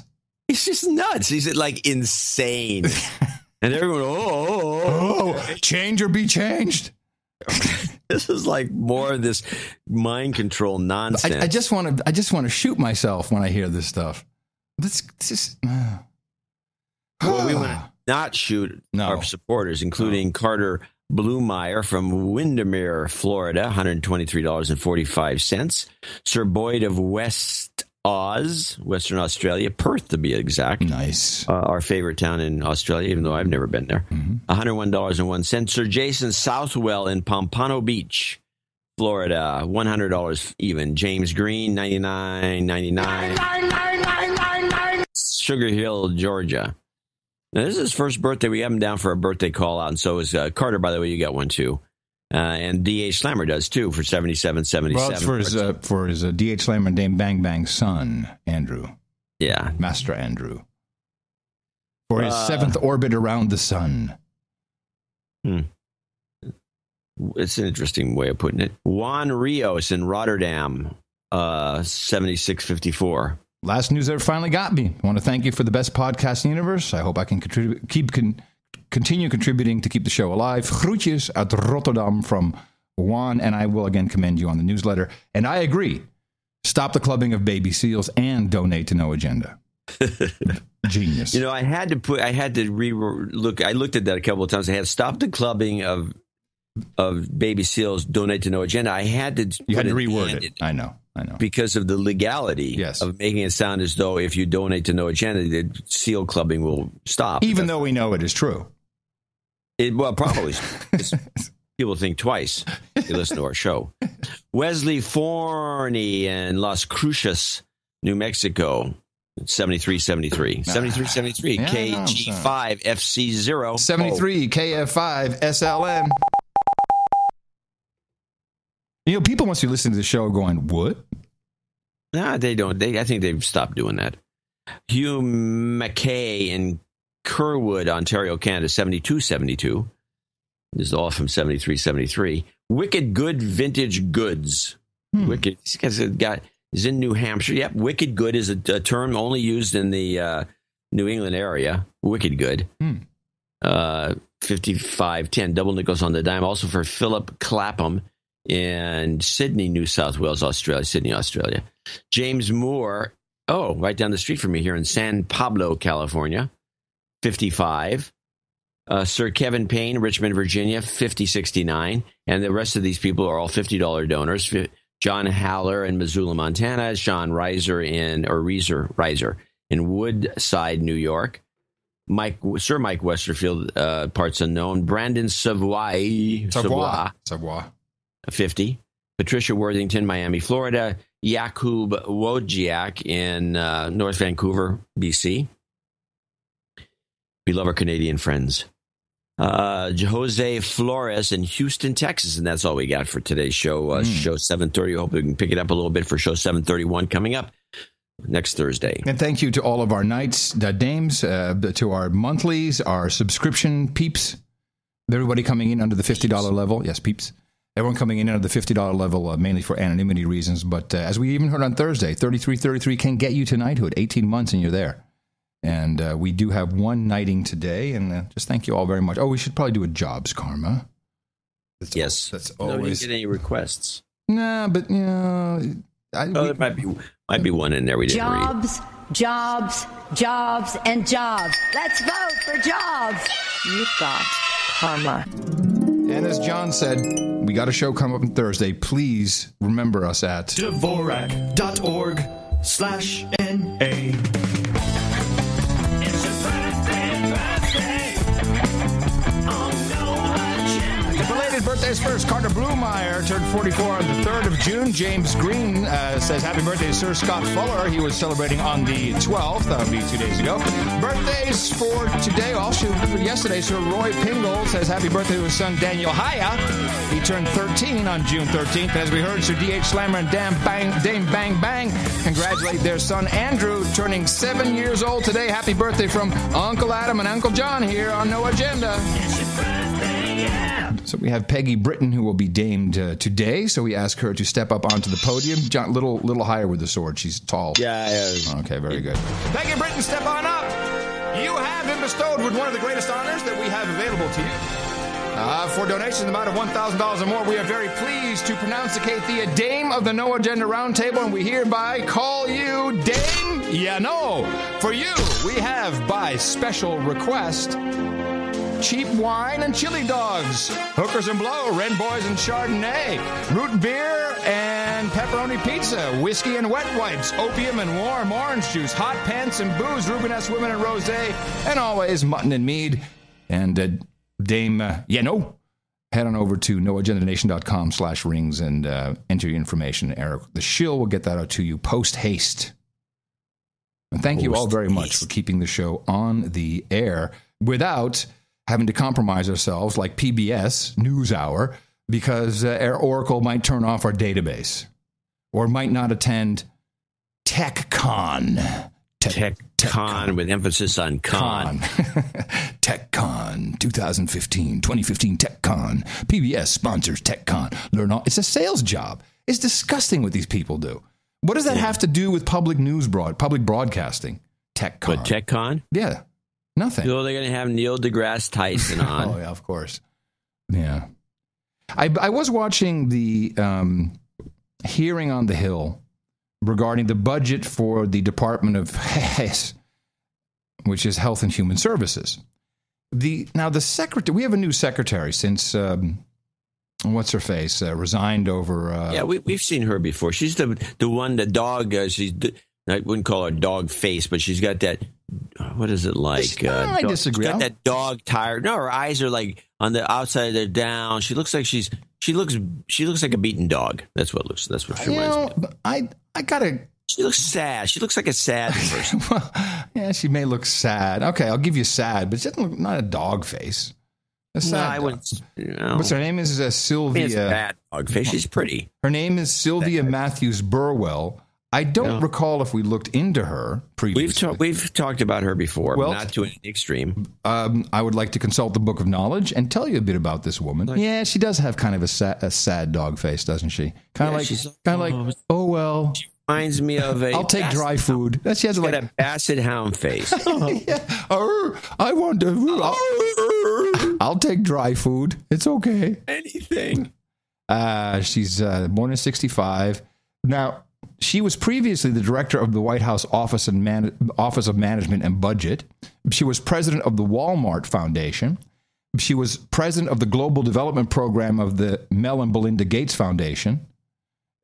It's just nuts. He's like insane. And everyone, change or be changed. This is like more of this mind control nonsense. I just want to shoot myself when I hear this stuff. This is. Well, we want to not shoot our supporters, including Carter Blumeyer from Windermere, Florida, $123.45. Sir Boyd of West Oz, Western Australia, Perth to be exact. Nice. Our favorite town in Australia, even though I've never been there. $101.01. Sir Jason Southwell in Pompano Beach, Florida, $100 even. James Green, $99.99. Sugar Hill, Georgia. Now, this is his first birthday. We have him down for a birthday call out, and so is Carter, by the way. You got one, too. And D.H. Slammer does, too, for $77.77. Well, it's for his D.H. Slammer and Dame Bang Bang's son, Andrew. Yeah. Master Andrew. For his 7th orbit around the sun. It's an interesting way of putting it. Juan Rios in Rotterdam, $76.54. Last news that finally got me. I want to thank you for the best podcast in the universe. I hope I can continue contributing to keep the show alive. Groetjes uit Rotterdam from Juan, and I will again commend you on the newsletter. And I agree. Stop the clubbing of baby seals and donate to No Agenda. Genius. You know, I had to look. I looked at that a couple of times. I had stop the clubbing of baby seals, donate to No Agenda. I had to. You had to reword it. I know. Because of the legality of making it sound as though if you donate to No Agenda, the seal clubbing will stop. Even though we know it is true. Well, probably. People think twice. They listen to our show. Wesley Forney in Las Cruces, New Mexico, 7373. 7373, KG5, FC0. 73, KF5, SLM. You know, people must be listening to the show going, what? Nah, they don't. I think they've stopped doing that. Hugh McKay in Kerwood, Ontario, Canada, 7272. This is all from 7373. Wicked Good Vintage Goods. Wicked. This guy's is in New Hampshire. Yep, Wicked Good is a term only used in the New England area. Wicked Good. 5510, double nickels on the dime. Also for Philip Clapham in Sydney, New South Wales, Australia. Sydney, Australia. James Moore, right down the street from me here in San Pablo, California, 55. Sir Kevin Payne, Richmond, Virginia, 5069. And the rest of these people are all $50 donors. John Haller in Missoula, Montana. Sean Reiser in Woodside, New York. Sir Mike Westerfield, parts unknown. Brandon Savoy, 50. Patricia Worthington, Miami, Florida. Jakub Wojciak in North Vancouver, BC. We love our Canadian friends. Jose Flores in Houston, Texas. And that's all we got for today's show. Show 7:30. I hope we can pick it up a little bit for show 731 coming up next Thursday. And thank you to all of our knights, dames, to our monthlies, our subscription peeps, everybody coming in under the $50 level. Yes, peeps. Everyone coming in under the $50 level, mainly for anonymity reasons. But as we even heard on Thursday, 3333 can get you to knighthood. 18 months and you're there. And we do have one knighting today. And just thank you all very much. Oh, we should probably do a jobs karma. That's always. No, we didn't get any requests. Nah, but you know, there might be one in there we didn't read. Jobs, and jobs. Let's vote for jobs. You've got karma. And as John said, we got a show coming up on Thursday. Please remember us at Dvorak.org/NA. Birthdays first. Carter Blumeyer turned 44 on the 3rd of June. James Green says happy birthday to Sir Scott Fuller. He was celebrating on the 12th. That would be 2 days ago. Birthdays for today, also for yesterday. Sir Roy Pingle says happy birthday to his son Daniel Haya. He turned 13 on June 13th. And as we heard, Sir D.H. Slammer and Dame Bang Bang congratulate their son Andrew, turning 7 years old today. Happy birthday from Uncle Adam and Uncle John here on No Agenda. So we have Peggy Britton, who will be damed today. So we ask her to step up onto the podium. John, little higher with the sword. She's tall. Yeah. Okay, very good. Peggy Britton, step on up. You have been bestowed with one of the greatest honors that we have available to you. For donations in the amount of $1,000 or more, we are very pleased to pronounceate the Dame of the No Agenda Roundtable, and we hereby call you Dame. Yeah, no. For you, we have, by special request, cheap wine and chili dogs, hookers and blow, Red Boys and Chardonnay, root beer and pepperoni pizza, whiskey and wet wipes, opium and warm orange juice, hot pants and booze, Rubenesque women and rosé, and always mutton and mead. And Dame, head on over to noagendanation.com/rings and enter your information. Eric, the shill will get that out to you post haste. And thank you all very much for keeping the show on the air without having to compromise ourselves like PBS NewsHour because our Oracle might turn off our database or might not attend TechCon. TechCon with emphasis on con. TechCon 2015 TechCon. PBS sponsors TechCon. Learn all. It's a sales job. It's disgusting what these people do. What does that have to do with public broadcasting? TechCon. But TechCon? Yeah. Nothing. So they're going to have Neil deGrasse Tyson on. Oh, yeah, of course. Yeah. I was watching the hearing on the Hill regarding the budget for the Department of HES, which is Health and Human Services. Now, the secretary, we have a new secretary since, what's her face, resigned over. Yeah, we've seen her before. She's the one, the dog, I wouldn't call her dog face, but she's got that. What is it like? I disagree. She's got that dog tired. No, her eyes are like on the outside. They're down. She looks like she looks like a beaten dog. That's what she reminds me of. I gotta. She looks sad. She looks like a sad person. Well, yeah, she may look sad. Okay, I'll give you sad, but she doesn't look not a dog face. I wouldn't. What's her name? Is Sylvia? It's a bad dog face. She's pretty. Her name is Sylvia Matthews Burwell. I don't recall if we looked into her previously. We've talked about her before, but not to an extreme. I would like to consult the Book of Knowledge and tell you a bit about this woman. Yeah, she does have kind of a sad dog face, doesn't she? Kind of like, oh well. She reminds me of a. I'll take dry food. She has a Basset Hound face. Yeah. I want to. I'll take dry food. It's okay. Anything. She's born in 1965. Now. She was previously the director of the White House Office of Management and Budget. She was president of the Walmart Foundation. She was president of the Global Development Program of the Mel and Belinda Gates Foundation.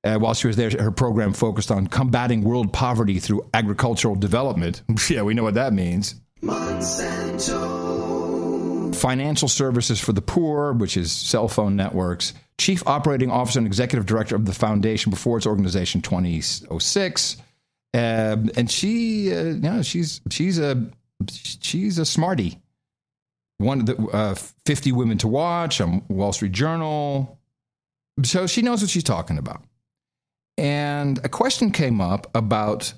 While she was there, her program focused on combating world poverty through agricultural development. Yeah, we know what that means. Monsanto. Financial services for the poor, which is cell phone networks. Chief Operating Officer and Executive Director of the Foundation before its organization 2006. And she's a smarty. One of the 50 Women to Watch on Wall Street Journal. So she knows what she's talking about. And a question came up about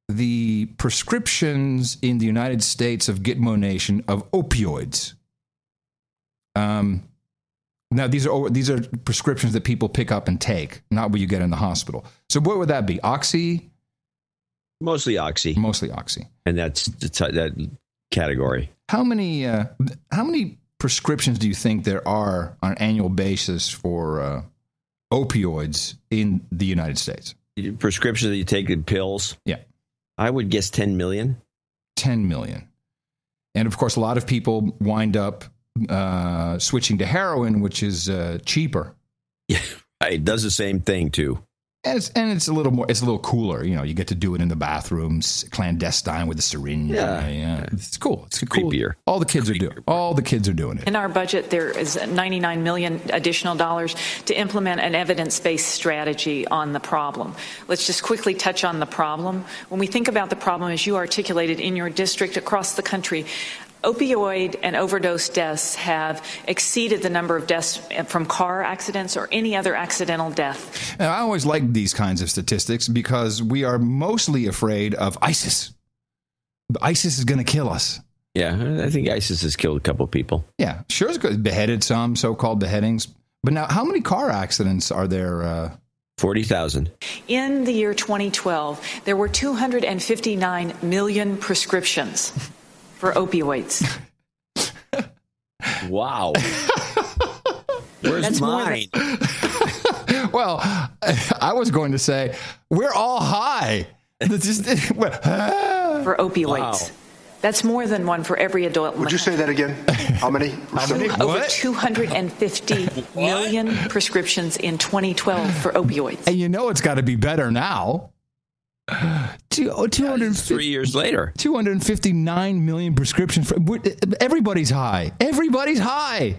the prescriptions in the United States of Gitmo Nation of opioids. Now, these are prescriptions that people pick up and take, not what you get in the hospital. So what would that be? Oxy? Mostly Oxy. Mostly Oxy. And that's that category. How many prescriptions do you think there are on an annual basis for opioids in the United States? Prescriptions that you take in pills? Yeah. I would guess 10 million. 10 million. And of course, a lot of people wind up switching to heroin, which is cheaper. Yeah, it does the same thing too. And it's a little more. It's a little cooler. You know, you get to do it in the bathrooms, clandestine with a syringe. Yeah. It's cool. It's cool. Creepier. All the kids are doing. All the kids are doing it. In our budget, there is $99 million additional dollars to implement an evidence-based strategy on the problem. Let's just quickly touch on the problem. When we think about the problem, as you articulated in your district across the country, opioid and overdose deaths have exceeded the number of deaths from car accidents or any other accidental death. Now, I always like these kinds of statistics because we are mostly afraid of ISIS. ISIS is going to kill us. Yeah, I think ISIS has killed a couple people. Yeah, sure, it's good. Beheaded some, so-called beheadings. But now, how many car accidents are there? 40,000. In the year 2012, there were 259 million prescriptions for opioids. Wow. Where's That's mine? Well, I was going to say, we're all high. For opioids. Wow. That's more than one for every adult. Would you say that again? How many? Over 250 million prescriptions in 2012 for opioids. And you know it's got to be better now. 3 years later. 259 million prescriptions. Everybody's high. Everybody's high.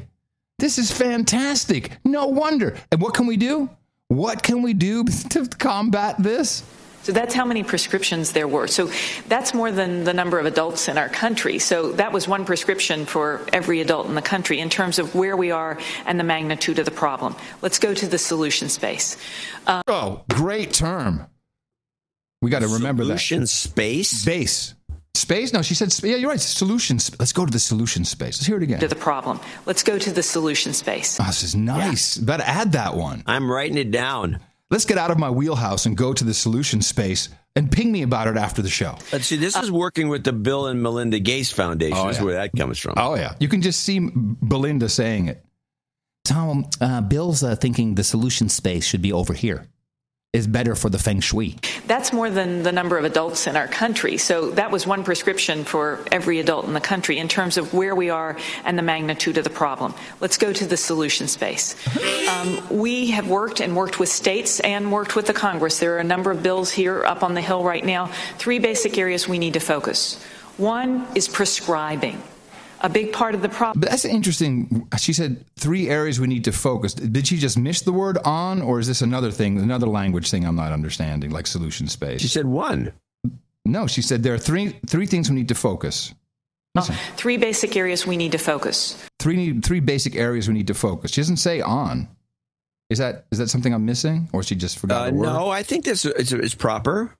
This is fantastic. No wonder. And what can we do? What can we do to combat this? So that's how many prescriptions there were. So that's more than the number of adults in our country. So that was one prescription for every adult in the country in terms of where we are and the magnitude of the problem. Let's go to the solution space. Great term. We got to remember that. Solution space? Space? No, she said, yeah, you're right. Solutions. Let's go to the solution space. Let's hear it again. To the problem. Let's go to the solution space. Oh, this is nice. Yeah. Better add that one. I'm writing it down. Let's get out of my wheelhouse and go to the solution space and ping me about it after the show. Let's see, this is working with the Bill and Melinda Gates Foundation. That's where that comes from. Oh, yeah. You can just see Belinda saying it. Tom, Bill's thinking the solution space should be over here. Is better for the feng shui. That's more than the number of adults in our country. So that was one prescription for every adult in the country in terms of where we are and the magnitude of the problem. Let's go to the solution space. We have worked with states and worked with the Congress. There are a number of bills here up on the Hill right now. 3 basic areas we need to focus. One is prescribing. A big part of the problem. But that's interesting. She said 3 areas we need to focus. Did she just miss the word on, or is this another thing, another language thing I'm not understanding, like solution space? She said 1. No, she said there are three things we need to focus. Listen. 3 basic areas we need to focus. Three basic areas we need to focus. She doesn't say on. Is that something I'm missing, or she just forgot the word? No, I think this is proper.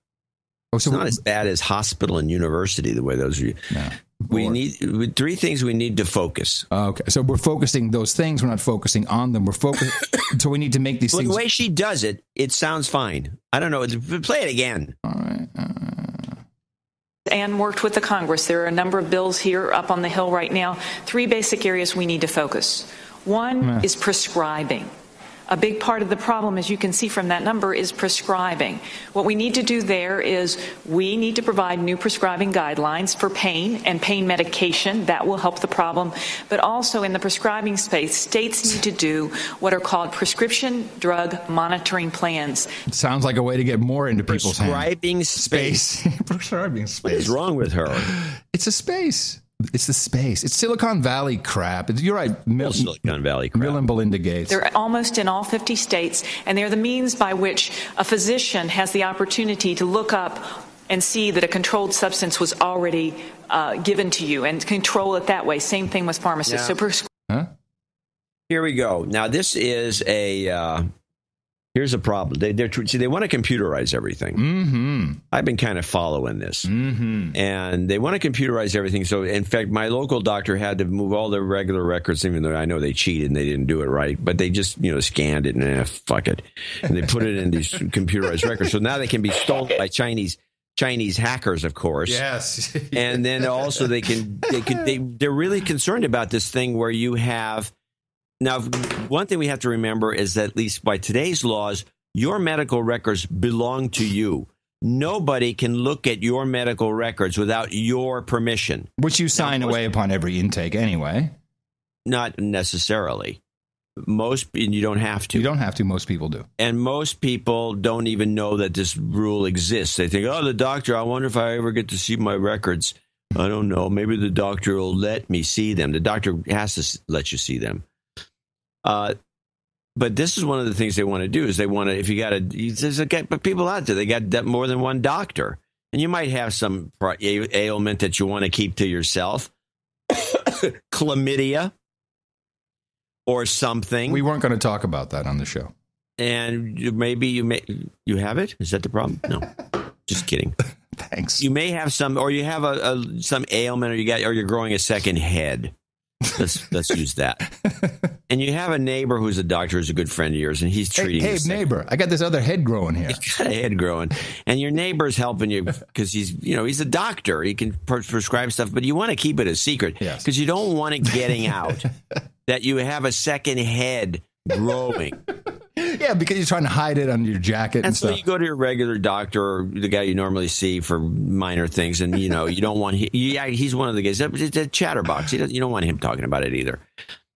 Oh, so it's not as bad as hospital and university, the way those are. No. We need 3 things we need to focus. Okay, so we're focusing those things. We're not focusing on them. We're focused. So we need to make these things. The way she does it, it sounds fine. I don't know. Play it again. All right. And worked with the Congress. There are a number of bills here up on the Hill right now. 3 basic areas we need to focus. One is prescribing. A big part of the problem, as you can see from that number, is prescribing. What we need to do there is we need to provide new prescribing guidelines for pain and pain medication. That will help the problem. But also in the prescribing space, states need to do what are called prescription drug monitoring plans. It sounds like a way to get more into people's hands. Prescribing space. Prescribing space. What is wrong with her? It's a space. It's the space. It's Silicon Valley crap. You're right. Silicon Valley crap. Bill and Belinda Gates. They're almost in all 50 states, and they're the means by which a physician has the opportunity to look up and see that a controlled substance was already given to you and control it that way. Same thing with pharmacists. Here we go. Now, this is here's a problem. They want to computerize everything. Mm-hmm. I've been kind of following this. Mm-hmm. And they want to computerize everything. So, in fact, my local doctor had to move all their regular records, even though I know they cheated and they didn't do it right. But they just, scanned it and fuck it. And they put it in these computerized records. So now they can be stolen by Chinese hackers, of course. Yes. And then also they're really concerned about this thing where you have. Now, one thing we have to remember is that, at least by today's laws, your medical records belong to you. Nobody can look at your medical records without your permission. Which you sign away upon every intake anyway. Not necessarily. You don't have to. You don't have to. Most people do. And most people don't even know that this rule exists. They think, the doctor, I wonder if I ever get to see my records. I don't know. Maybe the doctor will let me see them. The doctor has to let you see them. But this is one of the things they want to do is they want to, but people out there, they got more than one doctor, and you might have some ailment that you want to keep to yourself, chlamydia or something. We weren't going to talk about that on the show. And maybe you have it. Is that the problem? No, just kidding. Thanks. You may have some, or you have some ailment, or you're growing a second head. Let's use that. And you have a neighbor who's a doctor, who's a good friend of yours, and he's treating you. Hey, neighbor, I got this other head growing here. He's got a head growing, and your neighbor's helping you because he's a doctor. He can prescribe stuff, but you want to keep it a secret because you don't want it getting out that you have a second head growing. Yeah, because you're trying to hide it under your jacket and stuff. So you go to your regular doctor, or the guy you normally see for minor things, and you don't want he's one of the guys. It's a chatterbox. You don't want him talking about it either.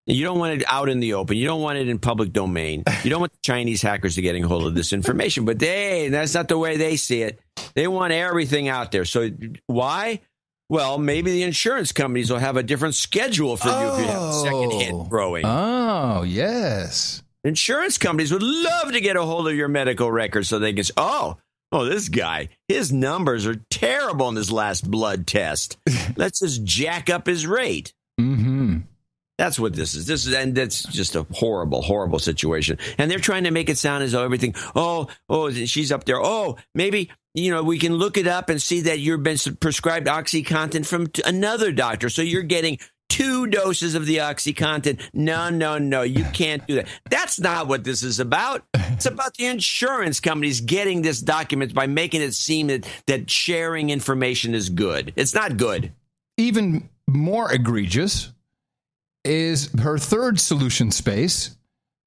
You don't want it out in the open. You don't want it in public domain. You don't want the Chinese hackers to getting hold of this information. But that's not the way they see it. They want everything out there. So why? Well, maybe the insurance companies will have a different schedule for you if you have a second head growing. Oh, yes. Insurance companies would love to get a hold of your medical records so they can say, oh, this guy, his numbers are terrible in his last blood test. Let's just jack up his rate. Mm-hmm. That's what this is. And that's just a horrible, horrible situation. And they're trying to make it sound as though everything, she's up there. Oh, maybe, we can look it up and see that you've been prescribed OxyContin from another doctor. So you're getting 2 doses of the OxyContin. No, you can't do that. That's not what this is about. It's about the insurance companies getting this document by making it seem that sharing information is good. It's not good. Even more egregious is her third solution space,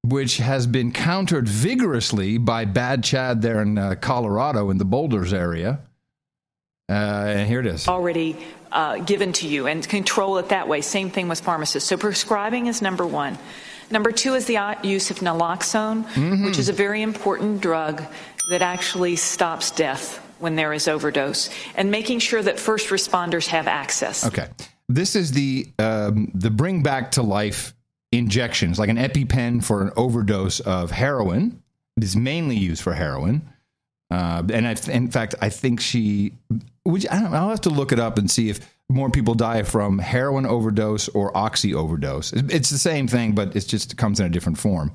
which has been countered vigorously by Bad Chad there in Colorado in the Boulders area. And here it is. Already given to you and control it that way. Same thing with pharmacists. So prescribing is number one. Number two is the use of naloxone, which is a very important drug that actually stops death when there is overdose, and making sure that first responders have access. Okay. This is the bring back to life injections, like an EpiPen for an overdose of heroin. It is mainly used for heroin. In fact, I think I'll have to look it up and see if more people die from heroin overdose or oxy overdose. It's the same thing, but it just comes in a different form.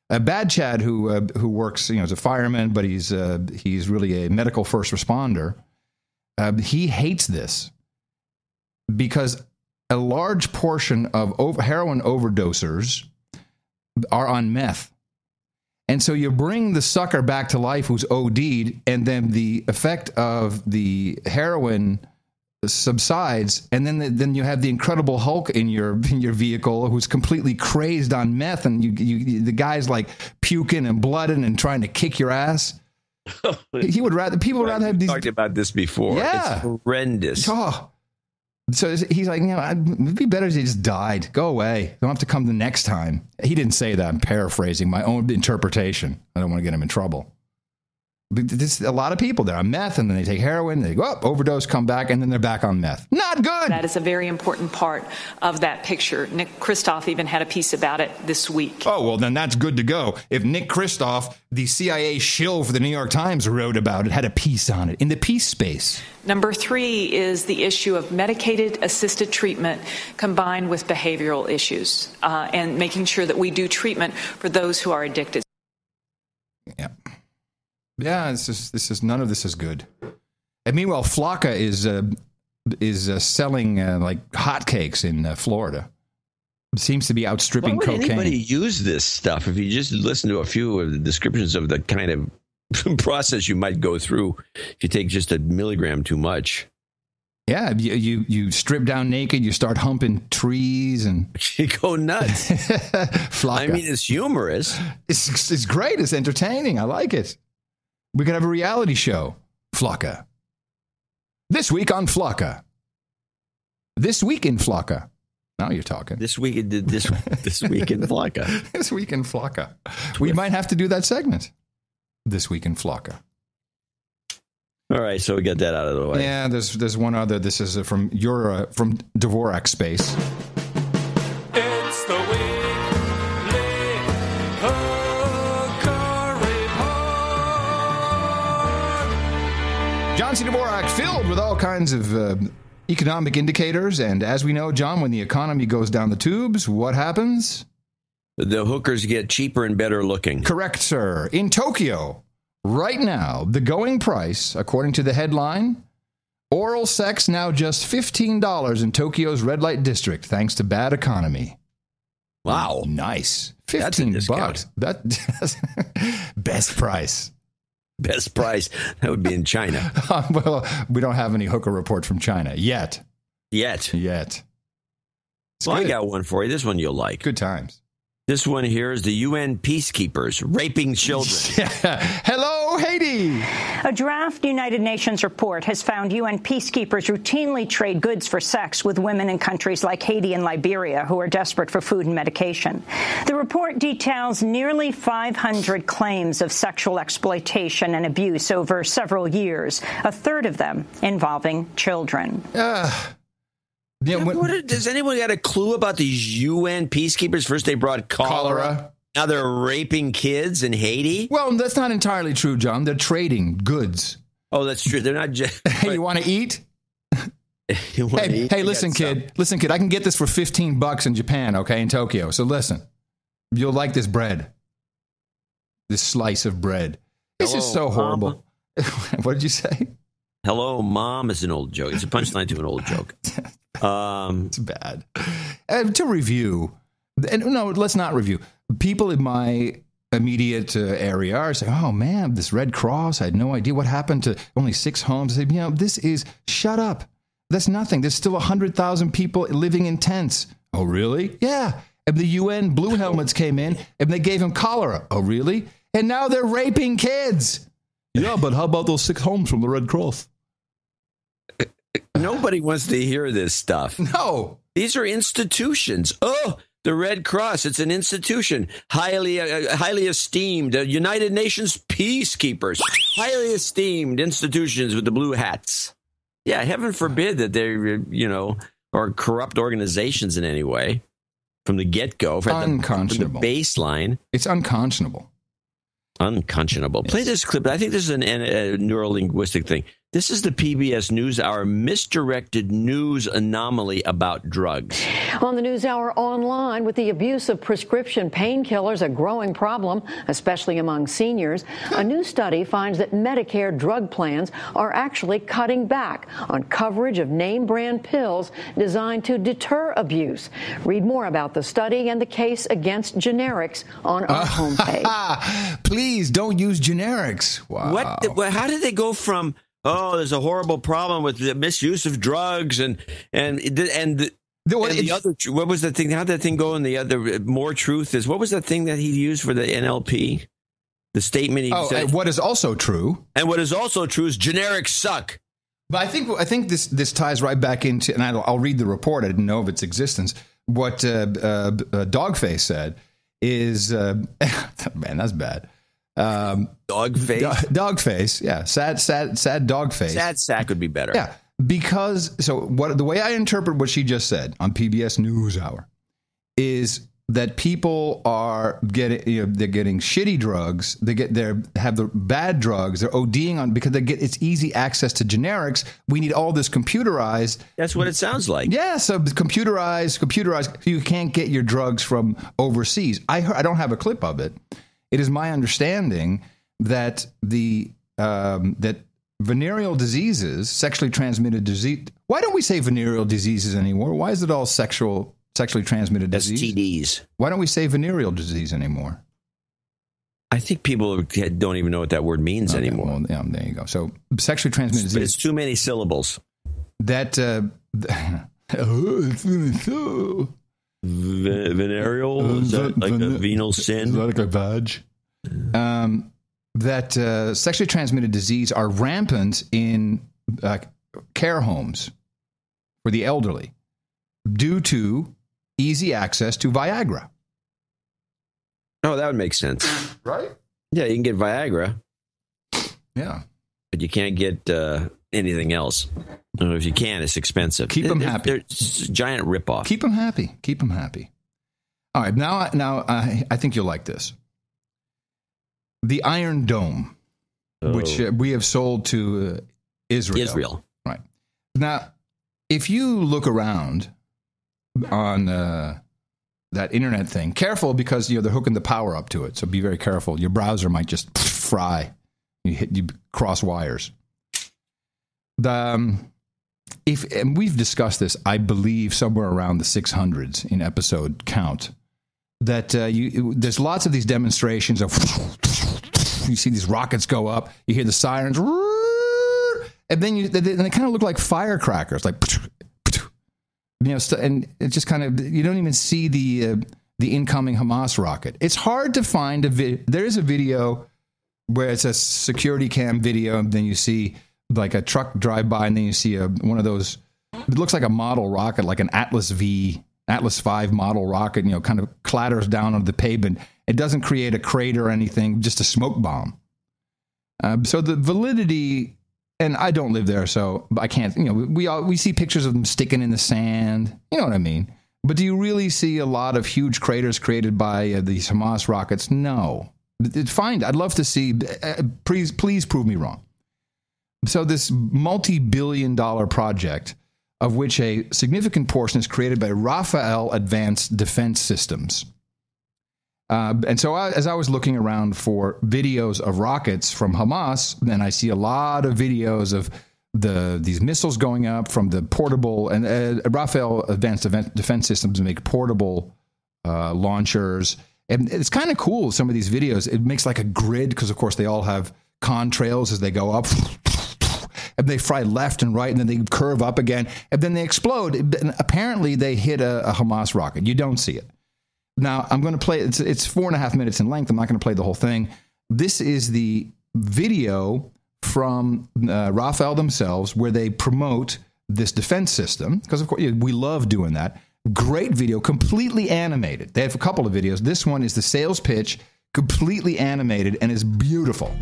Bad Chad, who works, as a fireman, but he's really a medical first responder. He hates this because a large portion of heroin overdosers are on meth. And so you bring the sucker back to life who's OD'd, and then the effect of the heroin subsides, and then you have the Incredible Hulk in your vehicle who's completely crazed on meth, and the guy's like puking and blooding and trying to kick your ass. He would rather people would rather have these. Talked about this before. Yeah, it's horrendous. Oh. So he's like, it'd be better if he just died. Go away. Don't have to come the next time. He didn't say that. I'm paraphrasing my own interpretation. I don't want to get him in trouble. But there's a lot of people that are on meth, and then they take heroin, they go up, overdose, come back, and then they're back on meth. Not good. That is a very important part of that picture. Nick Kristof even had a piece about it this week. Oh, well, then that's good to go. If Nick Kristof, the CIA shill for the New York Times, wrote about it, had a piece on it, in the peace space. Number 3 is the issue of medicated-assisted treatment combined with behavioral issues, and making sure that we do treatment for those who are addicted. Yeah. Yeah, none of this is good. And meanwhile, Flocka is selling like hotcakes in Florida. It seems to be outstripping Why would cocaine. anybody use this stuff? If you just listen to a few of the descriptions of the kind of process you might go through if you take just a milligram too much. Yeah, you strip down naked, you start humping trees, and you go nuts. Flocka. I mean, it's humorous. It's great. It's entertaining. I like it. We could have a reality show, Flocka. This week on Flocka. This week in Flocka. Now you're talking. This week in Flocka. This week in Flocka. We might have to do that segment. This week in Flocka. All right, so we got that out of the way. Yeah, there's one other. This is from Dvorak Space. It's the John C. Dvorak, filled with all kinds of economic indicators. And as we know, John, when the economy goes down the tubes, what happens? The hookers get cheaper and better looking. Correct, sir. In Tokyo, right now, the going price, according to the headline, oral sex now just $15 in Tokyo's red light district, thanks to bad economy. Wow. Nice. $15. That's best price. Best price. That would be in China. Well, we don't have any hooker reports from China yet. Yet. Well, I got one for you. This one you'll like. Good times. This one here is the UN peacekeepers raping children. Hello, Haiti. A draft United Nations report has found UN peacekeepers routinely trade goods for sex with women in countries like Haiti and Liberia who are desperate for food and medication. The report details nearly 500 claims of sexual exploitation and abuse over several years, a third of them involving children. Does anyone got a clue about these UN peacekeepers? First they brought cholera. Now they're raping kids in Haiti? Well, that's not entirely true, John. They're trading goods. Oh, that's true. They're not just... Hey, you want to eat? Hey, listen, kid. Listen, kid. I can get this for $15 in Japan, okay, in Tokyo. So listen. You'll like this bread. This slice of bread. It's just so horrible. What did you say? Hello, Mom is an old joke. It's a punchline to an old joke. It's bad. To review, and no, let's not review. People in my immediate area are saying, oh, man, this Red Cross, I had no idea what happened to only 6 homes. I say, this is, shut up. That's nothing. There's still 100,000 people living in tents. Oh, really? Yeah. And the UN Blue Helmets came in and they gave them cholera. Oh, really? And now they're raping kids. Yeah, but how about those 6 homes from the Red Cross? Nobody wants to hear this stuff. No. These are institutions. Oh, the Red Cross, it's an institution. Highly esteemed. United Nations peacekeepers. Highly esteemed institutions with the blue hats. Yeah, heaven forbid that they're, are corrupt organizations in any way from the get-go. Unconscionable. From the baseline. It's unconscionable. Unconscionable. Yes. Play this clip. I think this is a neuro-linguistic thing. This is the PBS NewsHour misdirected news anomaly about drugs. On the NewsHour Online, with the abuse of prescription painkillers a growing problem, especially among seniors, a new study finds that Medicare drug plans are actually cutting back on coverage of name-brand pills designed to deter abuse. Read more about the study and the case against generics on our homepage. Please don't use generics. Wow. How did they go from oh, there's a horrible problem with the misuse of drugs and the other. What was the thing? How did that thing go? And the other more truth is what was the thing that he used for the NLP? The statement he said. What is also true, and what is also true is generics suck. But I think this ties right back into, and I'll read the report. I didn't know of its existence. What Dogface said is, man, that's bad. Dogface? Dogface, yeah. Sad Dogface. Sad sack would be better. Yeah, because, the way I interpret what she just said on PBS NewsHour is that people are getting, they're getting shitty drugs. They have the bad drugs. They're ODing on because it's easy access to generics. We need all this computerized. That's what it sounds like. Yeah, so computerized. You can't get your drugs from overseas. I don't have a clip of it. It is my understanding that that venereal diseases, sexually transmitted disease. Why don't we say venereal diseases anymore? Why is it all sexually transmitted disease? STDs. Why don't we say venereal disease anymore? I think people don't even know what that word means anymore. Well, yeah, there you go. So sexually transmitted disease. But it's too many syllables. That venereal? Is that like a venal sin? Is that like a vag? That sexually transmitted disease are rampant in care homes for the elderly due to easy access to Viagra. Oh, that would make sense. Right? Yeah, you can get Viagra. Yeah. But you can't get anything else. If you can, it's expensive. Keep them happy. It's a giant ripoff. Keep them happy. Keep them happy. All right, now I think you'll like this. The Iron Dome, which we have sold to Israel. Right. Now, if you look around on that internet thing, careful because they're hooking the power up to it. So be very careful. Your browser might just fry. You cross wires. And we've discussed this, I believe, somewhere around the 600s in episode count. That there's lots of these demonstrations of you see these rockets go up, you hear the sirens, and then they kind of look like firecrackers, like and it just kind of you don't even see the incoming Hamas rocket. It's hard to find there is a video where it's a security cam video, and then you see like a truck drive by, and then you see one of those. It looks like a model rocket, like an Atlas V. Atlas V model rocket, kind of clatters down on the pavement. It doesn't create a crater or anything, just a smoke bomb. So the validity, and I don't live there, so I can't, we see pictures of them sticking in the sand. You know what I mean? But do you really see a lot of huge craters created by these Hamas rockets? No. I'd love to see, please prove me wrong. So this multi-billion-dollar project, of which a significant portion is created by Rafael Advanced Defense Systems. And so as I was looking around for videos of rockets from Hamas, then I see a lot of videos of these missiles going up from the portable, and Rafael Advanced Defense Systems make portable launchers. And it's kind of cool, some of these videos. It makes like a grid, because, of course, they all have contrails as they go up. And they fly left and right, and then they curve up again, and then they explode. And apparently, they hit a Hamas rocket. You don't see it. Now, I'm going to play. It's 4.5 minutes in length. I'm not going to play the whole thing. This is the video from Rafael themselves, where they promote this defense system, because, of course, we love doing that. Great video, completely animated. They have a couple of videos. This one is the sales pitch, completely animated, and is beautiful.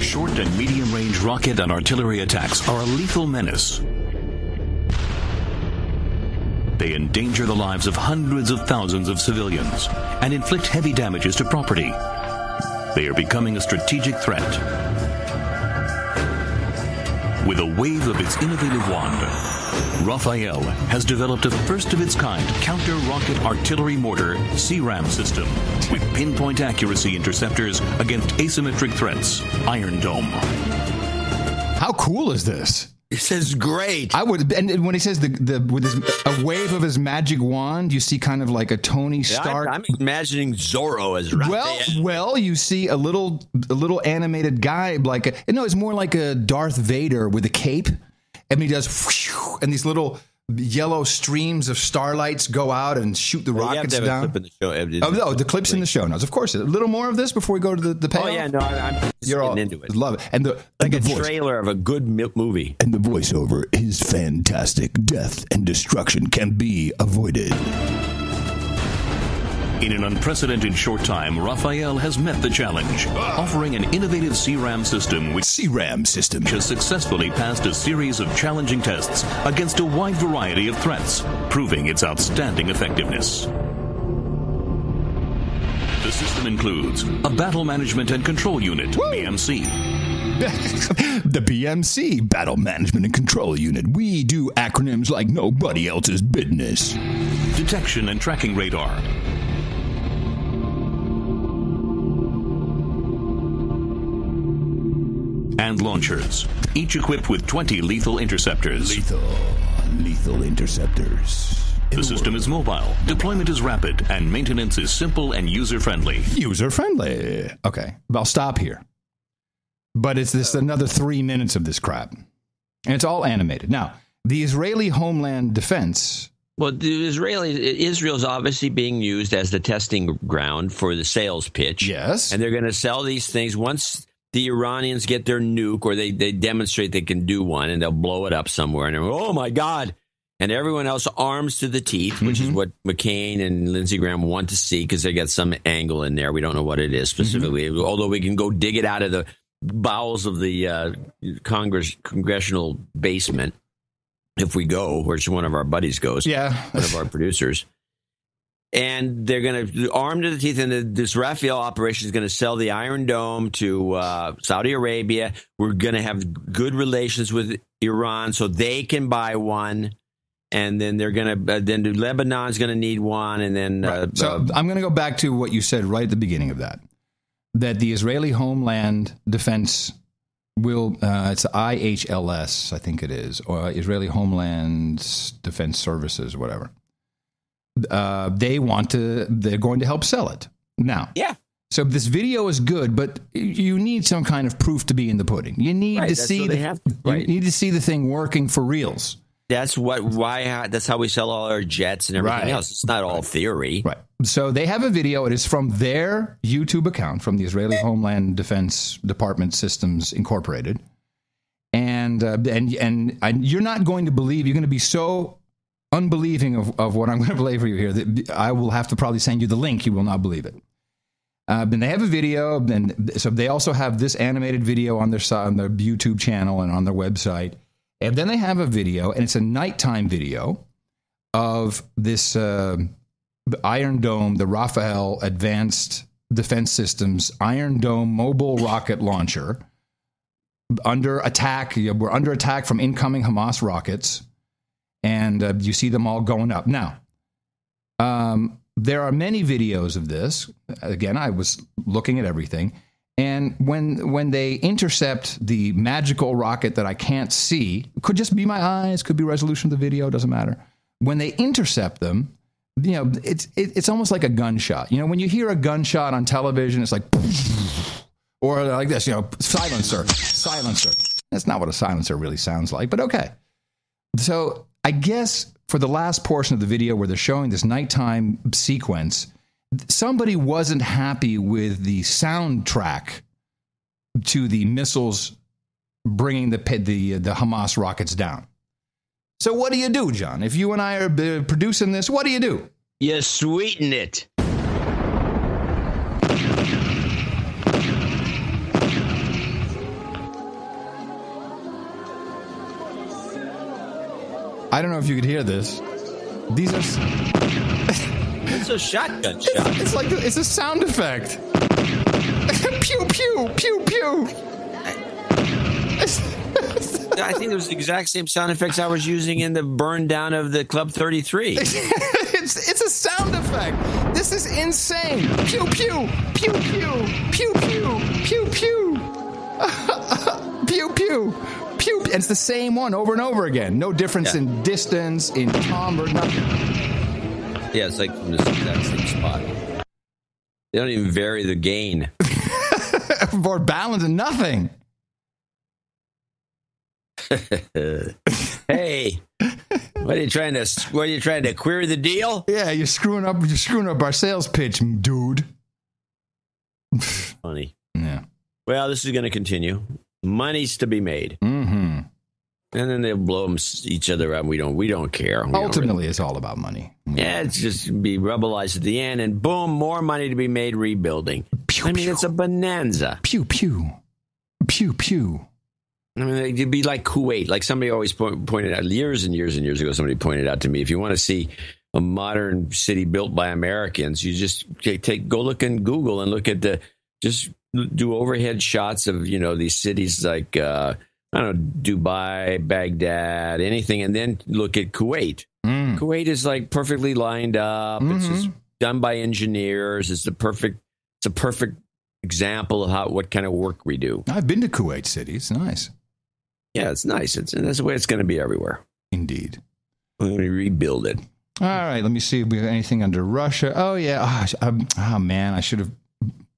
Short and medium-range rocket and artillery attacks are a lethal menace. They endanger the lives of hundreds of thousands of civilians and inflict heavy damages to property. They are becoming a strategic threat. With a wave of its innovative wand, Rafael has developed a first-of-its-kind counter-rocket artillery mortar CRAM system with pinpoint accuracy interceptors against asymmetric threats. Iron Dome. How cool is this? He says, great. I would, and when he says a wave of his magic wand, you see kind of like a Tony Stark. I'm imagining Zorro as Raphael. Well, you see a little animated guy, it's more like a Darth Vader with a cape, and he does, whoosh, and these little yellow streams of starlights go out and shoot the rockets down. Clip in the show. The clip's in the show notes, of course. A little more of this before we go to the payoff. Oh yeah, no, I'm You're all into it. Love it, and a trailer of a good movie. And the voiceover is fantastic. Death and destruction can be avoided. In an unprecedented short time, Raphael has met the challenge, offering an innovative CRAM system which has successfully passed a series of challenging tests against a wide variety of threats, proving its outstanding effectiveness. The system includes a Battle Management and Control Unit, BMC. The BMC, Battle Management and Control Unit. We do acronyms like nobody else's business. Detection and Tracking Radar. And launchers, each equipped with 20 lethal interceptors. Lethal interceptors. The system is mobile, deployment is rapid, and maintenance is simple and user-friendly. User-friendly. Okay, I'll stop here. But it's another 3 minutes of this crap. And it's all animated. Now, the Israeli Homeland Defense... Well, Israel's obviously being used as the testing ground for the sales pitch. Yes. And they're going to sell these things once the Iranians get their nuke, or they demonstrate they can do one, and they'll blow it up somewhere. And oh, my God. And everyone else arms to the teeth, which is what McCain and Lindsey Graham want to see, because they got some angle in there. We don't know what it is specifically, although we can go dig it out of the bowels of the congressional basement if we go, where one of our buddies goes, one of our producers. And they're going to arm to the teeth, and this Raphael operation is going to sell the Iron Dome to Saudi Arabia. We're going to have good relations with Iran so they can buy one. And then they're going to, then Lebanon's going to need one. And then. So I'm going to go back to what you said right at the beginning of that the Israeli Homeland Defense will, it's IHLS, I think it is, or Israeli Homeland Defense Services, or whatever. They're going to help sell it. Now, so this video is good, but you need some kind of proof to be in the pudding. You need to see you need to see the thing working for reals. That's how we sell all our jets and everything else. It's not all theory. Right. So they have a video. It is from their YouTube account, from the Israeli Homeland Defense Department Systems Incorporated. And you're not going to believe, you're going to be so unbelieving of what I'm going to play for you here that I will have to probably send you the link. You will not believe it. Then they have a video, and so they also have this animated video on their YouTube channel and on their website. And then they have a video, and it's a nighttime video of this Iron Dome, the Raphael Advanced Defense Systems Iron Dome mobile rocket launcher under attack. We're under attack from incoming Hamas rockets, and you see them all going up. Now, there are many videos of this. Again, I was looking at everything. And when they intercept the magical rocket that I can't see, could just be my eyes, could be resolution of the video, doesn't matter. When they intercept them, it's almost like a gunshot. You know, when you hear a gunshot on television, it's like, or like this, silencer. That's not what a silencer really sounds like, but okay. So I guess for the last portion of the video where they're showing this nighttime sequence, somebody wasn't happy with the soundtrack to the missiles bringing the Hamas rockets down. So what do you do, John? If you and I are producing this, what do you do? You sweeten it. I don't know if you could hear this. These are... It's a shotgun shot. It's a sound effect. Pew, pew, pew, pew. I think it was the exact same sound effects I was using in the burn down of the Club 33. It's a sound effect. This is insane. Pew, pew, pew, pew, pew, pew, pew, pew. Pew, pew, pew. it's the same one over and over again. No difference in distance, in timbre, nothing. Yeah, it's like from the exact same spot. They don't even vary the gain. For balance and nothing. Hey, what are you trying to query the deal? Yeah, you're screwing up our sales pitch, dude. Funny. Yeah. Well, this is going to continue. Money's to be made. Mm-hmm. And then they'll blow each other up. We don't care. Ultimately, it's all about money. Yeah, it's just be rebelized at the end, and boom, more money to be made rebuilding. Pew, pew. It's a bonanza. Pew, pew. Pew, pew. I mean, it'd be like Kuwait. Like somebody always pointed out, years and years and years ago, somebody pointed out to me, if you want to see a modern city built by Americans, you just go look in Google and look at just do overhead shots of, these cities like, I don't know, Dubai, Baghdad, anything, and then look at Kuwait. Kuwait is like perfectly lined up. Mm-hmm. It's just done by engineers. It's a perfect example of what kind of work we do. I've been to Kuwait City. It's nice. Yeah, it's nice. And that's the way it's going to be everywhere. Indeed. We're going to rebuild it. All right, let me see if we have anything under Russia. Oh, yeah. Oh, man, I should have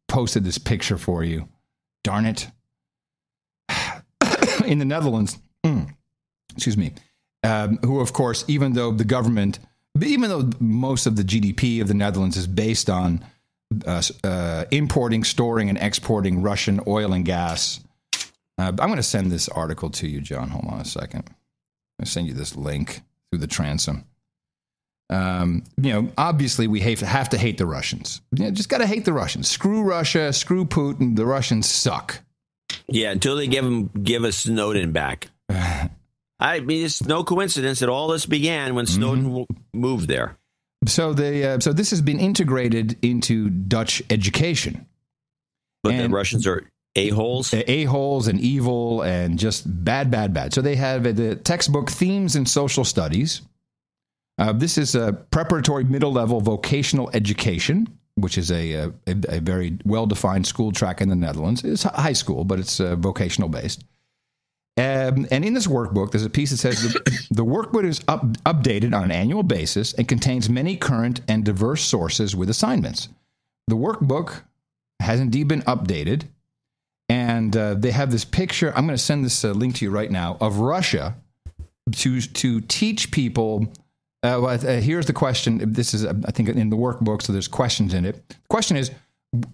posted this picture for you. Darn it. In the Netherlands, excuse me, who, of course, even though most of the GDP of the Netherlands is based on importing, storing, and exporting Russian oil and gas. I'm going to send this article to you, John. Hold on a second. I'll send you this link through the transom. Obviously we have to hate the Russians. Just got to hate the Russians. Screw Russia, screw Putin. The Russians suck. Yeah, until they give us Snowden back. I mean, it's no coincidence that all this began when Snowden moved there. So this has been integrated into Dutch education. But the Russians are a-holes? A-holes and evil and just bad. So they have the textbook Themes in Social Studies. This is a preparatory middle-level vocational education, which is a very well-defined school track in the Netherlands. It's high school, but it's vocational-based. And in this workbook, there's a piece that says the workbook is updated on an annual basis and contains many current and diverse sources with assignments. The workbook has indeed been updated, and they have this picture. I'm going to send this link to you right now of Russia to teach people. Here's the question. This is, I think, in the workbook, so there's questions in it. The question is,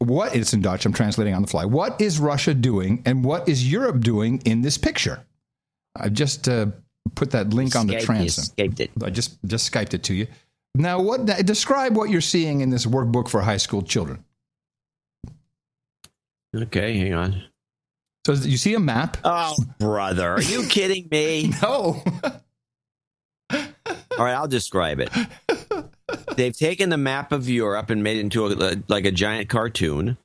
it's in Dutch, I'm translating on the fly. What is Russia doing and what is Europe doing in this picture? I've just put that link on the transom. I just Skyped it to you. Now, describe what you're seeing in this workbook for high school children. Okay, hang on. So you see a map? Oh, brother. Are you kidding me? No. All right, I'll describe it. They've taken the map of Europe and made it into a giant cartoon,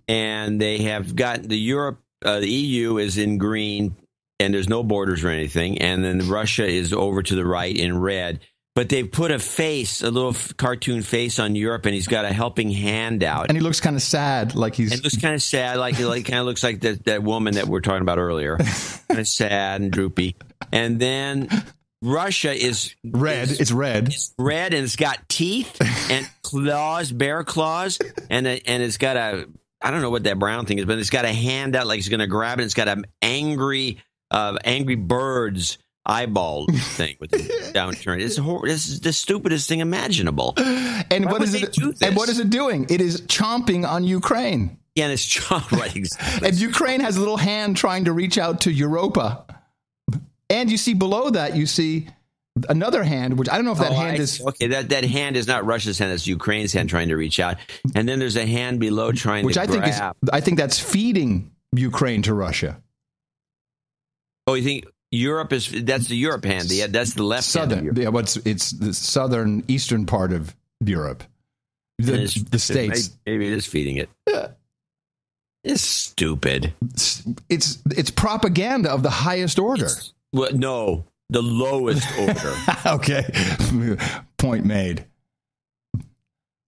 and they have got the EU is in green, and there's no borders or anything, and then Russia is over to the right in red. But they've put a little cartoon face on Europe, and he's got a helping hand out, and he looks kind of sad, like he's. It looks kind of sad, like kind of looks like that woman that we're talking about earlier, kind of sad and droopy, and then. Russia is red. It's red. It's red, and it's got teeth and claws, bear claws, and it's got I don't know what that brown thing is, but it's got a hand out like it's going to grab it. It's got an angry bird's eyeball thing with the downturn. This is the stupidest thing imaginable. And what is it? And what is it doing? It is chomping on Ukraine. Yeah, and it's chomping. Right, exactly. And Ukraine has a little hand trying to reach out to Europa. And you see below that, you see another hand, which I don't know if that hand is... Okay, that hand is not Russia's hand. It's Ukraine's hand trying to reach out. And then there's a hand below trying to grab. I think that's feeding Ukraine to Russia. Oh, you think Europe is... That's the Europe hand. That's the left southern, hand. Yeah, it's the southern, eastern part of Europe. The States. Maybe it is feeding it. Yeah. It's stupid. It's propaganda of the highest order. Well, no, the lowest order. Okay, point made.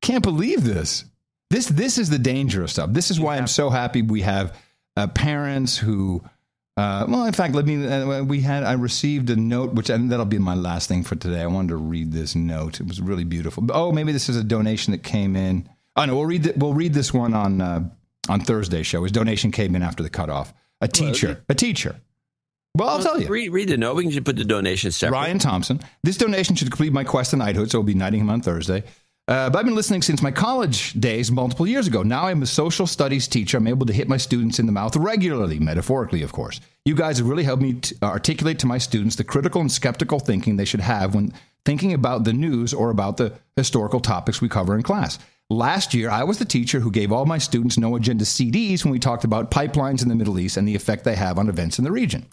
Can't believe this. This is the dangerous stuff. This is why I'm so happy we have parents who Well, in fact, I received a note, and that'll be my last thing for today. I wanted to read this note. It was really beautiful. Oh, maybe this is a donation that came in. Oh, no, we'll read this one on Thursday's show. His donation came in after the cutoff. A teacher. Well, I'll tell you. Read the note. We can just put the donation separate. Ryan Thompson. This donation should complete my quest to knighthood, so we'll be knighting him on Thursday. But I've been listening since my college days multiple years ago. Now I'm a social studies teacher. I'm able to hit my students in the mouth regularly, metaphorically, of course. You guys have really helped me articulate to my students the critical and skeptical thinking they should have when thinking about the news or about the historical topics we cover in class. Last year, I was the teacher who gave all my students No Agenda CDs when we talked about pipelines in the Middle East and the effect they have on events in the region.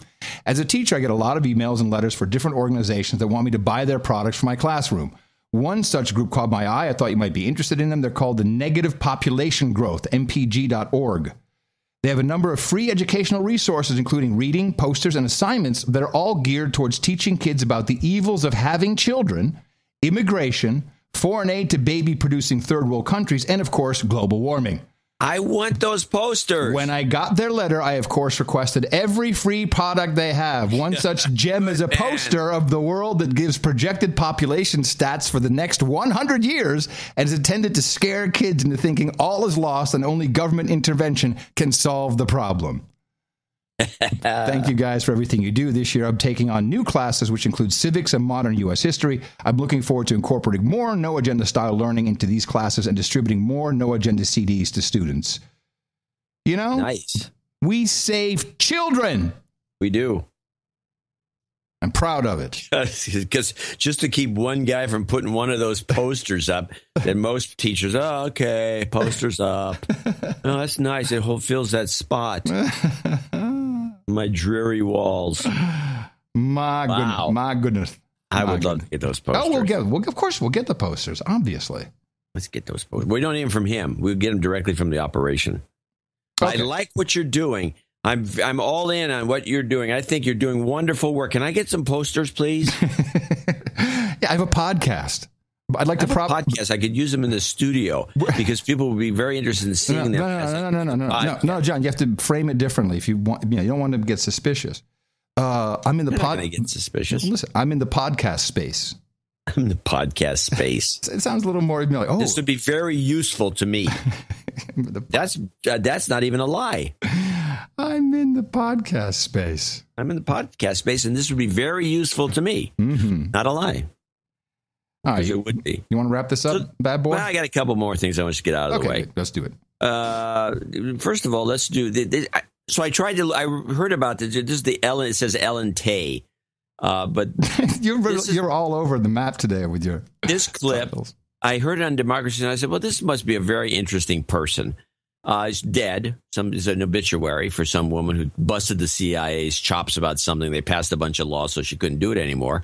As a teacher, I get a lot of emails and letters for different organizations that want me to buy their products for my classroom. One such group caught my eye. I thought you might be interested in them. They're called the Negative Population Growth, mpg.org. They have a number of free educational resources, including reading, posters, and assignments that are all geared towards teaching kids about the evils of having children, immigration, foreign aid to baby-producing third-world countries, and, of course, global warming. I want those posters. When I got their letter, I, of course, requested every free product they have. One such gem is a poster of the world that gives projected population stats for the next 100 years and is intended to scare kids into thinking all is lost and only government intervention can solve the problem. Thank you guys for everything you do. This year, I'm taking on new classes, which include civics and modern U.S. history. I'm looking forward to incorporating more No Agenda style learning into these classes and distributing more No Agenda CDs to students. You know, nice. We save children. We do. I'm proud of it. Because just to keep one guy from putting one of those posters up, that most teachers, oh, okay, posters up. Oh, that's nice. It fills that spot. My dreary walls. My goodness. I would love to get those posters. Oh, of course, we'll get the posters, obviously. Let's get those posters. We don't need them from him. We'll get them directly from the operation. Okay. I like what you're doing. I'm all in on what you're doing. I think you're doing wonderful work. Can I get some posters, please? Yeah, I have a podcast. I'd like to podcast. I could use them in the studio because people would be very interested in seeing them. No, John, you have to frame it differently. If you want, you don't want to get suspicious. I'm in the get suspicious. Listen, I'm in the podcast space. I'm in the podcast space. It sounds a little more like, oh, this would be very useful to me. That's not even a lie. I'm in the podcast space. I'm in the podcast space, and this would be very useful to me. Mm-hmm. Not a lie. All right, it would be. You want to wrap this up, bad boy? Well, I got a couple more things I want to get out of the way. Let's do it. First of all, let's do. So I heard about this. This is the Ellen. It says Ellen Tay, but you're all over the map today with your this clip. titles. I heard it on Democracy, and I said, "Well, this must be a very interesting person." He's dead. It's an obituary for some woman who busted the CIA's chops about something. They passed a bunch of laws so she couldn't do it anymore,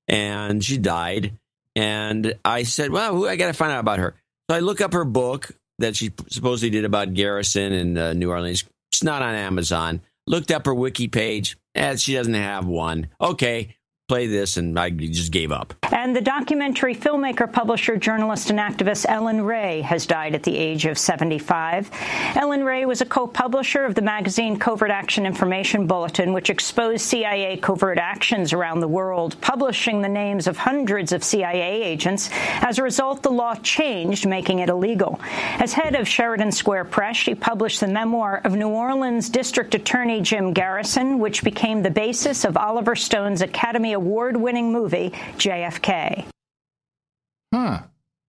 and she died. And I said, well, I got to find out about her. So I look up her book that she supposedly did about Garrison in New Orleans. It's not on Amazon. Looked up her wiki page. She doesn't have one. Okay, play this, and I just gave up. And the documentary filmmaker, publisher, journalist, and activist Ellen Ray has died at the age of 75. Ellen Ray was a co-publisher of the magazine Covert Action Information Bulletin, which exposed CIA covert actions around the world, publishing the names of hundreds of CIA agents. As a result, the law changed, making it illegal. As head of Sheridan Square Press, she published the memoir of New Orleans District Attorney Jim Garrison, which became the basis of Oliver Stone's Academy Award-winning movie, JFK. Huh.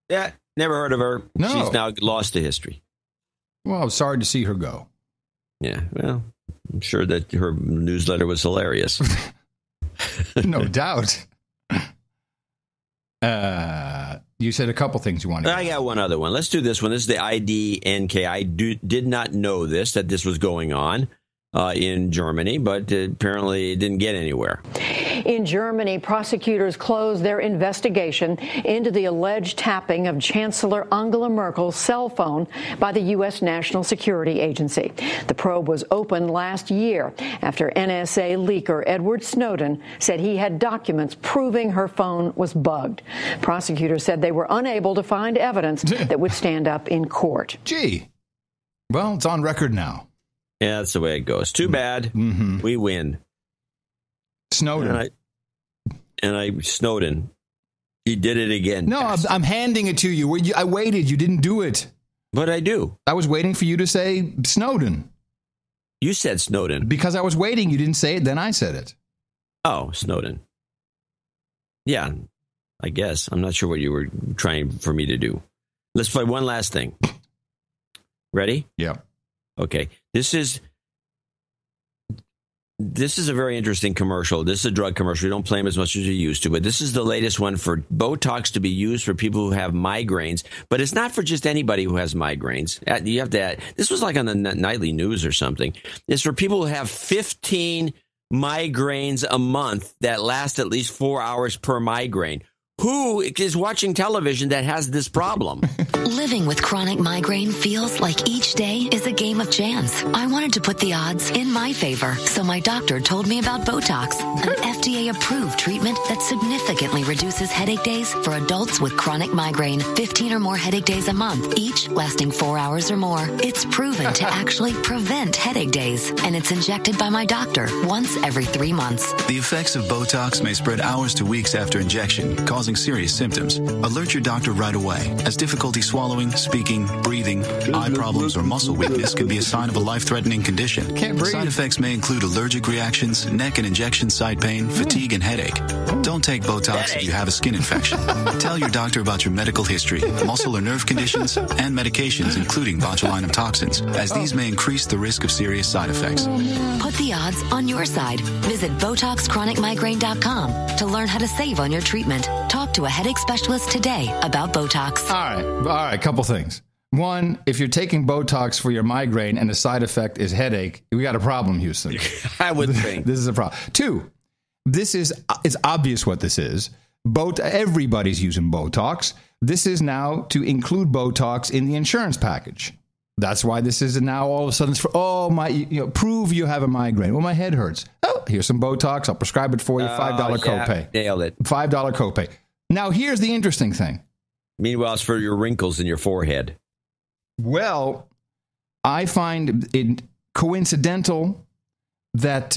Yeah, never heard of her. No. She's now lost to history. Well, I'm sorry to see her go. Yeah, well, I'm sure that her newsletter was hilarious. No doubt. You said a couple things you wanted. I got one other one. Let's do this one. This is the IDNK. I did not know that this was going on in Germany, but apparently it didn't get anywhere. In Germany, prosecutors closed their investigation into the alleged tapping of Chancellor Angela Merkel's cell phone by the U.S. National Security Agency. The probe was opened last year after NSA leaker Edward Snowden said he had documents proving her phone was bugged. Prosecutors said they were unable to find evidence that would stand up in court. Gee. Well, it's on record now. Yeah, that's the way it goes. Too bad. We win. Snowden. Snowden. He did it again. No, I'm handing it to you. I waited. You didn't do it. But I do. I was waiting for you to say Snowden. You said Snowden. Because I was waiting. You didn't say it. Then I said it. Oh, Snowden. Yeah, I guess. I'm not sure what you were trying for me to do. Let's play one last thing. Ready? Yeah. Okay. This is a very interesting commercial. This is a drug commercial. We don't play them as much as we used to, but this is the latest one for Botox to be used for people who have migraines. But it's not for just anybody who has migraines. You have to. This was like on the nightly news or something. It's for people who have 15 migraines a month that last at least 4 hours per migraine. Who is watching television that has this problem? Living with chronic migraine feels like each day is a game of chance. I wanted to put the odds in my favor, so my doctor told me about Botox, an FDA-approved treatment that significantly reduces headache days for adults with chronic migraine. 15 or more headache days a month, each lasting 4 hours or more. It's proven to actually prevent headache days, and it's injected by my doctor once every 3 months. The effects of Botox may spread hours to weeks after injection, causing serious symptoms. Alert your doctor right away, as difficulty swallowing, speaking, breathing, eye problems, or muscle weakness can be a sign of a life-threatening condition. Can't breathe. Side effects may include allergic reactions, neck and injection site pain, fatigue, and headache. Don't take Botox if you have a skin infection. Tell your doctor about your medical history, muscle or nerve conditions, and medications, including botulinum toxins, as these may increase the risk of serious side effects. Put the odds on your side. Visit BotoxChronicMigraine.com to learn how to save on your treatment. Talk to a headache specialist today about Botox. All right, couple things. One, if you're taking Botox for your migraine and the side effect is headache, we got a problem, Houston. I would think. This is a problem. Two, it's obvious what this is. Everybody's using Botox. This is now to include Botox in the insurance package. That's why this is now all of a sudden, prove you have a migraine. Well, my head hurts. Oh, here's some Botox. I'll prescribe it for you. $5 copay. Nailed it. $5 copay. Now, here's the interesting thing. Meanwhile, it's for your wrinkles in your forehead. Well, I find it coincidental that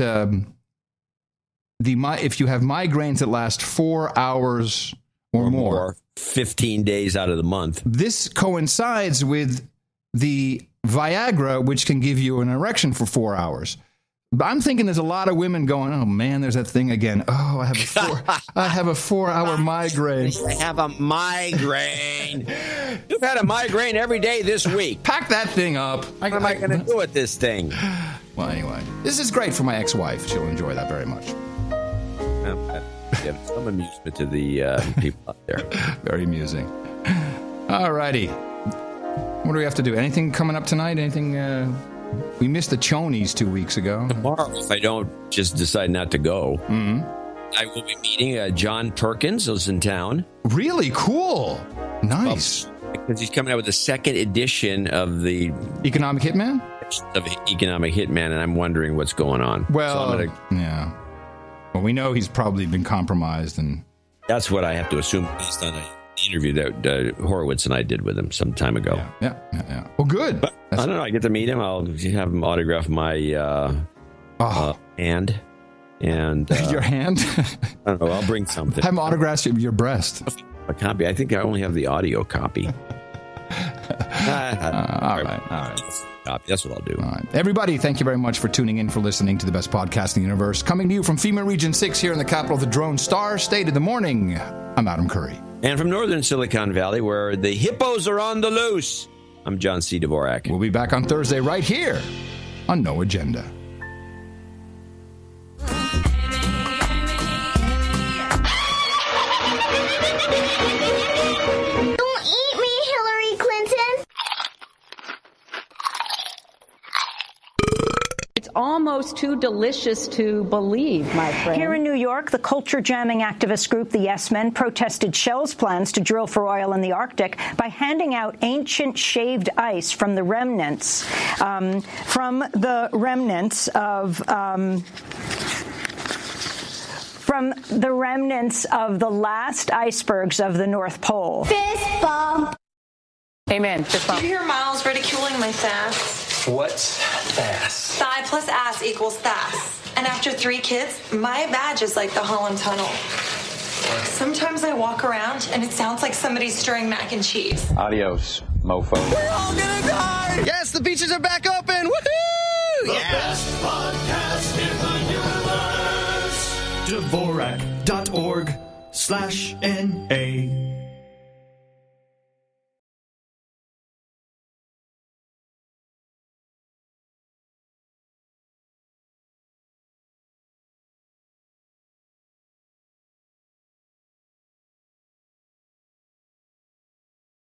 if you have migraines that last 4 hours or more, 15 days out of the month, this coincides with the Viagra, which can give you an erection for 4 hours. But I'm thinking there's a lot of women going, oh man, there's that thing again. Oh, I have a 4 hour migraine. I have a migraine. You've had a migraine every day this week. Pack that thing up. What am I going to do with this thing? Well, anyway, this is great for my ex-wife. She'll enjoy that very much. Give some amusement to the people out there. Very amusing. All righty. What do we have to do? Anything coming up tonight? Anything? We missed the Chonies 2 weeks ago. Tomorrow, if I don't just decide not to go, I will be meeting John Perkins, who's in town. Really cool. Nice. Because he's coming out with the second edition of the Economic Hitman? Of Economic Hitman, and I'm wondering what's going on. Well, yeah. Well, we know he's probably been compromised, and that's what I have to assume based on an interview that Horowitz and I did with him some time ago. Yeah. Well, good. But I don't know. I get to meet him. I'll have him autograph my hand. And your hand? I don't know. I'll bring something. Have him autograph your breast. A copy. I think I only have the audio copy. All right. That's what I'll do. All right. Everybody, thank you very much for tuning in, for listening to the best podcast in the universe. Coming to you from FEMA Region 6 here in the capital of the Drone Star State of the Morning. I'm Adam Curry. And from northern Silicon Valley, where the hippos are on the loose, I'm John C. Dvorak. We'll be back on Thursday right here on No Agenda. Almost too delicious to believe, my friend. Here in New York, the culture-jamming activist group The Yes Men protested Shell's plans to drill for oil in the Arctic by handing out ancient shaved ice from the remnants of the last icebergs of the North Pole. Fist bump. Amen. Fist bump. Do you hear Miles ridiculing my sass? What's THAS? Thigh plus ass equals THAS. And after 3 kids, my badge is like the Holland Tunnel. Sometimes I walk around and it sounds like somebody's stirring mac and cheese. Adios, mofo. We're all gonna die! Yes, the beaches are back open! Woohoo! The best podcast in the universe. Dvorak.org/NA